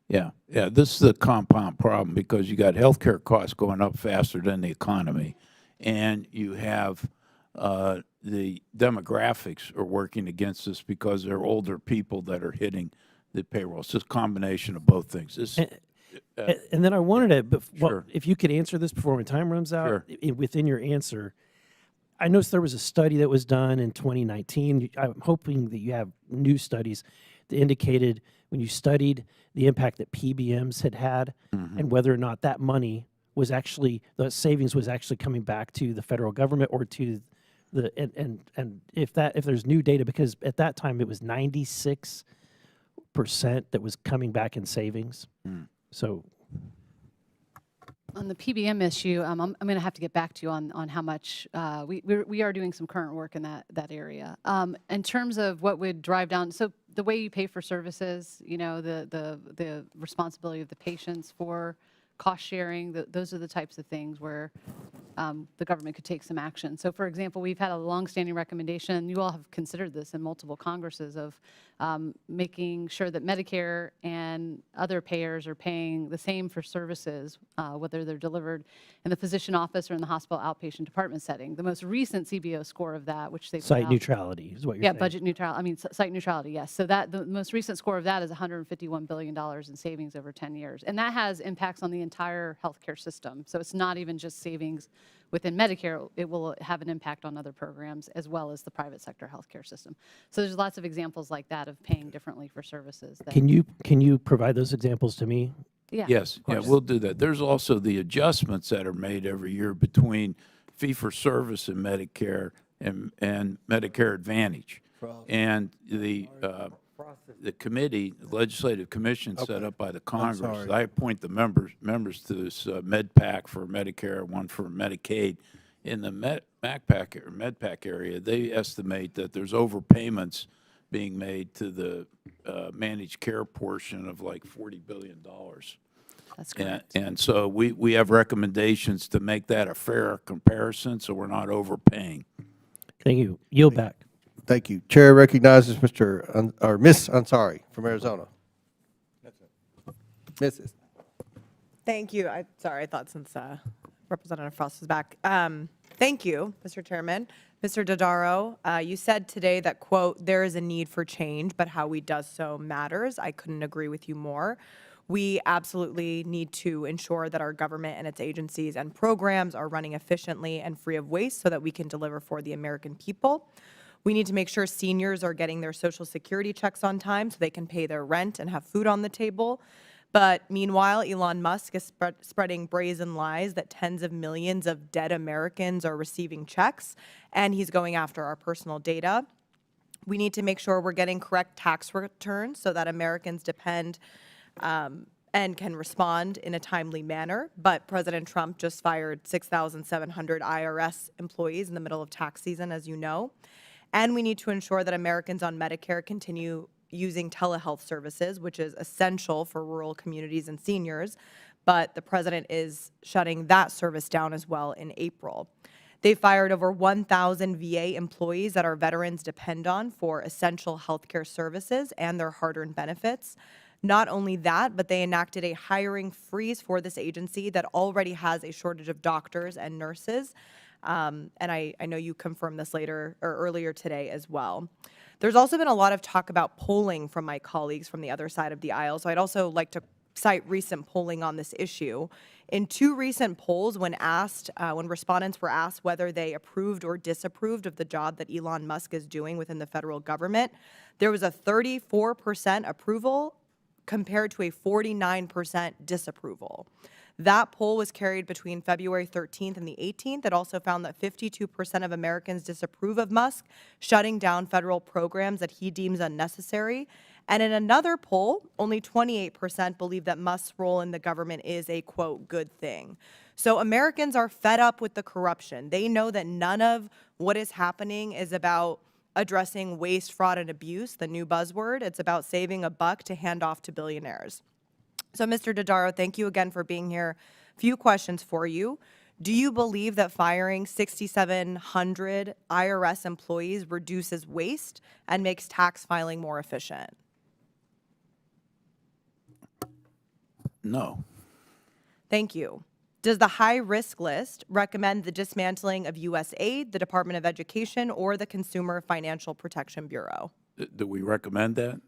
Yeah, this is the compound problem because you got healthcare costs going up faster than the economy, and you have the demographics are working against us because they're older people that are hitting the payroll. It's just a combination of both things. And then I wanted to, Sure. if you could answer this before my time runs out, Sure. within your answer, I noticed there was a study that was done in 2019. I'm hoping that you have new studies that indicated when you studied the impact that PBMs had and whether or not that money was actually, the savings was actually coming back to the federal government or to the, and if there's new data, because at that time it was 96% that was coming back in savings. So On the PBM issue, I'm going to have to get back to you on how much we are doing some current work in that area. In terms of what would drive down, so the way you pay for services, you know, the responsibility of the patients for cost sharing, those are the types of things where the government could take some action. So, for example, we've had a longstanding recommendation, you all have considered this in multiple Congresses, of making sure that Medicare and other payers are paying the same for services, whether they're delivered in the physician office or in the hospital outpatient department setting. The most recent CBO score of that, which they put site out, neutrality is what you're saying. budget neutrality. I mean, site neutrality, yes. So that the most recent score of that is $151 billion in savings over 10 years. And that has impacts on the entire healthcare system. So it's not even just savings within Medicare. It will have an impact on other programs as well as the private sector healthcare system. So there's lots of examples like that of paying differently for services. Can you provide those examples to me? Yeah. Yes, we'll do that. There's also the adjustments that are made every year between fee-for-service and Medicare and Medicare Advantage. And the committee, the legislative commission set up by the Congress, I appoint the members to this MedPAC for Medicare, one for Medicaid. In the MedPAC area, they estimate that there's overpayments being made to the managed care portion of like $40 billion. That's correct. And so we have recommendations to make that a fair comparison so we're not overpaying. Thank you. Yield back. Thank you. Chair recognizes Miss Ansari from Arizona. Mrs. Thank you. Sorry, I thought since Representative Frost was back. Thank you, Mr. Chairman. Mr. Dodaro, you said today that, quote, there is a need for change, but how we does so matters. I couldn't agree with you more. We absolutely need to ensure that our government and its agencies and programs are running efficiently and free of waste so that we can deliver for the American people. We need to make sure seniors are getting their Social Security checks on time so they can pay their rent and have food on the table. But meanwhile, Elon Musk is spreading brazen lies that tens of millions of dead Americans are receiving checks, and he's going after our personal data. We need to make sure we're getting correct tax returns so that Americans depend and can respond in a timely manner. But President Trump just fired 6,700 IRS employees in the middle of tax season, as you know. And we need to ensure that Americans on Medicare continue using telehealth services, which is essential for rural communities and seniors. But the president is shutting that service down as well in April. They fired over 1,000 VA employees that our veterans depend on for essential healthcare services and their hard-earned benefits. Not only that, but they enacted a hiring freeze for this agency that already has a shortage of doctors and nurses. And I know you confirmed this earlier today as well. There's also been a lot of talk about polling from my colleagues from the other side of the aisle. So I'd also like to cite recent polling on this issue. In two recent polls, when respondents were asked whether they approved or disapproved of the job that Elon Musk is doing within the federal government, there was a 34% approval compared to a 49% disapproval. That poll was carried between February 13th and the 18th. It also found that 52% of Americans disapprove of Musk shutting down federal programs that he deems unnecessary. And in another poll, only 28% believe that Musk's role in the government is a, quote, good thing. So Americans are fed up with the corruption. They know that none of what is happening is about addressing waste, fraud, and abuse, the new buzzword. It's about saving a buck to hand off to billionaires. So, Mr. Dodaro, thank you again for being here Few questions for you. Do you believe that firing 6,700 IRS employees reduces waste and makes tax filing more efficient? No. Thank you. Does the high-risk list recommend the dismantling of USAID, the Department of Education, or the Consumer Financial Protection Bureau? Do we recommend that?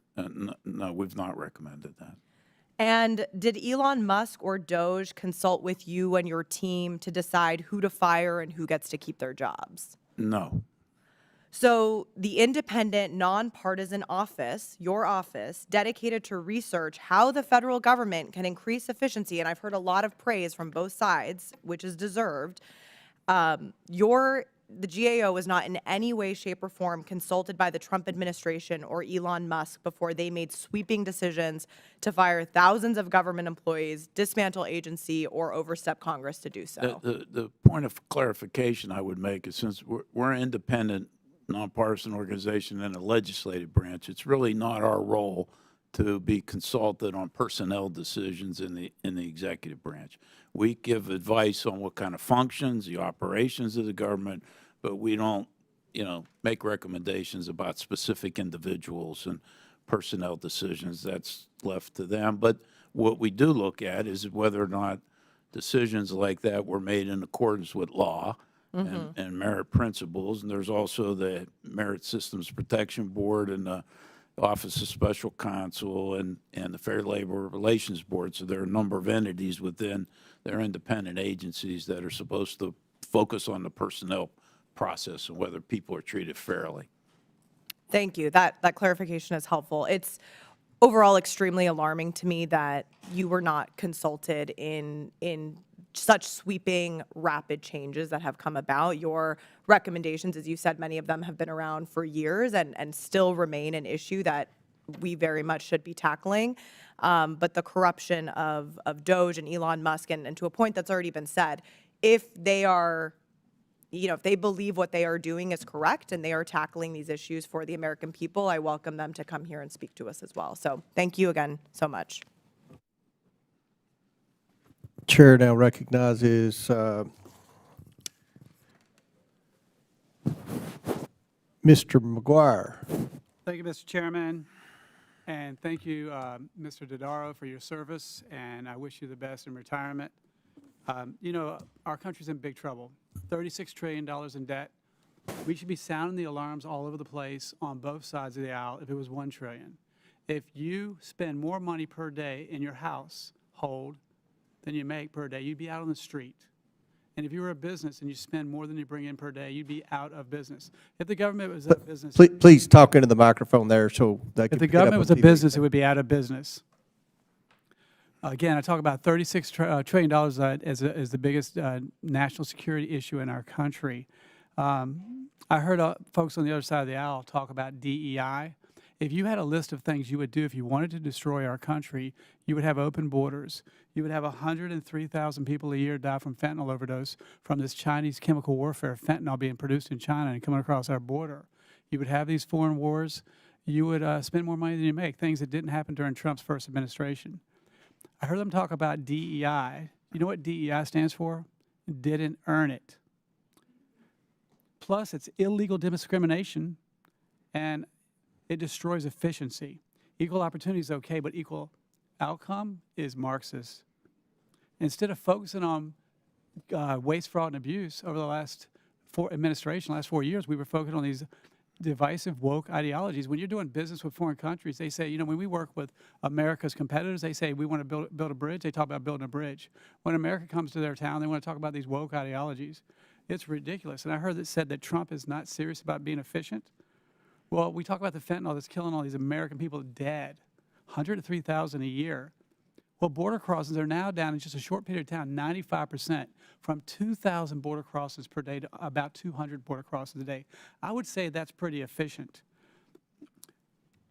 No, we've not recommended that. And did Elon Musk or Doge consult with you and your team to decide who to fire and who gets to keep their jobs? No. So the independent, nonpartisan office, your office, dedicated to research how the federal government can increase efficiency, and I've heard a lot of praise from both sides, which is deserved, the GAO was not in any way, shape, or form consulted by the Trump administration or Elon Musk before they made sweeping decisions to fire thousands of government employees, dismantle agency, or overstep Congress to do so. The point of clarification I would make is, since we're an independent, nonpartisan organization in the legislative branch, it's really not our role to be consulted on personnel decisions in the executive branch. We give advice on what kind of functions, the operations of the government, but we don't, make recommendations about specific individuals and personnel decisions. That's left to them. But what we do look at is whether or not decisions like that were made in accordance with law and merit principles. And there's also the Merit Systems Protection Board and the Office of Special Counsel and the Fair Labor Relations Board. So there are a number of entities within their independent agencies that are supposed to focus on the personnel process and whether people are treated fairly. Thank you. That clarification is helpful. It's overall extremely alarming to me that you were not consulted in such sweeping, rapid changes that have come about. Your recommendations, as you said, many of them have been around for years and still remain an issue that we very much should be tackling. But the corruption of Doge and Elon Musk, and to a point that's already been said, if they are, if they believe what they are doing is correct and they are tackling these issues for the American people, I welcome them to come here and speak to us as well. So thank you again so much. Chair now recognizes Mr. McGuire. Thank you, Mr. Chairman, and thank you, Mr. Dodaro, for your service, and I wish you the best in retirement. Our country's in big trouble. $36 trillion in debt. We should be sounding the alarms all over the place on both sides of the aisle if it was $1 trillion. If you spend more money per day in your household than you make per day, you'd be out on the street. And if you were a business and you spend more than you bring in per day, you'd be out of business. If the government was a business... Please talk into the microphone there so that can If the government was a business, it would be out of business. Again, I talk about $36 trillion as the biggest national security issue in our country. I heard folks on the other side of the aisle talk about DEI. If you had a list of things you would do if you wanted to destroy our country, you would have open borders. You would have 103,000 people a year die from fentanyl overdose from this Chinese chemical warfare, fentanyl being produced in China and coming across our border. You would have these foreign wars. You would spend more money than you make, things that didn't happen during Trump's first administration. I heard them talk about DEI. You know what DEI stands for? Didn't earn it. Plus, it's illegal discrimination, and it destroys efficiency. Equal opportunity is okay, but equal outcome is Marxist. Instead of focusing on waste, fraud, and abuse over the last last 4 years, we were focused on these divisive, woke ideologies. When you're doing business with foreign countries, they say, when we work with America's competitors, they say we want to build a bridge. They talk about building a bridge. When America comes to their town, they want to talk about these woke ideologies. It's ridiculous. And I heard it said that Trump is not serious about being efficient. Well, we talk about the fentanyl that's killing all these American people dead, 103,000 a year. Well, border crossings are now down in just a short period of time, 95%, from 2,000 border crossings per day to about 200 border crossings a day. I would say that's pretty efficient.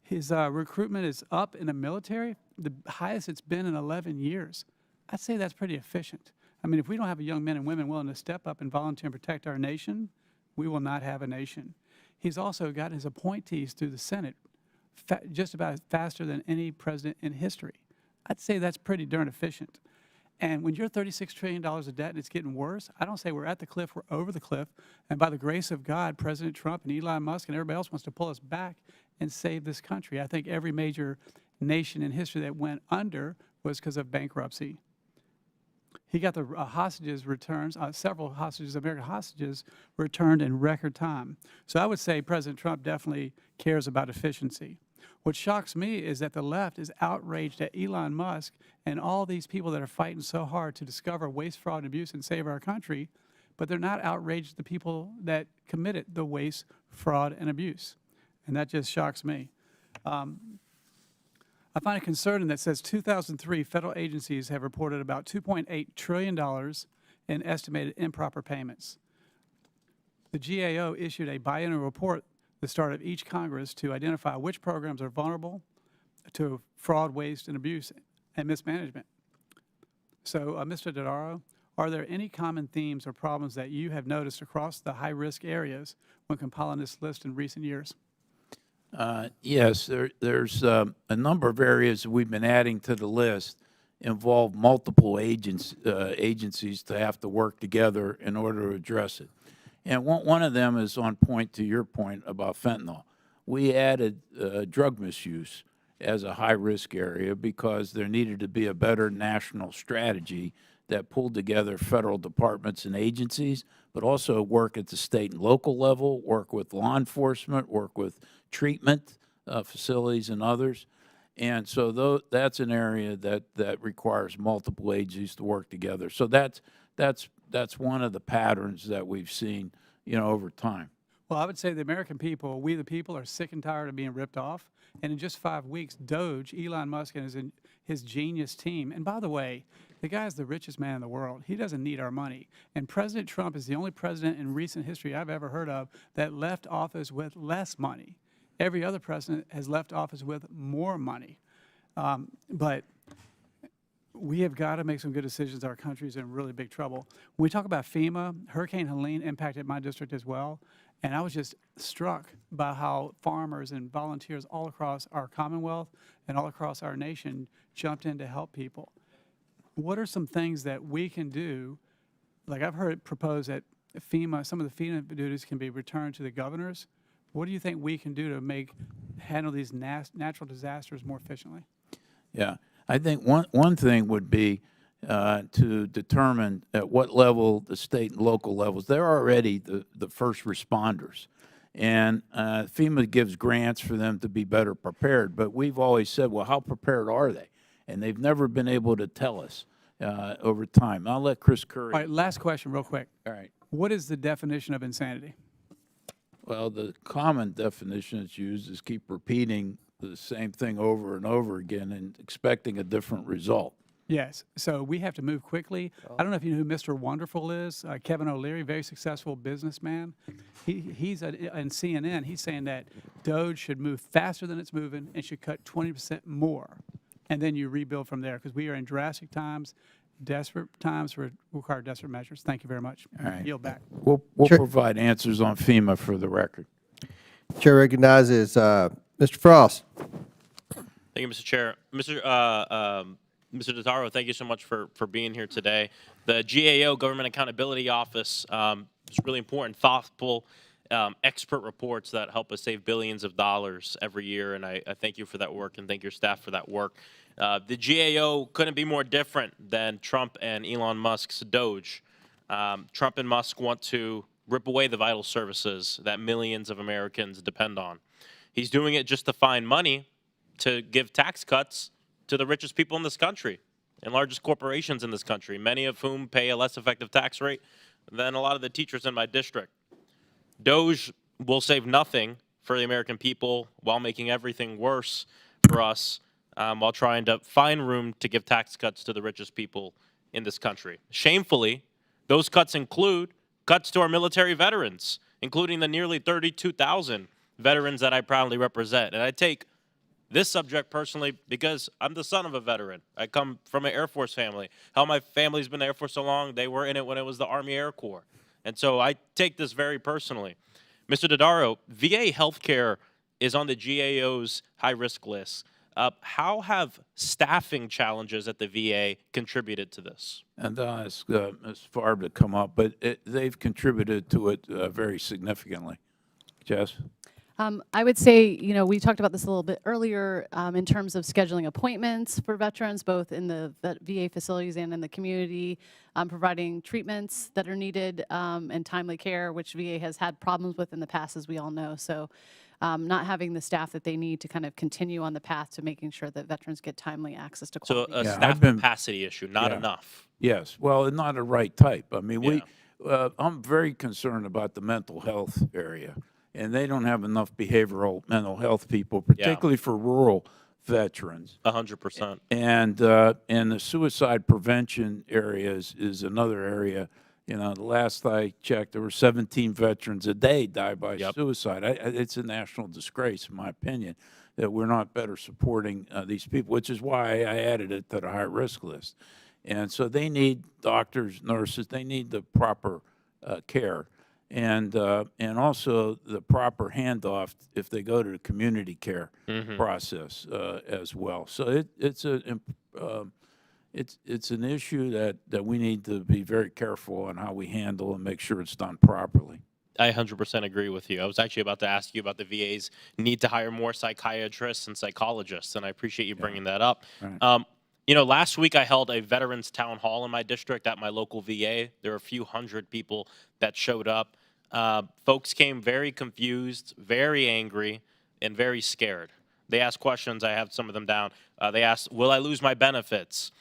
His recruitment is up in the military, the highest it's been in 11 years. I'd say that's pretty efficient. I mean, if we don't have young men and women willing to step up and volunteer and protect our nation, we will not have a nation. He's also got his appointees through the Senate just about faster than any president in history. I'd say that's pretty darn efficient. And when you're $36 trillion of debt and it's getting worse, I don't say we're at the cliff, we're over the cliff. And by the grace of God, President Trump and Elon Musk and everybody else wants to pull us back and save this country. I think every major nation in history that went under was because of bankruptcy. He got the hostages returns, several hostages, American hostages, returned in record time. So I would say President Trump definitely cares about efficiency. What shocks me is that the left is outraged at Elon Musk and all these people that are fighting so hard to discover waste, fraud, and abuse and save our country, but they're not outraged at the people that committed the waste, fraud, and abuse. And that just shocks me. I find it concerning that says 2003 federal agencies have reported about $2.8 trillion in estimated improper payments. The GAO issued a biennial report the start of each Congress to identify which programs are vulnerable to fraud, waste, and abuse and mismanagement. So, Mr. Dodaro, are there any common themes or problems that you have noticed across the high-risk areas when compiling this list in recent years? Yes, there's a number of areas we've been adding to the list involve multiple agencies to have to work together in order to address it. And one of them is on point to your point about fentanyl. We added drug misuse as a high-risk area because there needed to be a better national strategy that pulled together federal departments and agencies, but also work at the state and local level, work with law enforcement, work with treatment facilities and others. And so that's an area that requires multiple agencies to work together. So that's one of the patterns that we've seen, over time. Well, I would say the American people, we the people, are sick and tired of being ripped off. And in just 5 weeks, Doge, Elon Musk, and his genius team, and by the way, the guy's the richest man in the world. He doesn't need our money. And President Trump is the only president in recent history I've ever heard of that left office with less money. Every other president has left office with more money. But we have got to make some good decisions. Our country's in really big trouble. When we talk about FEMA, Hurricane Helene impacted my district as well. And I was just struck by how farmers and volunteers all across our Commonwealth and all across our nation jumped in to help people. What are some things that we can do? Like I've heard it proposed that FEMA, some of the FEMA duties can be returned to the governors. What do you think we can do to handle these natural disasters more efficiently? Yeah, I think one thing would be to determine at what level, the state and local levels, they're already the first responders. And FEMA gives grants for them to be better prepared. But we've always said, well, how prepared are they? And they've never been able to tell us over time. I'll let Chris Curry. All right, last question real quick. All right. What is the definition of insanity? Well, the common definition that's used is keep repeating the same thing over and over again and expecting a different result. Yes. So we have to move quickly. I don't know if you know who Mr. Wonderful is. Kevin O'Leary, very successful businessman. He's on CNN. He's saying that Doge should move faster than it's moving and should cut 20% more. And then you rebuild from there because we are in drastic times. Desperate times require desperate measures. Thank you very much. All right. Yield back. We'll provide answers on FEMA for the record. Chair recognizes Mr. Frost. Thank you, Mr. Chair. Mr. Dodaro, thank you so much for being here today. The GAO, Government Accountability Office, is really important, thoughtful, expert reports that help us save billions of dollars every year, and I thank you for that work and thank your staff for that work. The GAO couldn't be more different than Trump and Elon Musk's Doge. Trump and Musk want to rip away the vital services that millions of Americans depend on. He's doing it just to find money to give tax cuts to the richest people in this country and largest corporations in this country, many of whom pay a less effective tax rate than a lot of the teachers in my district. Doge will save nothing for the American people while making everything worse for us, while trying to find room to give tax cuts to the richest people in this country. Shamefully, those cuts include cuts to our military veterans, including the nearly 32,000 veterans that I proudly represent. And I take this subject personally because I'm the son of a veteran. I come from an Air Force family. How my family's been in the Air Force so long, they were in it when it was the Army Air Corps. And so I take this very personally. Mr. Dodaro, VA healthcare is on the GAO's high-risk list. How have staffing challenges at the VA contributed to this? And I'll ask Ms. Farb to come up, but they've contributed to it very significantly. Jess? I would say, you know, we talked about this a little bit earlier in terms of scheduling appointments for veterans, both in the VA facilities and in the community, providing treatments that are needed and timely care, which VA has had problems with in the past, as we all know. So not having the staff that they need to kind of continue on the path to making sure that veterans get timely access to So quality a staff capacity issue, not enough. Yes, well, not a right type. I mean, I'm very concerned about the mental health area, and they don't have enough behavioral mental health people, particularly for rural veterans. 100%. And the suicide prevention areas is another area. You know, the last I checked, there were 17 veterans a day die by suicide. It's a national disgrace, in my opinion, that we're not better supporting these people, which is why I added it to the high-risk list. And so they need doctors, nurses, they need the proper care. And also the proper handoff if they go to the community care process as well. So it's an issue that we need to be very careful on how we handle and make sure it's done properly. I 100% agree with you. I was actually about to ask you about the VA's need to hire more psychiatrists and psychologists, and I appreciate you bringing that up. Right. You know, last week I held a veterans town hall in my district at my local VA. There were a few hundred people that showed up. Folks came very confused, very angry, and very scared. They asked questions. I have some of them down. They asked, will I lose my benefits?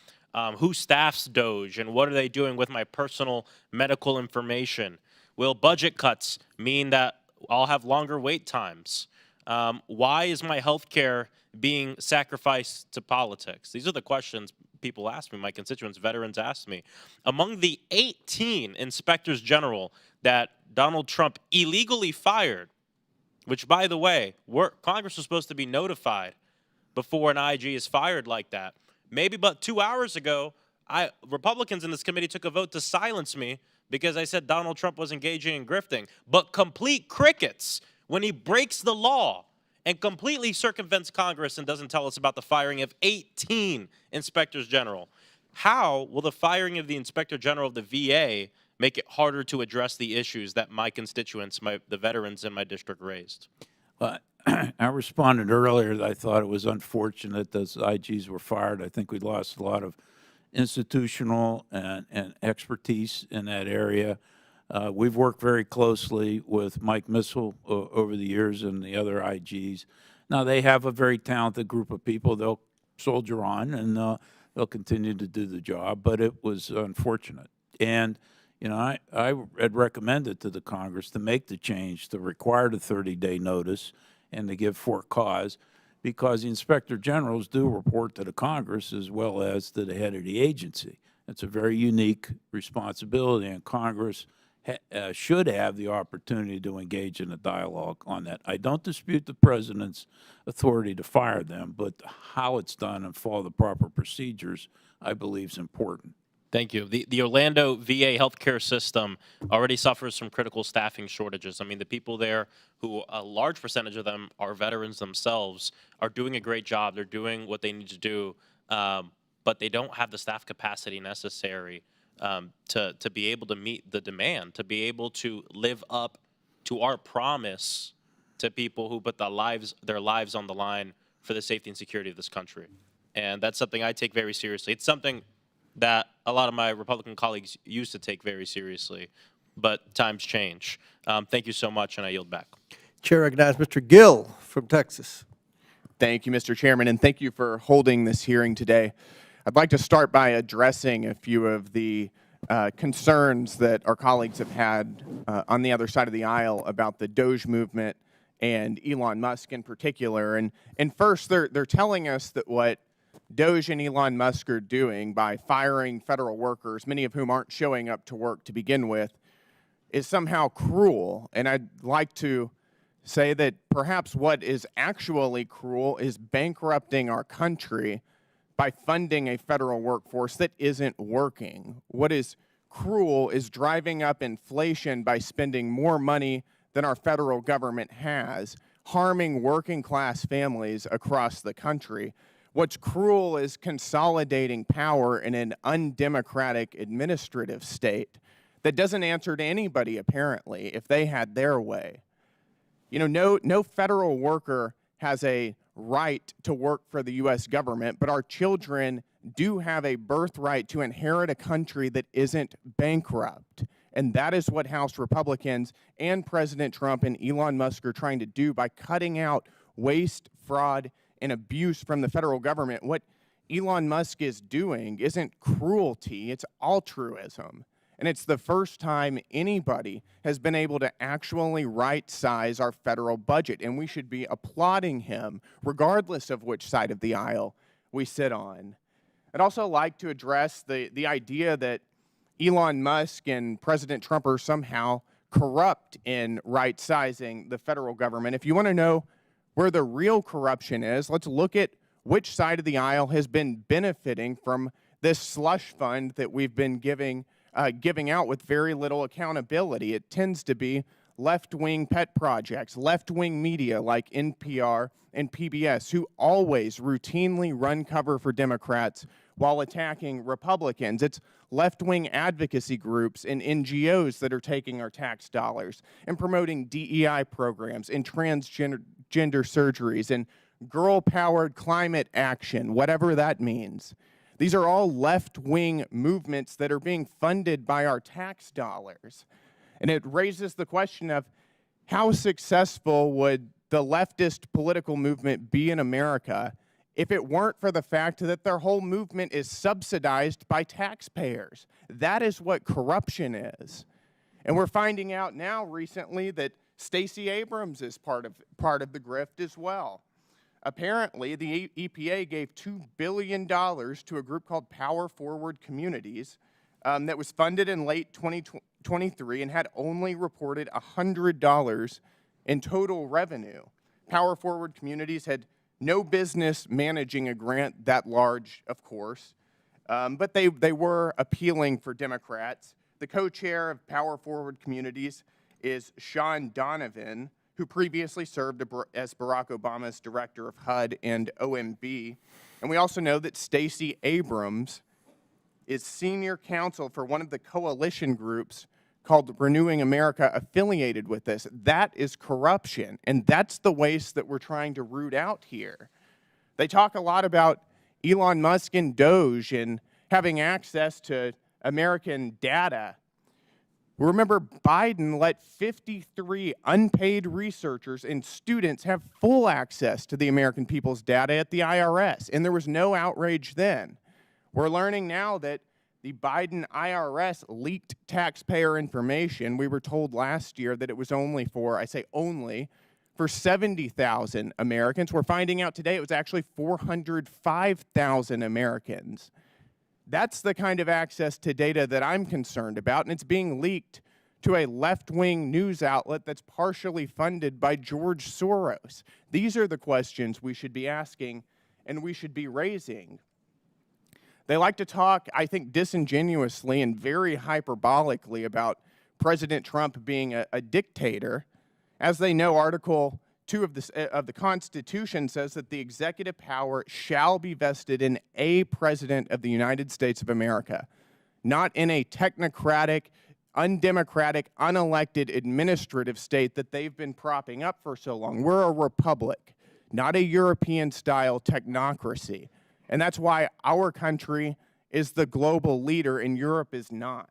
Who staffs Doge, and what are they doing with my personal medical information? Will budget cuts mean that I'll have longer wait times? Why is my health care being sacrificed to politics? These are the questions people ask me, my constituents, veterans ask me. Among the 18 inspectors general that Donald Trump illegally fired, which, by the way, Congress was supposed to be notified before an IG is fired like that. Maybe but 2 hours ago, Republicans in this committee took a vote to silence me because I said Donald Trump was engaging in grifting. But complete crickets when he breaks the law and completely circumvents Congress and doesn't tell us about the firing of 18 inspectors general. How will the firing of the inspector general of the VA make it harder to address the issues that my constituents, the veterans in my district raised? I responded earlier that I thought it was unfortunate those IGs were fired. I think we lost a lot of institutional and expertise in that area. We've worked very closely with Mike Missile over the years and the other IGs. Now, they have a very talented group of people. They'll soldier on, and they'll continue to do the job, but it was unfortunate. And, you know, I had recommended to the Congress to make the change to require the 30-day notice and to give for cause, because the inspector generals do report to the Congress as well as to the head of the agency. It's a very unique responsibility, and Congress should have the opportunity to engage in a dialogue on that. I don't dispute the president's authority to fire them, but how it's done and follow the proper procedures, I believe, is important. Thank you. The Orlando VA healthcare system already suffers from critical staffing shortages. I mean, the people there, who a large percentage of them are veterans themselves, are doing a great job. They're doing what they need to do, but they don't have the staff capacity necessary to be able to meet the demand, to be able to live up to our promise to people who put their lives on the line for the safety and security of this country. And that's something I take very seriously. It's something that a lot of my Republican colleagues used to take very seriously, but times change. Thank you so much, and I yield back. Chair recognizes Mr. Gill from Texas. Thank you, Mr. Chairman, and thank you for holding this hearing today. I'd like to start by addressing a few of the concerns that our colleagues have had on the other side of the aisle about the Doge movement and Elon Musk in particular. And first, they're telling us that what Doge and Elon Musk are doing by firing federal workers, many of whom aren't showing up to work to begin with, is somehow cruel. And I'd like to say that perhaps what is actually cruel is bankrupting our country by funding a federal workforce that isn't working. What is cruel is driving up inflation by spending more money than our federal government has, harming working class families across the country. What's cruel is consolidating power in an undemocratic administrative state that doesn't answer to anybody, apparently, if they had their way. You know, no federal worker has a right to work for the U.S. government, but our children do have a birthright to inherit a country that isn't bankrupt. And that is what House Republicans and President Trump and Elon Musk are trying to do by cutting out waste, fraud, and abuse from the federal government. What Elon Musk is doing isn't cruelty, it's altruism. And it's the first time anybody has been able to actually right-size our federal budget. And we should be applauding him, regardless of which side of the aisle we sit on. I'd also like to address the idea that Elon Musk and President Trump are somehow corrupt in right-sizing the federal government. If you want to know where the real corruption is, let's look at which side of the aisle has been benefiting from this slush fund that we've been giving out with very little accountability. It tends to be left-wing pet projects, left-wing media like NPR and PBS, who always routinely run cover for Democrats while attacking Republicans. It's left-wing advocacy groups and NGOs that are taking our tax dollars and promoting DEI programs and transgender surgeries and girl-powered climate action, whatever that means. These are all left-wing movements that are being funded by our tax dollars. And it raises the question of how successful would the leftist political movement be in America if it weren't for the fact that their whole movement is subsidized by taxpayers. That is what corruption is. And we're finding out now recently that Stacey Abrams is part of the grift as well. Apparently, the EPA gave $2 billion to a group called Power Forward Communities that was funded in late 2023 and had only reported $100 in total revenue. Power Forward Communities had no business managing a grant that large, of course, but they were appealing for Democrats. The co-chair of Power Forward Communities is Sean Donovan, who previously served as Barack Obama's director of HUD and OMB. And we also know that Stacey Abrams is senior counsel for one of the coalition groups called Renewing America affiliated with this. That is corruption, and that's the waste that we're trying to root out here. They talk a lot about Elon Musk and Doge and having access to American data. Remember, Biden let 53 unpaid researchers and students have full access to the American people's data at the IRS, and there was no outrage then. We're learning now that the Biden IRS leaked taxpayer information. We were told last year that it was only for, I say only, for 70,000 Americans. We're finding out today it was actually 405,000 Americans. That's the kind of access to data that I'm concerned about, and it's being leaked to a left-wing news outlet that's partially funded by George Soros. These are the questions we should be asking and we should be raising. They like to talk, I think, disingenuously and very hyperbolically about President Trump being a dictator. As they know, Article 2 of the Constitution says that the executive power shall be vested in a president of the United States of America, not in a technocratic, undemocratic, unelected administrative state that they've been propping up for so long. We're a republic, not a European-style technocracy. And that's why our country is the global leader and Europe is not.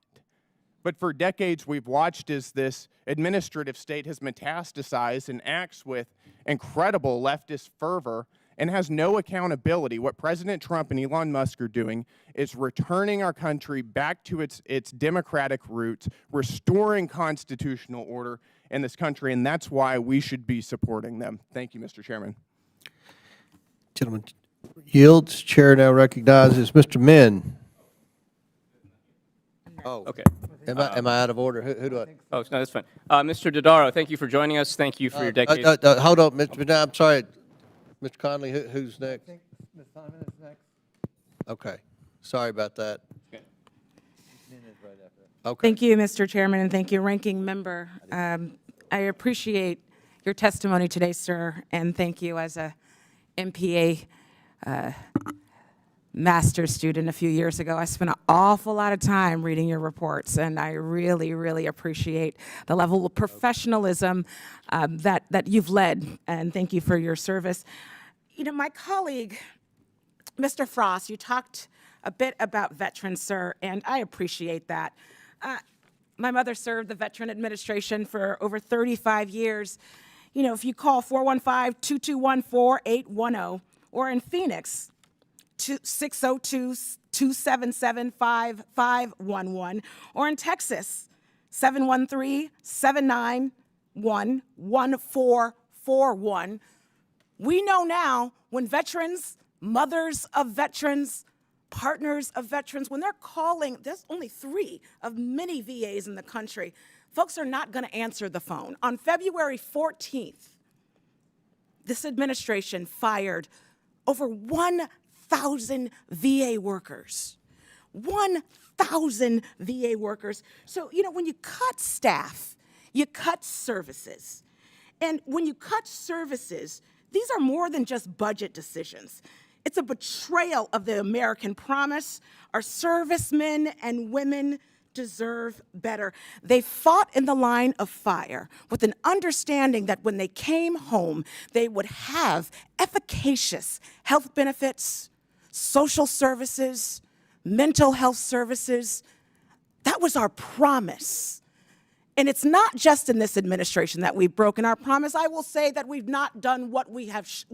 But for decades, we've watched as this administrative state has metastasized and acts with incredible leftist fervor and has no accountability. What President Trump and Elon Musk are doing is returning our country back to its democratic roots, restoring constitutional order in this country, and that's why we should be supporting them. Thank you, Mr. Chairman. Gentleman yields. Chair now recognizes Mr. Min. Oh, okay. Am I out of order? Who do I? Oh, no, that's fine. Mr. Dodaro, thank you for joining us. Thank you for your decades. Hold on, Mr. Min, I'm sorry. Mr. Conley, who's next? I think Ms. Simon is next. Okay. Sorry about that. Okay. Okay. Thank you, Mr. Chairman, and thank you, Ranking Member. I appreciate your testimony today, sir, and thank you as a MPA master's student a few years ago. I spent an awful lot of time reading your reports, and I really, really appreciate the level of professionalism that you've led, and thank you for your service. You know, my colleague, Mr. Frost, you talked a bit about veterans, sir, and I appreciate that. My mother served the Veteran Administration for over 35 years. You know, if you call 415-221-4810, or in Phoenix, 602-277-5511, or in Texas, 713-791-1441. We know now when veterans, mothers of veterans, partners of veterans, when they're calling, there's only 3 of many VAs in the country, folks are not going to answer the phone. On February 14th, this administration fired over 1,000 VA workers. 1,000 VA workers. So, you know, when you cut staff, you cut services. And when you cut services, these are more than just budget decisions. It's a betrayal of the American promise. Our servicemen and women deserve better. They fought in the line of fire with an understanding that when they came home, they would have efficacious health benefits, social services, mental health services. That was our promise. And it's not just in this administration that we've broken our promise. I will say that we've not done what we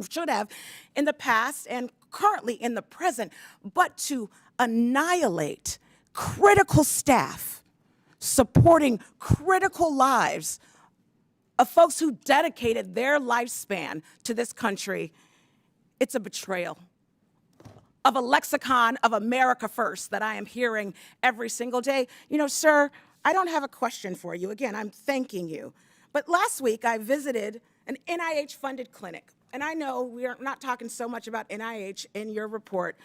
should have in the past and currently in the present, but to annihilate critical staff supporting critical lives of folks who dedicated their lifespan to this country. It's a betrayal of a lexicon of America First that I am hearing every single day. You know, sir, I don't have a question for you. Again, I'm thanking you. But last week, I visited an NIH-funded clinic. And I know we are not talking so much about NIH in your report.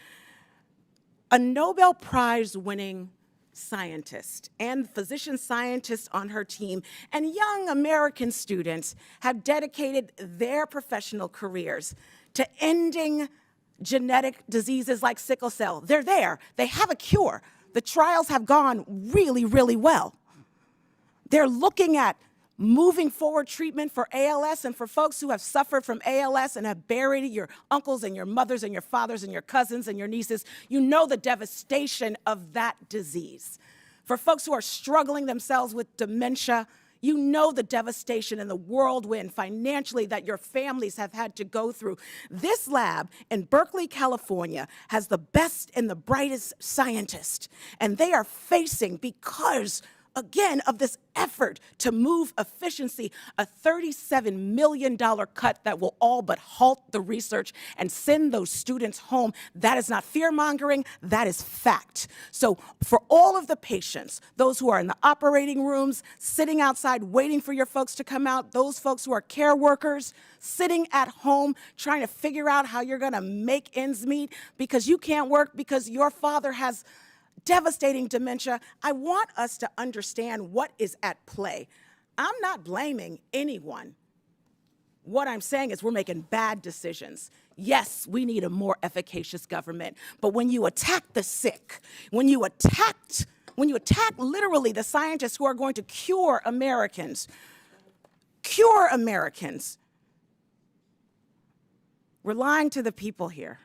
A Nobel Prize-winning scientist and physician scientist on her team and young American students have dedicated their professional careers to ending genetic diseases like sickle cell. They're there. They have a cure. The trials have gone really, really well. They're looking at moving forward treatment for ALS, and for folks who have suffered from ALS and have buried your uncles and your mothers and your fathers and your cousins and your nieces, you know the devastation of that disease. For folks who are struggling themselves with dementia, you know the devastation and the whirlwind financially that your families have had to go through. This lab in Berkeley, California, has the best and the brightest scientists, and they are facing, because again, of this effort to move efficiency, a $37 million cut that will all but halt the research and send those students home. That is not fear-mongering, that is fact. So for all of the patients, those who are in the operating rooms, sitting outside waiting for your folks to come out, those folks who are care workers, sitting at home trying to figure out how you're gonna make ends meet because you can't work because your father has devastating dementia, I want us to understand what is at play. I'm not blaming anyone. What I'm saying is we're making bad decisions. Yes, we need a more efficacious government, but when you attack the sick, when you attack literally the scientists who are going to cure Americans, we're lying to the people here.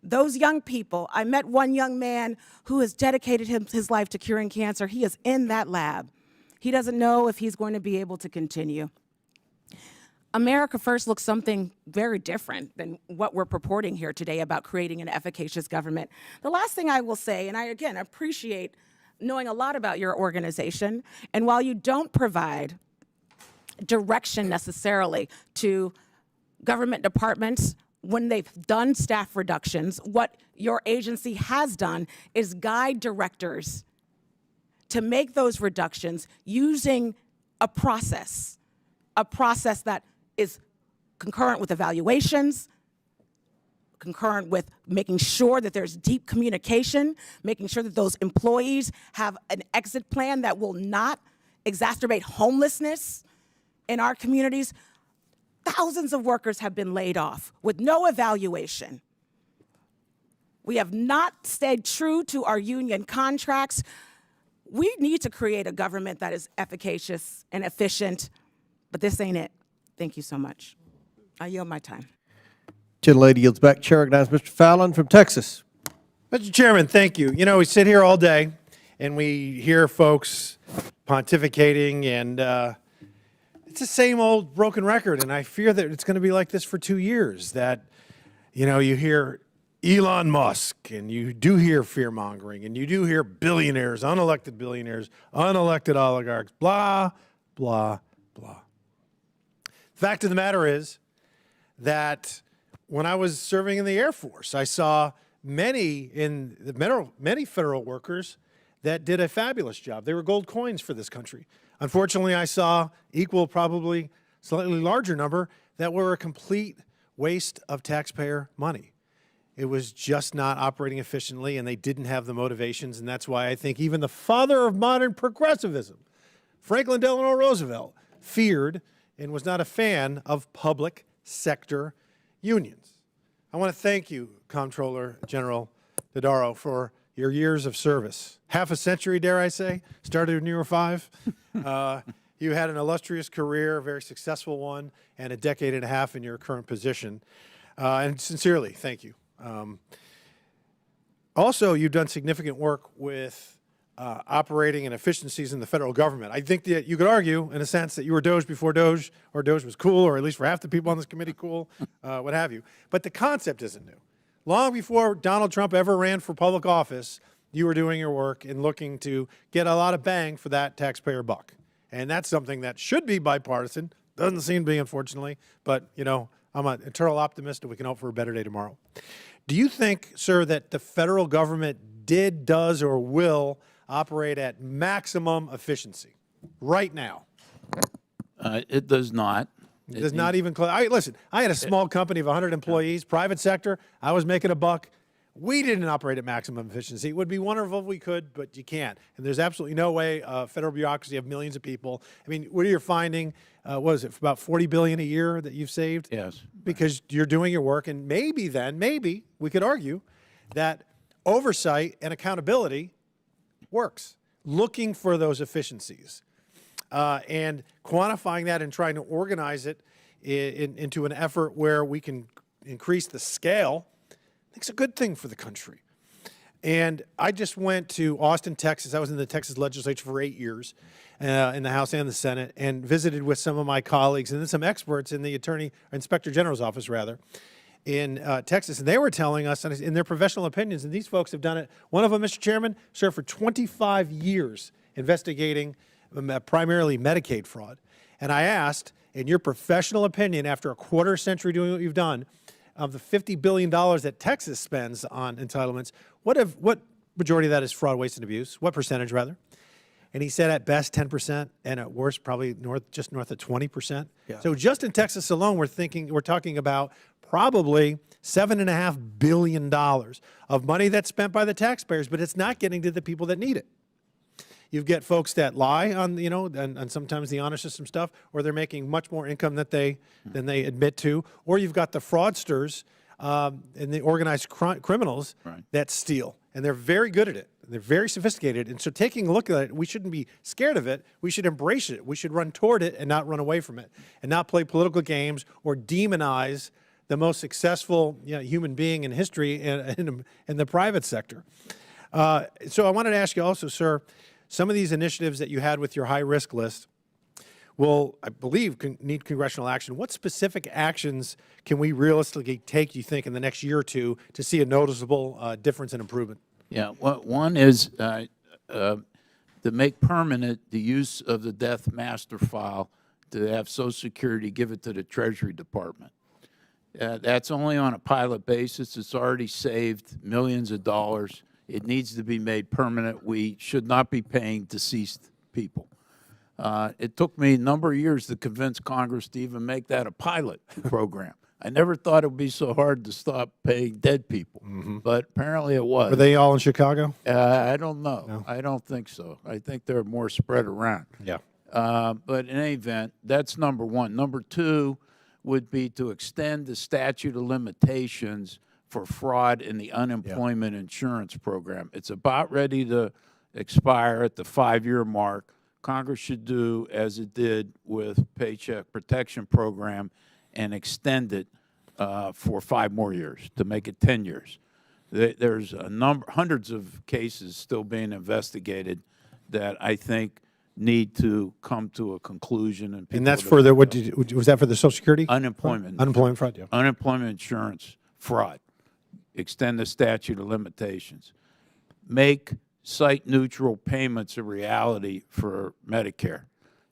Those young people, I met one young man who has dedicated his life to curing cancer. He is in that lab. He doesn't know if he's going to be able to continue. America First looks something very different than what we're purporting here today about creating an efficacious government. The last thing I will say, and I again appreciate knowing a lot about your organization, and while you don't provide direction necessarily to government departments when they've done staff reductions, what your agency has done is guide directors to make those reductions using a process that is concurrent with evaluations, concurrent with making sure that there's deep communication, making sure that those employees have an exit plan that will not exacerbate homelessness in our communities, thousands of workers have been laid off with no evaluation. We have not stayed true to our union contracts. We need to create a government that is efficacious and efficient, but this ain't it. Thank you so much. I yield my time. Gentlelady yields back. Chair recognizes Mr. Fallon from Texas. Mr. Chairman, thank you. You know, we sit here all day and we hear folks pontificating, and it's the same old broken record. And I fear that it's going to be like this for 2 years, that, you know, you hear Elon Musk, and you do hear fear-mongering, and you do hear billionaires, unelected oligarchs, blah, blah, blah. Fact of the matter is that when I was serving in the Air Force, I saw many federal workers that did a fabulous job. They were gold coins for this country. Unfortunately, I saw equal, probably slightly larger number that were a complete waste of taxpayer money. It was just not operating efficiently, and they didn't have the motivations, and that's why I think even the father of modern progressivism, Franklin Delano Roosevelt, feared and was not a fan of public sector unions. I want to thank you, Comptroller General Dodaro, for your years of service. Half a century, dare I say, started when you were 5. You had an illustrious career, a very successful one, and a decade and a half in your current position. And sincerely, thank you. Also, you've done significant work with operating and efficiencies in the federal government. I think that you could argue, in a sense, that you were Doge before Doge, or Doge was cool, or at least for half the people on this committee cool, what have you. But the concept isn't new. Long before Donald Trump ever ran for public office, you were doing your work and looking to get a lot of bang for that taxpayer buck. And that's something that should be bipartisan. Doesn't seem to be, unfortunately. But, you know, I'm an eternal optimist, and we can hope for a better day tomorrow. Do you think, sir, that the federal government does, or will operate at maximum efficiency right now? It does not. It does not even close. Listen, I had a small company of 100 employees, private sector. I was making a buck. We didn't operate at maximum efficiency. It would be wonderful if we could, but you can't. And there's absolutely no way federal bureaucracy of millions of people. I mean, what are you finding? What is it, about $40 billion a year that you've saved? Yes. Because you're doing your work, and maybe we could argue that oversight and accountability works. Looking for those efficiencies and quantifying that and trying to organize it into an effort where we can increase the scale, I think it's a good thing for the country. And I just went to Austin, Texas. I was in the Texas legislature for 8 years in the House and the Senate, and visited with some of my colleagues and then some experts in the Inspector General's office, rather, in Texas. And they were telling us, in their professional opinions, and these folks have done it. One of them, Mr. Chairman, served for 25 years investigating primarily Medicaid fraud. And I asked, in your professional opinion, after a quarter century doing what you've done, of the $50 billion that Texas spends on entitlements, what majority of that is fraud, waste, and abuse? What percentage, rather? And he said at best 10%, and at worst probably just north of 20%. Yeah. So just in Texas alone, we're talking about probably $7.5 billion of money that's spent by the taxpayers, but it's not getting to the people that need it. You get folks that lie on, and sometimes the honor system stuff, or they're making much more income than they admit to, or you've got the fraudsters and the organized criminals that steal, and they're very good at it. They're very sophisticated, and so taking a look at it, we shouldn't be scared of it. We should embrace it. We should run toward it and not run away from it, and not play political games or demonize the most successful human being in history in the private sector. So I wanted to ask you also, sir, some of these initiatives that you had with your high-risk list will, I believe, need congressional action. What specific actions can we realistically take, you think, in the next year or two to see a noticeable difference and improvement? Yeah, one is to make permanent the use of the death master file, to have Social Security give it to the Treasury Department. That's only on a pilot basis. It's already saved millions of dollars. It needs to be made permanent. We should not be paying deceased people. It took me a number of years to convince Congress to even make that a pilot program. I never thought it would be so hard to stop paying dead people, but apparently it was. Were they all in Chicago? I don't know. No. I don't think so. I think they're more spread around. Yeah. But in any event, that's number one. Number two would be to extend the statute of limitations for fraud in the unemployment insurance program. It's about ready to expire at the 5-year mark. Congress should do as it did with Paycheck Protection Program and extend it for 5 more years to make it 10 years. There's hundreds of cases still being investigated that I think need to come to a conclusion. And that's for the, was that for the Social Security? Unemployment. Unemployment fraud, yeah. Unemployment insurance fraud. Extend the statute of limitations. Make site-neutral payments a reality for Medicare.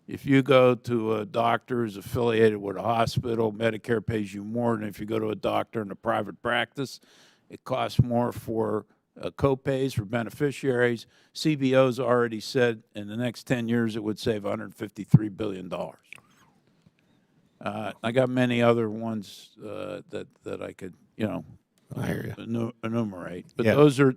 If you go to a doctor who's affiliated with a hospital, Medicare pays you more than if you go to a doctor in a private practice. It costs more for co-pays for beneficiaries. CBO's already said in the next 10 years it would save $153 billion. I got many other ones that I could, I hear you. Enumerate. But Yeah. those are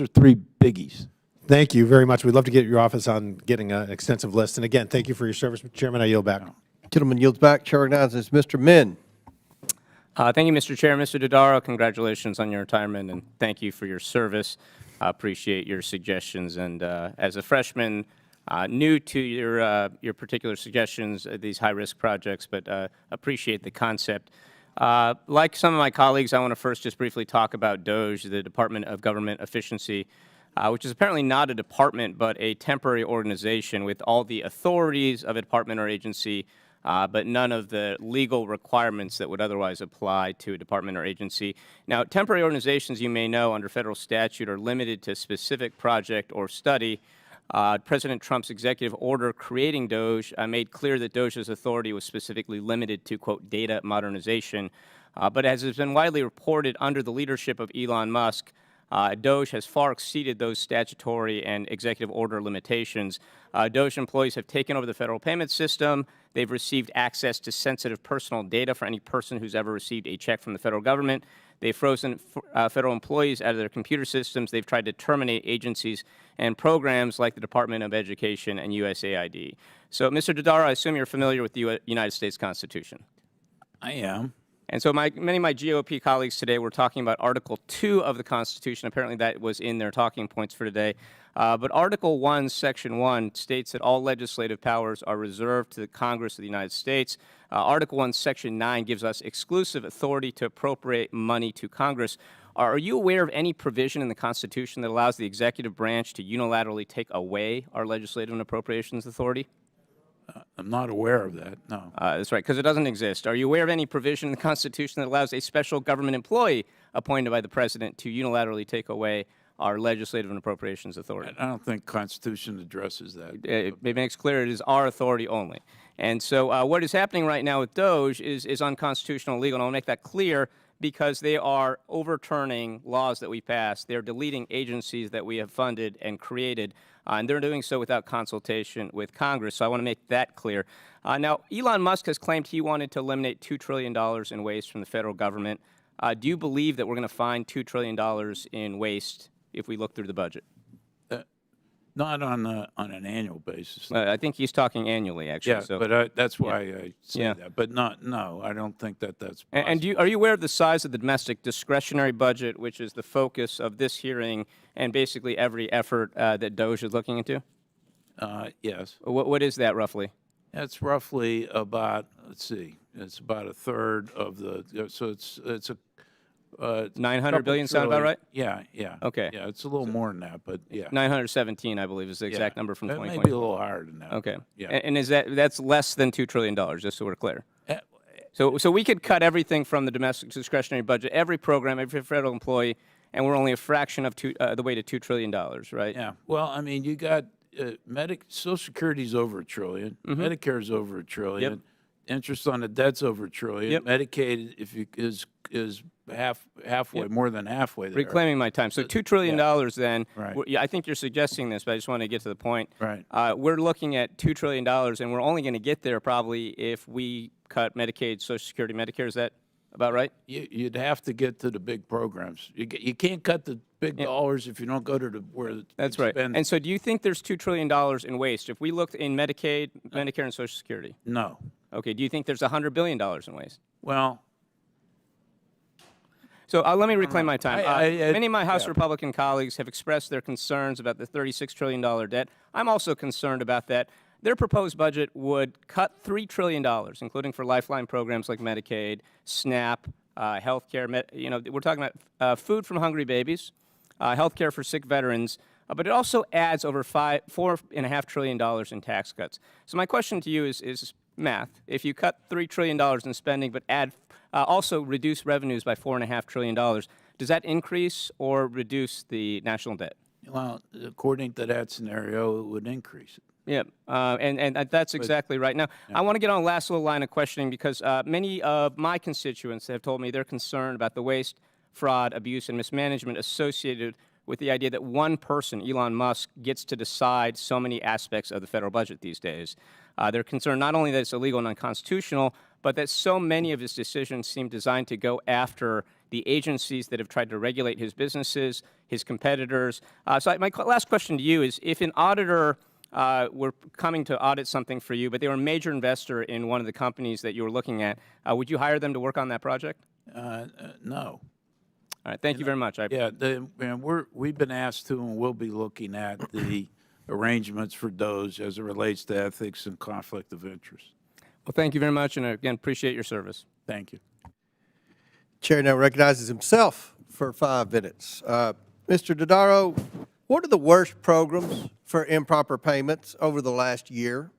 3 biggies. Thank you very much. We'd love to get your office on getting an extensive list. And again, thank you for your service, Mr. Chairman. I yield back. Gentleman yields back. Chair recognizes Mr. Min. Thank you, Mr. Chair. Mr. Dodaro, congratulations on your retirement, and thank you for your service. I appreciate your suggestions. And as a freshman, new to your particular suggestions, these high-risk projects, but appreciate the concept. Like some of my colleagues, I want to first just briefly talk about DOGE, the Department of Government Efficiency, which is apparently not a department, but a temporary organization with all the authorities of a department or agency, but none of the legal requirements that would otherwise apply to a department or agency. Now, temporary organizations, you may know, under federal statute are limited to specific project or study. President Trump's executive order creating DOGE made clear that DOGE's authority was specifically limited to, quote, data modernization. But as has been widely reported under the leadership of Elon Musk, DOGE has far exceeded those statutory and executive order limitations. DOGE employees have taken over the federal payment system. They've received access to sensitive personal data for any person who's ever received a check from the federal government. They've frozen federal employees out of their computer systems. They've tried to terminate agencies and programs like the Department of Education and USAID. So, Mr. Dodaro, I assume you're familiar with the United States Constitution. I am. And so many of my GOP colleagues today were talking about Article 2 of the Constitution. Apparently that was in their talking points for today. But Article 1, Section 1 states that all legislative powers are reserved to the Congress of the United States. Article 1, Section 9 gives us exclusive authority to appropriate money to Congress. Are you aware of any provision in the Constitution that allows the executive branch to unilaterally take away our legislative and appropriations authority? I'm not aware of that, no. That's right, because it doesn't exist. Are you aware of any provision in the Constitution that allows a special government employee appointed by the President to unilaterally take away our legislative and appropriations authority? I don't think Constitution addresses that. It makes clear it is our authority only. And so what is happening right now with DOGE is unconstitutional and illegal, and I'll make that clear because they are overturning laws that we passed. They're deleting agencies that we have funded and created, and they're doing so without consultation with Congress. So I want to make that clear. Now, Elon Musk has claimed he wanted to eliminate $2 trillion in waste from the federal government. Do you believe that we're going to find $2 trillion in waste if we look through the budget? Not on an annual basis. I think he's talking annually, actually. Yeah, so. but no, why I say Yeah. that. But no, I don't think that's possible. And are you aware of the size of the domestic discretionary budget, which is the focus of this hearing and basically every effort that DOGE is looking into? Yes. What is that roughly? That's roughly about, let's see, it's about a third of the, so it's a 900 billion sound about right? Yeah. Okay. Yeah, it's a little more than that, but yeah. 917, I believe, is the exact number from It 2020. may be a little higher than that. Okay. Yeah. And is that's less than $2 trillion, just so we're clear? So we could cut everything from the domestic discretionary budget, every program, every federal employee, and we're only a fraction of the way to $2 trillion, right? Yeah. Well, I mean, you got Social Security's over $1 trillion. Medicare's over $1 trillion. Yep. Interest on the debt's over $1 trillion. Yep. Medicaid is halfway, more than halfway there. Reclaiming my time. So $2 trillion then, Right. I think you're suggesting this, but I just want to get to the point. Right. We're looking at $2 trillion, and we're only going to get there probably if we cut Medicaid, Social Security, Medicare. Is that About right? You'd have to get to the big programs. You can't cut the big dollars if you don't go to where it's That's right. spent. And so do you think there's $2 trillion in waste? If we looked in Medicaid, Medicare, and Social Security? No. Okay, do you think there's $100 billion in waste? Well, so let me reclaim my time. Many of my House yeah. Republican colleagues have expressed their concerns about the $36 trillion debt. I'm also concerned about that. Their proposed budget would cut $3 trillion, including for lifeline programs like Medicaid, SNAP, health care. We're talking about food from hungry babies, health care for sick veterans, but it also adds over $4.5 trillion in tax cuts. So my question to you is math. If you cut $3 trillion in spending but add also reduce revenues by $4.5 trillion, does that increase or reduce the national debt? Well, according to that scenario, it would increase it. Yeah, and that's exactly right. Now, I want to get on the last little line of questioning because many of my constituents have told me they're concerned about the waste, fraud, abuse, and mismanagement associated with the idea that one person, Elon Musk, gets to decide so many aspects of the federal budget these days. They're concerned not only that it's illegal and unconstitutional, but that so many of his decisions seem designed to go after the agencies that have tried to regulate his businesses, his competitors. So my last question to you is, if an auditor were coming to audit something for you, but they were a major investor in one of the companies that you were looking at, would you hire them to work on that project? No. All right, thank you very much. We've been asked to, and we'll be looking at the arrangements for those as it relates to ethics and conflict of interest. Well, thank you very much, and again, appreciate your service. Thank you. Chair now recognizes himself for 5 minutes. Mr. Dodaro, what are the worst programs for improper payments over the last year?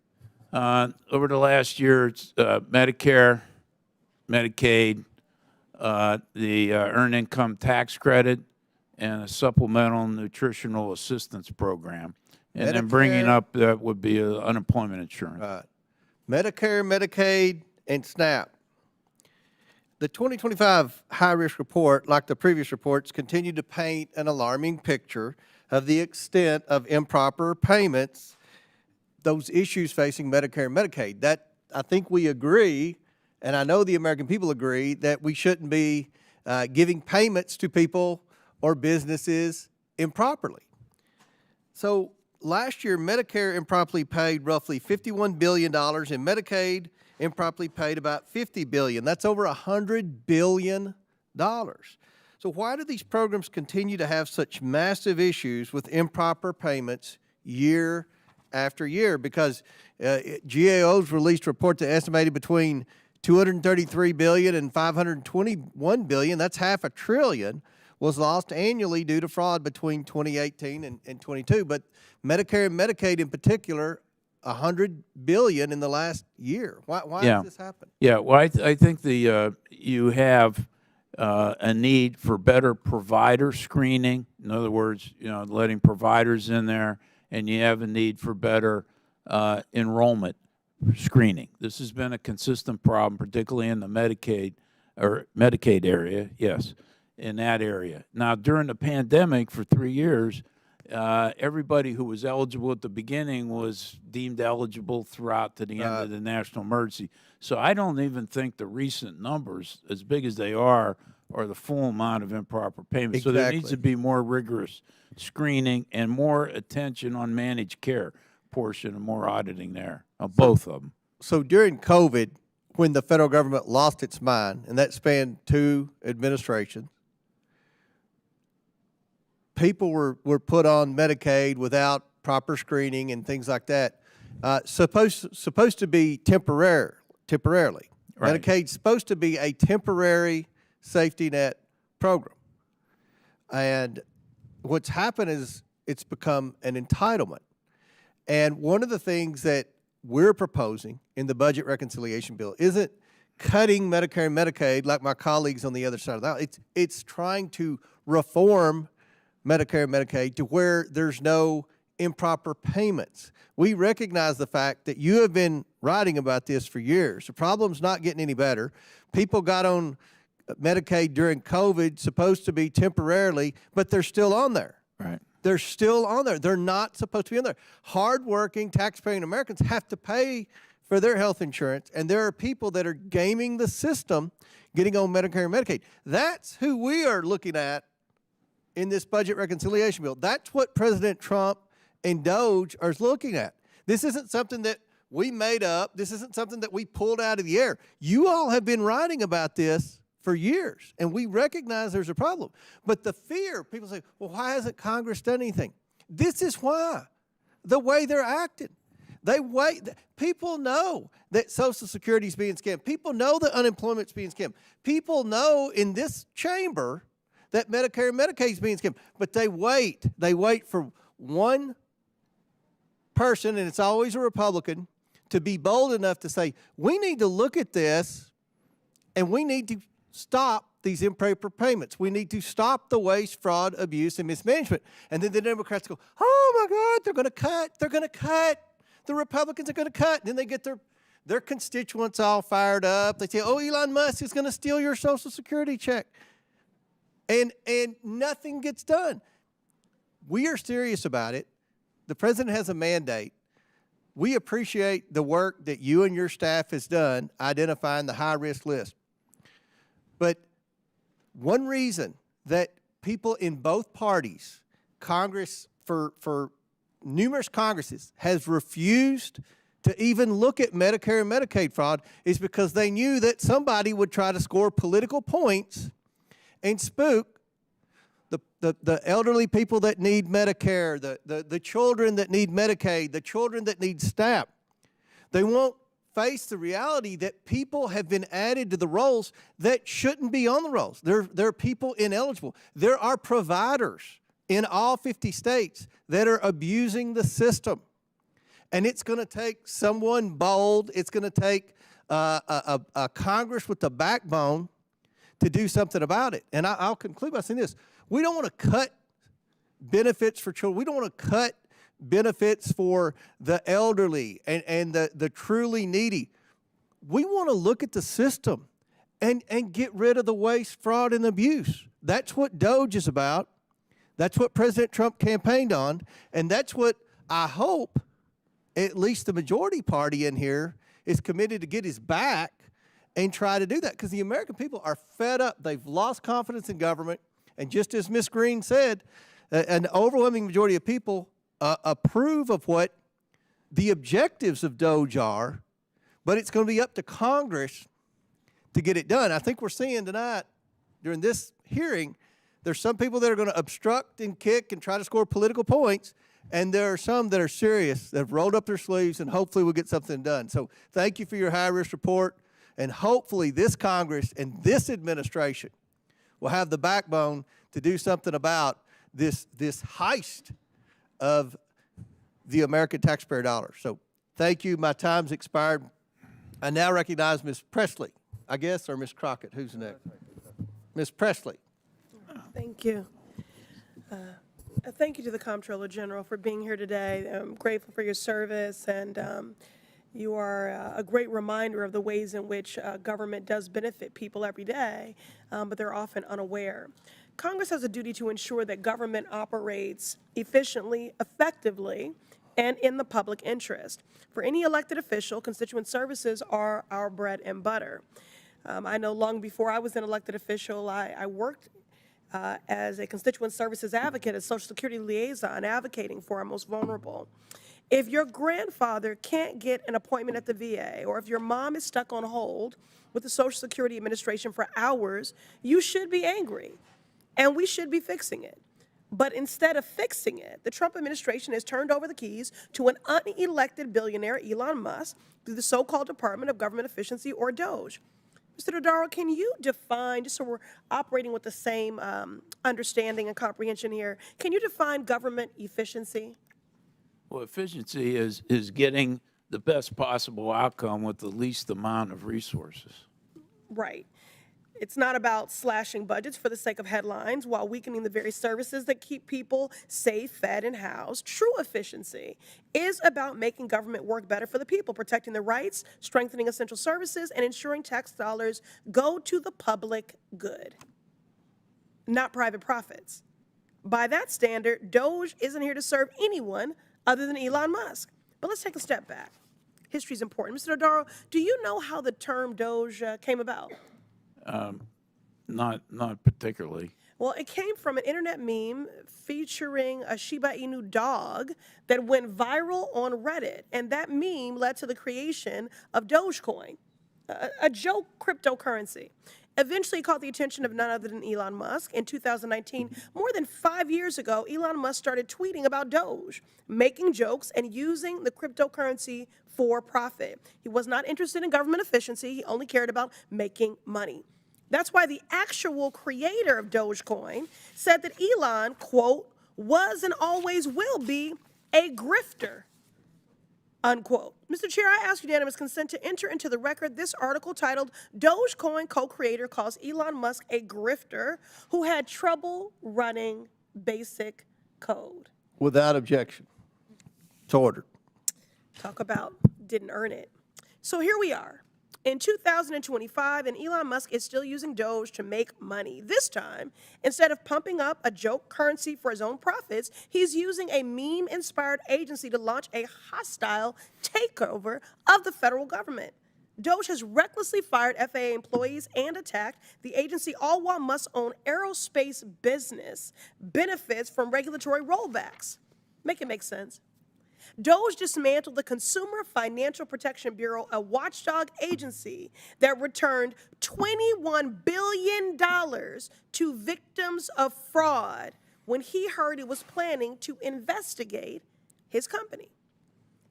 Over the last year, it's Medicare, Medicaid, the Earned Income Tax Credit, and a Supplemental Nutritional Assistance Program. And then bringing up that would be unemployment insurance. Right. Medicare, Medicaid, and SNAP. The 2025 high-risk report, like the previous reports, continue to paint an alarming picture of the extent of improper payments, those issues facing Medicare and Medicaid. That, I think we agree, and I know the American people agree, that we shouldn't be giving payments to people or businesses improperly. So last year, Medicare improperly paid roughly $51 billion, and Medicaid improperly paid about $50 billion. That's over $100 billion. So why do these programs continue to have such massive issues with improper payments year after year? Because GAO's released a report that estimated between $233 billion and $521 billion, that's $500 billion, was lost annually due to fraud between 2018 and 22. But Medicare and Medicaid in particular, $100 billion in the last year. Why has this happened? Yeah, well, I think you have a need for better provider screening. In other words, letting providers in there, and you have a need for better enrollment screening. This has been a consistent problem, particularly in the Medicaid area. Yes, in that area. Now, during the pandemic, for 3 years, everybody who was eligible at the beginning was deemed eligible throughout to the end of the national emergency. So I don't even think the recent numbers, as big as they are the full amount of improper payments. Exactly. So there needs to be more rigorous screening and more attention on managed care portion and more auditing there of both of them. So during COVID, when the federal government lost its mind, and that spanned 2 administrations, people were put on Medicaid without proper screening and things like that. Supposed to be temporarily. Right. Medicaid's supposed to be a temporary safety net program. And what's happened is it's become an entitlement. And one of the things that we're proposing in the budget reconciliation bill isn't cutting Medicare and Medicaid like my colleagues on the other side of the aisle. It's trying to reform Medicare and Medicaid to where there's no improper payments. We recognize the fact that you have been writing about this for years. The problem's not getting any better. People got on Medicaid during COVID, supposed to be temporarily, but they're still on there. Right. They're still on there. They're not supposed to be on there. Hardworking, taxpaying Americans have to pay for their health insurance, and there are people that are gaming the system, getting on Medicare and Medicaid. That's who we are looking at in this budget reconciliation bill. That's what President Trump and DOGE are looking at. This isn't something that we made up. This isn't something that we pulled out of the air. You all have been writing about this for years, and we recognize there's a problem. But the fear, people say, well, why hasn't Congress done anything? This is why. The way they're acting. They wait. People know that Social Security is being scammed. People know that unemployment's being scammed. People know in this chamber that Medicare and Medicaid is being scammed. But they wait. They wait for one person, and it's always a Republican, to be bold enough to say, we need to look at this, and we need to stop these improper payments. We need to stop the waste, fraud, abuse, and mismanagement. And then the Democrats go, oh my God, they're going to cut. They're going to cut. The Republicans are going to cut. And then they get their constituents all fired up. They say, oh, Elon Musk is going to steal your Social Security check. And nothing gets done. We are serious about it. The president has a mandate. We appreciate the work that you and your staff has done identifying the high-risk list. But one reason that people in both parties, Congress, for numerous Congresses, has refused to even look at Medicare and Medicaid fraud is because they knew that somebody would try to score political points and spook the elderly people that need Medicare, the children that need Medicaid, the children that need SNAP. They won't face the reality that people have been added to the rolls that shouldn't be on the rolls. They're people ineligible. There are providers in all 50 states that are abusing the system. And it's going to take someone bold. It's going to take a Congress with the backbone to do something about it. And I'll conclude by saying this. We don't want to cut benefits for children. We don't want to cut benefits for the elderly and the truly needy. We want to look at the system and get rid of the waste, fraud, and abuse. That's what DOGE is about. That's what President Trump campaigned on. And that's what I hope at least the majority party in here is committed to get his back and try to do that. Because the American people are fed up. They've lost confidence in government. And just as Ms. Green said, an overwhelming majority of people approve of what the objectives of DOGE are, but it's going to be up to Congress to get it done. I think we're seeing tonight during this hearing, there's some people that are going to obstruct and kick and try to score political points, and there are some that are serious, that have rolled up their sleeves, and hopefully we'll get something done. So thank you for your high-risk report, and hopefully this Congress and this administration will have the backbone to do something about this heist of the American taxpayer dollar. So thank you. My time's expired. I now recognize Ms. Presley, I guess, or Ms. Crockett. Who's next? Ms. Presley. Thank you. Thank you to the Comptroller General for being here today. I'm grateful for your service, and you are a great reminder of the ways in which government does benefit people every day, but they're often unaware. Congress has a duty to ensure that government operates efficiently, effectively, and in the public interest. For any elected official, constituent services are our bread and butter. I know long before I was an elected official, I worked as a constituent services advocate, as Social Security liaison, advocating for our most vulnerable. If your grandfather can't get an appointment at the VA, or if your mom is stuck on hold with the Social Security Administration for hours, you should be angry, and we should be fixing it. But instead of fixing it, the Trump administration has turned over the keys to an unelected billionaire, Elon Musk, through the so-called Department of Government Efficiency, or DOGE. Mr. Dodaro, can you define, just so we're operating with the same understanding and comprehension here, can you define government efficiency? Well, efficiency is getting the best possible outcome with the least amount of resources. Right. It's not about slashing budgets for the sake of headlines while weakening the very services that keep people safe, fed, and housed. True efficiency is about making government work better for the people, protecting their rights, strengthening essential services, and ensuring tax dollars go to the public good, not private profits. By that standard, DOGE isn't here to serve anyone other than Elon Musk. But let's take a step back. History is important. Mr. Dodaro, do you know how the term DOGE came about? Not particularly. Well, it came from an internet meme featuring a Shiba Inu dog that went viral on Reddit. And that meme led to the creation of Dogecoin, a joke cryptocurrency. Eventually caught the attention of none other than Elon Musk. In 2019, more than 5 years ago, Elon Musk started tweeting about Doge, making jokes and using the cryptocurrency for profit. He was not interested in government efficiency. He only cared about making money. That's why the actual creator of Dogecoin said that Elon, quote, was and always will be a grifter, unquote. Mr. Chair, I ask unanimous consent to enter into the record this article titled Dogecoin co-creator calls Elon Musk a grifter who had trouble running basic code. Without objection. It's ordered. Talk about didn't earn it. So here we are. In 2025, and Elon Musk is still using Doge to make money. This time, instead of pumping up a joke currency for his own profits, he's using a meme-inspired agency to launch a hostile takeover of the federal government. Doge has recklessly fired FAA employees and attacked the agency, all while Musk's own aerospace business benefits from regulatory rollbacks. Make it make sense. Doge dismantled the Consumer Financial Protection Bureau, a watchdog agency that returned $21 billion to victims of fraud when he heard it was planning to investigate his company.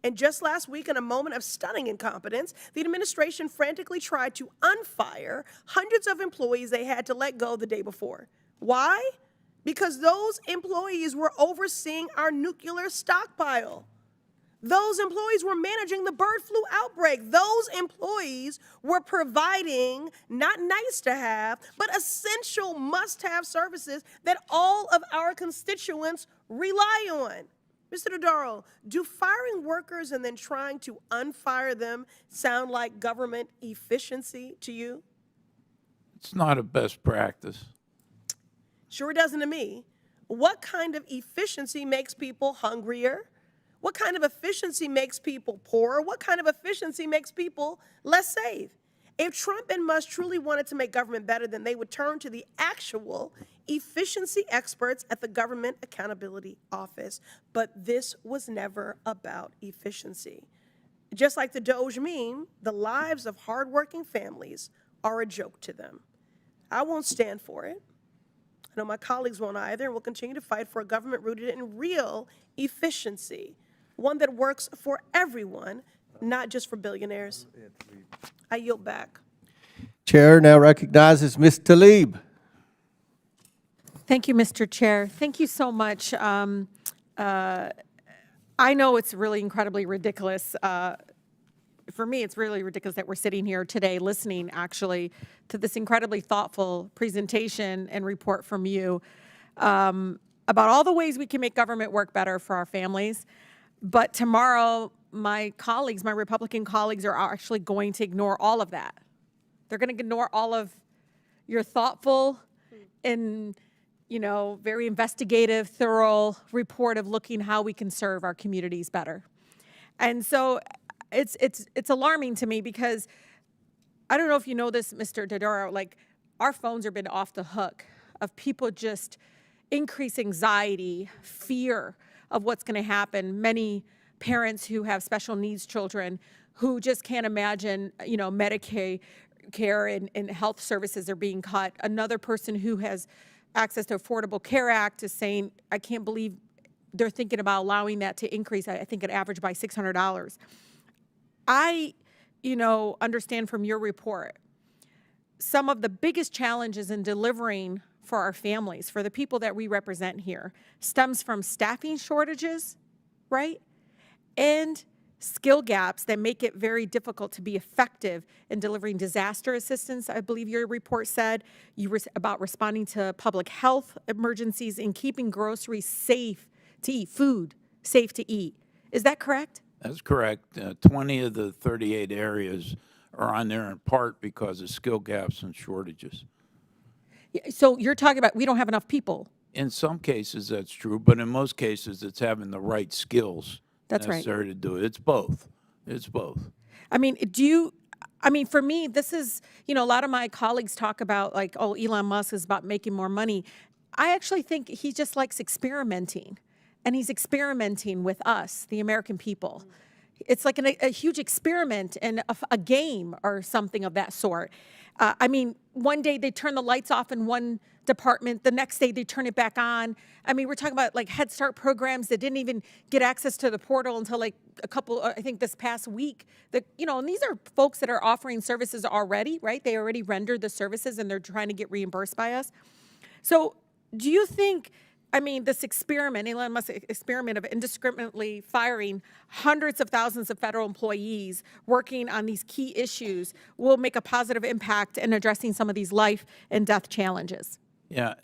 And just last week, in a moment of stunning incompetence, the administration frantically tried to unfire hundreds of employees they had to let go the day before. Why? Because those employees were overseeing our nuclear stockpile. Those employees were managing the bird flu outbreak. Those employees were providing not nice to have, but essential must-have services that all of our constituents rely on. Mr. Dodaro, do firing workers and then trying to unfire them sound like government efficiency to you? It's not a best practice. Sure doesn't to me. What kind of efficiency makes people hungrier? What kind of efficiency makes people poorer? What kind of efficiency makes people less safe? If Trump and Musk truly wanted to make government better, then they would turn to the actual efficiency experts at the Government Accountability Office. But this was never about efficiency. Just like the Doge meme, the lives of hardworking families are a joke to them. I won't stand for it. I know my colleagues won't either, and we'll continue to fight for a government rooted in real efficiency. One that works for everyone, not just for billionaires. I yield back. Chair now recognizes Ms. Tlaib. Thank you, Mr. Chair. Thank you so much. I know it's really incredibly ridiculous. For me, it's really ridiculous that we're sitting here today listening, actually, to this incredibly thoughtful presentation and report from you about all the ways we can make government work better for our families. But tomorrow, my colleagues, my Republican colleagues, are actually going to ignore all of that. They're going to ignore all of your thoughtful and, very investigative, thorough report of looking how we can serve our communities better. And so it's alarming to me because I don't know if you know this, Mr. Dodaro, like our phones have been off the hook of people just increased anxiety, fear of what's going to happen. Many parents who have special needs children who just can't imagine, Medicaid care and health services are being cut. Another person who has access to Affordable Care Act is saying, I can't believe they're thinking about allowing that to increase, I think, an average by $600. I, understand from your report, some of the biggest challenges in delivering for our families, for the people that we represent here, stems from staffing shortages, right? And skill gaps that make it very difficult to be effective in delivering disaster assistance. I believe your report said about responding to public health emergencies and keeping groceries safe to eat, food safe to eat. Is that correct? That's correct. 20 of the 38 areas are on there in part because of skill gaps and shortages. So you're talking about we don't have enough people. In some cases, that's true, but in most cases, it's having the right skills That's right. necessary to do it. It's both. It's both. I mean, I mean, for me, this is, a lot of my colleagues talk about like, oh, Elon Musk is about making more money. I actually think he just likes experimenting, and he's experimenting with us, the American people. It's like a huge experiment and a game or something of that sort. I mean, one day they turn the lights off in one department, the next day they turn it back on. I mean, we're talking about like Head Start programs that didn't even get access to the portal until like I think this past week. And these are folks that are offering services already, right? They already rendered the services and they're trying to get reimbursed by us. So do you think, this experiment, Elon Musk's experiment of indiscriminately firing hundreds of thousands of federal employees working on these key issues will make a positive impact in addressing some of these life and death challenges? Yeah,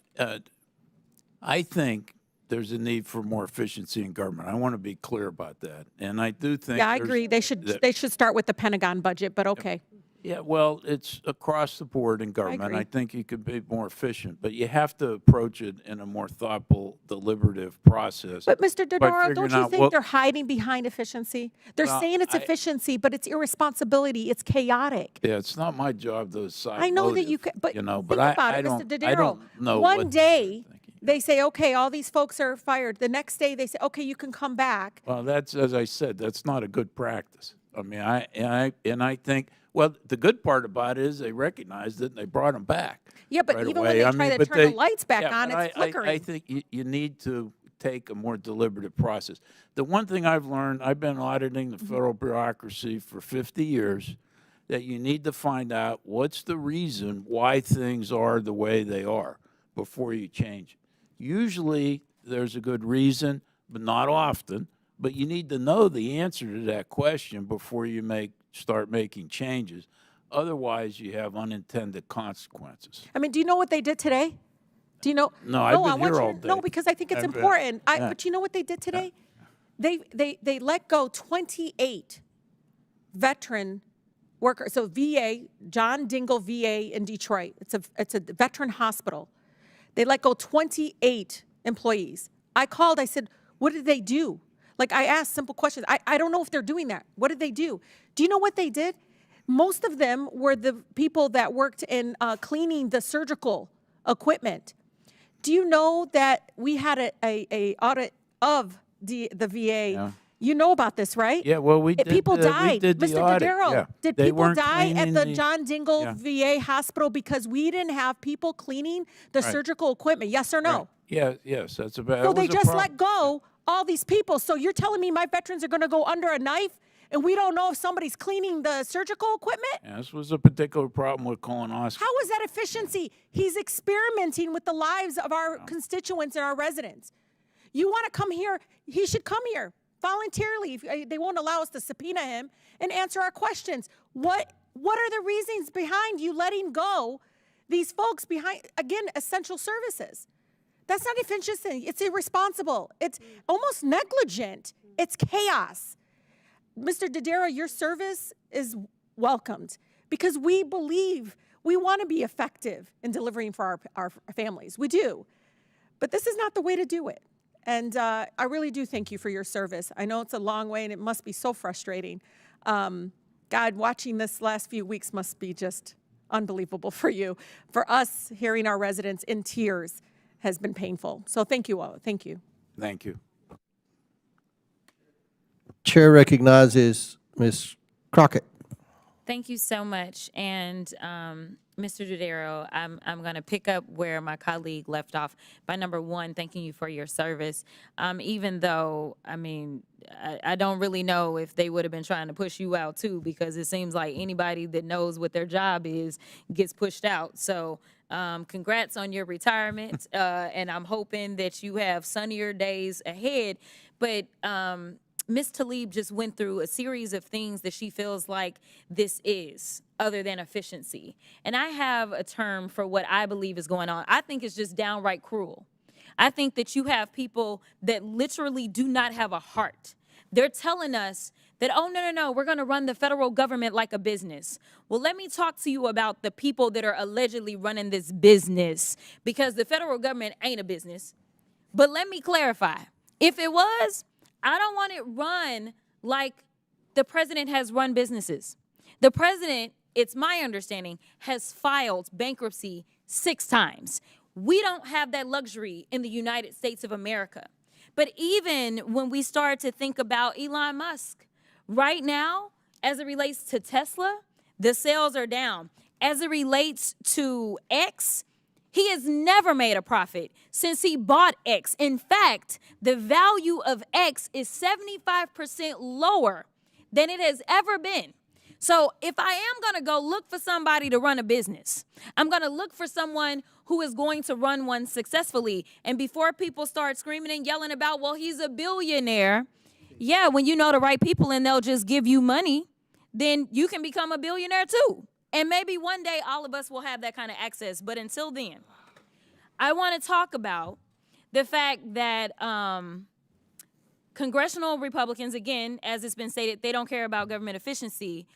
I think there's a need for more efficiency in government. I want to be clear about that. And I do think Yeah, I agree. They should start with the Pentagon budget, but okay. Yeah, well, it's across the board in government. agree. I think you could be more efficient, but you have to approach it in a more thoughtful, deliberative process. But Mr. by Dodaro, don't figuring you out think what- they're hiding behind efficiency? They're Well, saying it's efficiency, but it's irresponsibility. It's chaotic. Yeah, it's not my job to decide. I know that motive, you could, but but think about I it, don't, Mr. I Dodaro. don't know One what- day, they say, okay, all these folks are fired. The next day, they say, okay, you can come back. Well, that's, as I said, that's not a good practice. I mean, I think, well, the good part about it is they recognized it and they brought them back. Yeah, but right even when away. they I try mean, to but turn the lights back yeah, on, but it's flickering. I think you need to take a more deliberative process. The one thing I've learned, I've been auditing the federal bureaucracy for 50 years, that you need to find out what's the reason why things are the way they are before you change it. Usually there's a good reason, but not often. But you need to know the answer to that question before you start making changes. Otherwise, you have unintended consequences. Do you know what they did today? Do you know? No, I've been I want here you all to, No, day. because I think it's I've been- important. yeah. But you know what they did today? They let go 28 veteran workers. So VA, John Dingell VA in Detroit. It's a veteran hospital. They let go 28 employees. I called. I said, what did they do? Like, I asked simple questions. I don't know if they're doing that. What did they do? Do you know what they did? Most of them were the people that worked in cleaning the surgical equipment. Do you know that we had a audit of the VA? Yeah. You know about this, right? Yeah, well, we did. People we died. did the Mr. audit, Dodaro, yeah. did They people weren't die at cleaning the John Dingell Yeah. VA hospital because we didn't have people cleaning the Right. surgical equipment? Yes or no? Right. Yeah, yes, that's about. So they just let go all these people. So you're telling me my veterans are going to go under a knife and we don't know if somebody's cleaning the surgical equipment? Yeah, this was a particular problem with colonoscopy. How is that efficiency? He's experimenting with the lives of our constituents and our residents. You want to come here, he should come here voluntarily. If they won't allow us to subpoena him and answer our questions. What are the reasons behind you letting go these folks behind, again, essential services? That's not efficiency. It's irresponsible. It's almost negligent. It's chaos. Mr. Dodaro, your service is welcomed because we believe we want to be effective in delivering for our families. We do. But this is not the way to do it. And I really do thank you for your service. I know it's a long way and it must be so frustrating. God, watching this last few weeks must be just unbelievable for you. For us, hearing our residents in tears has been painful. So thank you all. Thank you. Thank you. Chair recognizes Ms. Crockett. Thank you so much. And Mr. Dodaro, I'm going to pick up where my colleague left off by number one, thanking you for your service. Even though, I don't really know if they would have been trying to push you out too, because it seems like anybody that knows what their job is gets pushed out. So congrats on your retirement. And I'm hoping that you have sunnier days ahead. But Ms. Tlaib just went through a series of things that she feels like this is, other than efficiency. And I have a term for what I believe is going on. I think it's just downright cruel. I think that you have people that literally do not have a heart. They're telling us that, oh, no, we're going to run the federal government like a business. Well, let me talk to you about the people that are allegedly running this business, because the federal government ain't a business. But let me clarify. If it was, I don't want it run like the president has run businesses. The president, it's my understanding, has filed bankruptcy 6 times. We don't have that luxury in the United States of America. But even when we start to think about Elon Musk, right now, as it relates to Tesla, the sales are down. As it relates to X, he has never made a profit since he bought X. In fact, the value of X is 75% lower than it has ever been. So if I am going to go look for somebody to run a business, I'm going to look for someone who is going to run one successfully. And before people start screaming and yelling about, well, he's a billionaire. Yeah, when you know the right people and they'll just give you money, then you can become a billionaire too. And maybe one day all of us will have that kind of access. But until then, I want to talk about the fact that congressional Republicans, again, as it's been stated, they don't care about government efficiency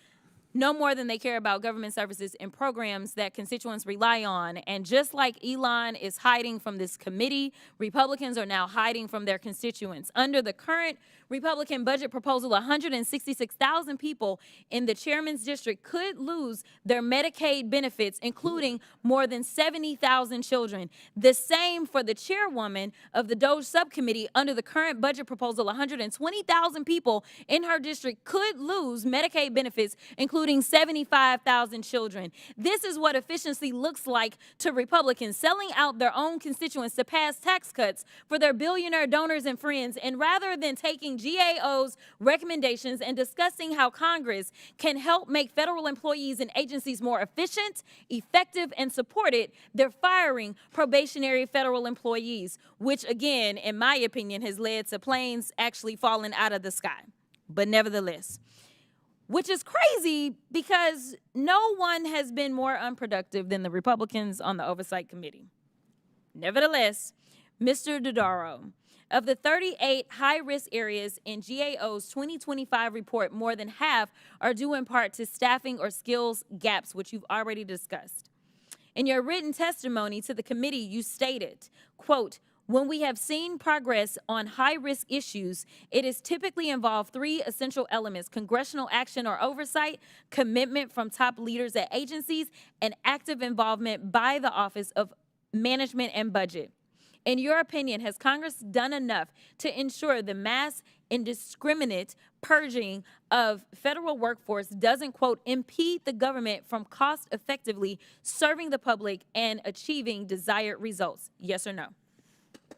no more than they care about government services and programs that constituents rely on. And just like Elon is hiding from this committee, Republicans are now hiding from their constituents. Under the current Republican budget proposal, 166,000 people in the chairman's district could lose their Medicaid benefits, including more than 70,000 children. The same for the chairwoman of the DOGE subcommittee. Under the current budget proposal, 120,000 people in her district could lose Medicaid benefits, including 75,000 children. This is what efficiency looks like to Republicans, selling out their own constituents to pass tax cuts for their billionaire donors and friends. And rather than taking GAO's recommendations and discussing how Congress can help make federal employees and agencies more efficient, effective, and supported, they're firing probationary federal employees, which again, in my opinion, has led to planes actually falling out of the sky. But nevertheless, which is crazy because no one has been more unproductive than the Republicans on the Oversight Committee. Nevertheless, Mr. Dodaro, of the 38 high-risk areas in GAO's 2025 report, more than half are due in part to staffing or skills gaps, which you've already discussed. In your written testimony to the committee, you stated, quote, "When we have seen progress on high-risk issues, it has typically involved 3 essential elements: congressional action or oversight, commitment from top leaders at agencies, and active involvement by the Office of Management and Budget. In your opinion, has Congress done enough to ensure the mass indiscriminate purging of federal workforce doesn't, quote, impede the government from cost-effectively serving the public and achieving desired results? Yes or no?"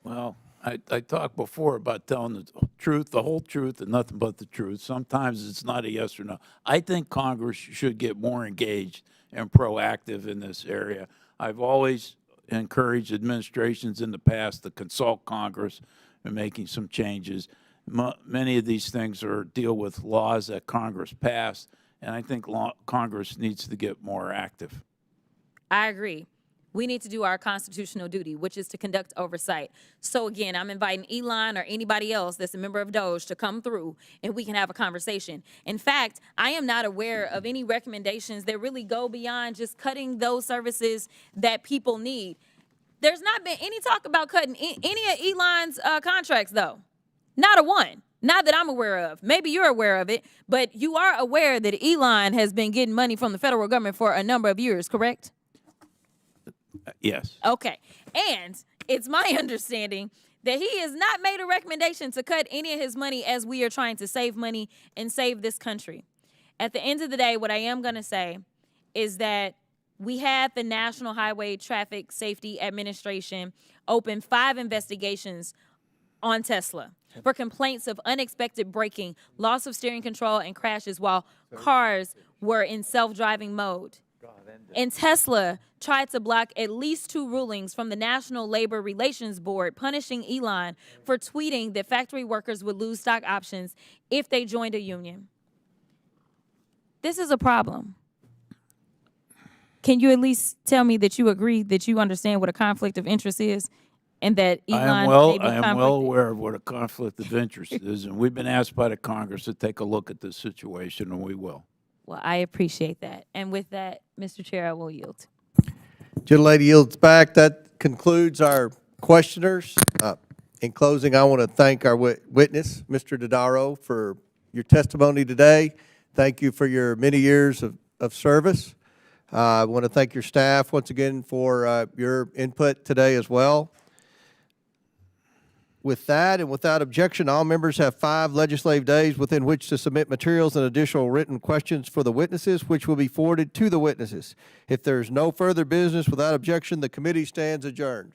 Well, I talked before about telling the truth, the whole truth, and nothing but the truth. Sometimes it's not a yes or no. I think Congress should get more engaged and proactive in this area. I've always encouraged administrations in the past to consult Congress in making some changes. Many of these things deal with laws that Congress passed, and I think Congress needs to get more active. I agree. We need to do our constitutional duty, which is to conduct oversight. So again, I'm inviting Elon or anybody else that's a member of DOGE to come through and we can have a conversation. In fact, I am not aware of any recommendations that really go beyond just cutting those services that people need. There's not been any talk about cutting any of Elon's contracts, though. Not a one. Not that I'm aware of. Maybe you're aware of it, but you are aware that Elon has been getting money from the federal government for a number of years, correct? Yes. Okay. And it's my understanding that he has not made a recommendation to cut any of his money as we are trying to save money and save this country. At the end of the day, what I am going to say is that we had the National Highway Traffic Safety Administration open 5 investigations on Tesla for complaints of unexpected braking, loss of steering control, and crashes while cars were in self-driving mode. And Tesla tried to block at least 2 rulings from the National Labor Relations Board punishing Elon for tweeting that factory workers would lose stock options if they joined a union. This is a problem. Can you at least tell me that you agree, that you understand what a conflict of interest is, and that Elon may be I am conflicted? well aware of what a conflict of interest is, and we've been asked by the Congress to take a look at this situation, and we will. Well, I appreciate that. And with that, Mr. Chair, I will yield. Gentlelady yields back. That concludes our questioners. In closing, I want to thank our witness, Mr. Dodaro, for your testimony today. Thank you for your many years of of service. I want to thank your staff once again for your input today as well. With that and without objection, all members have 5 legislative days within which to submit materials and additional written questions for the witnesses, which will be forwarded to the witnesses. If there is no further business without objection, the committee stands adjourned.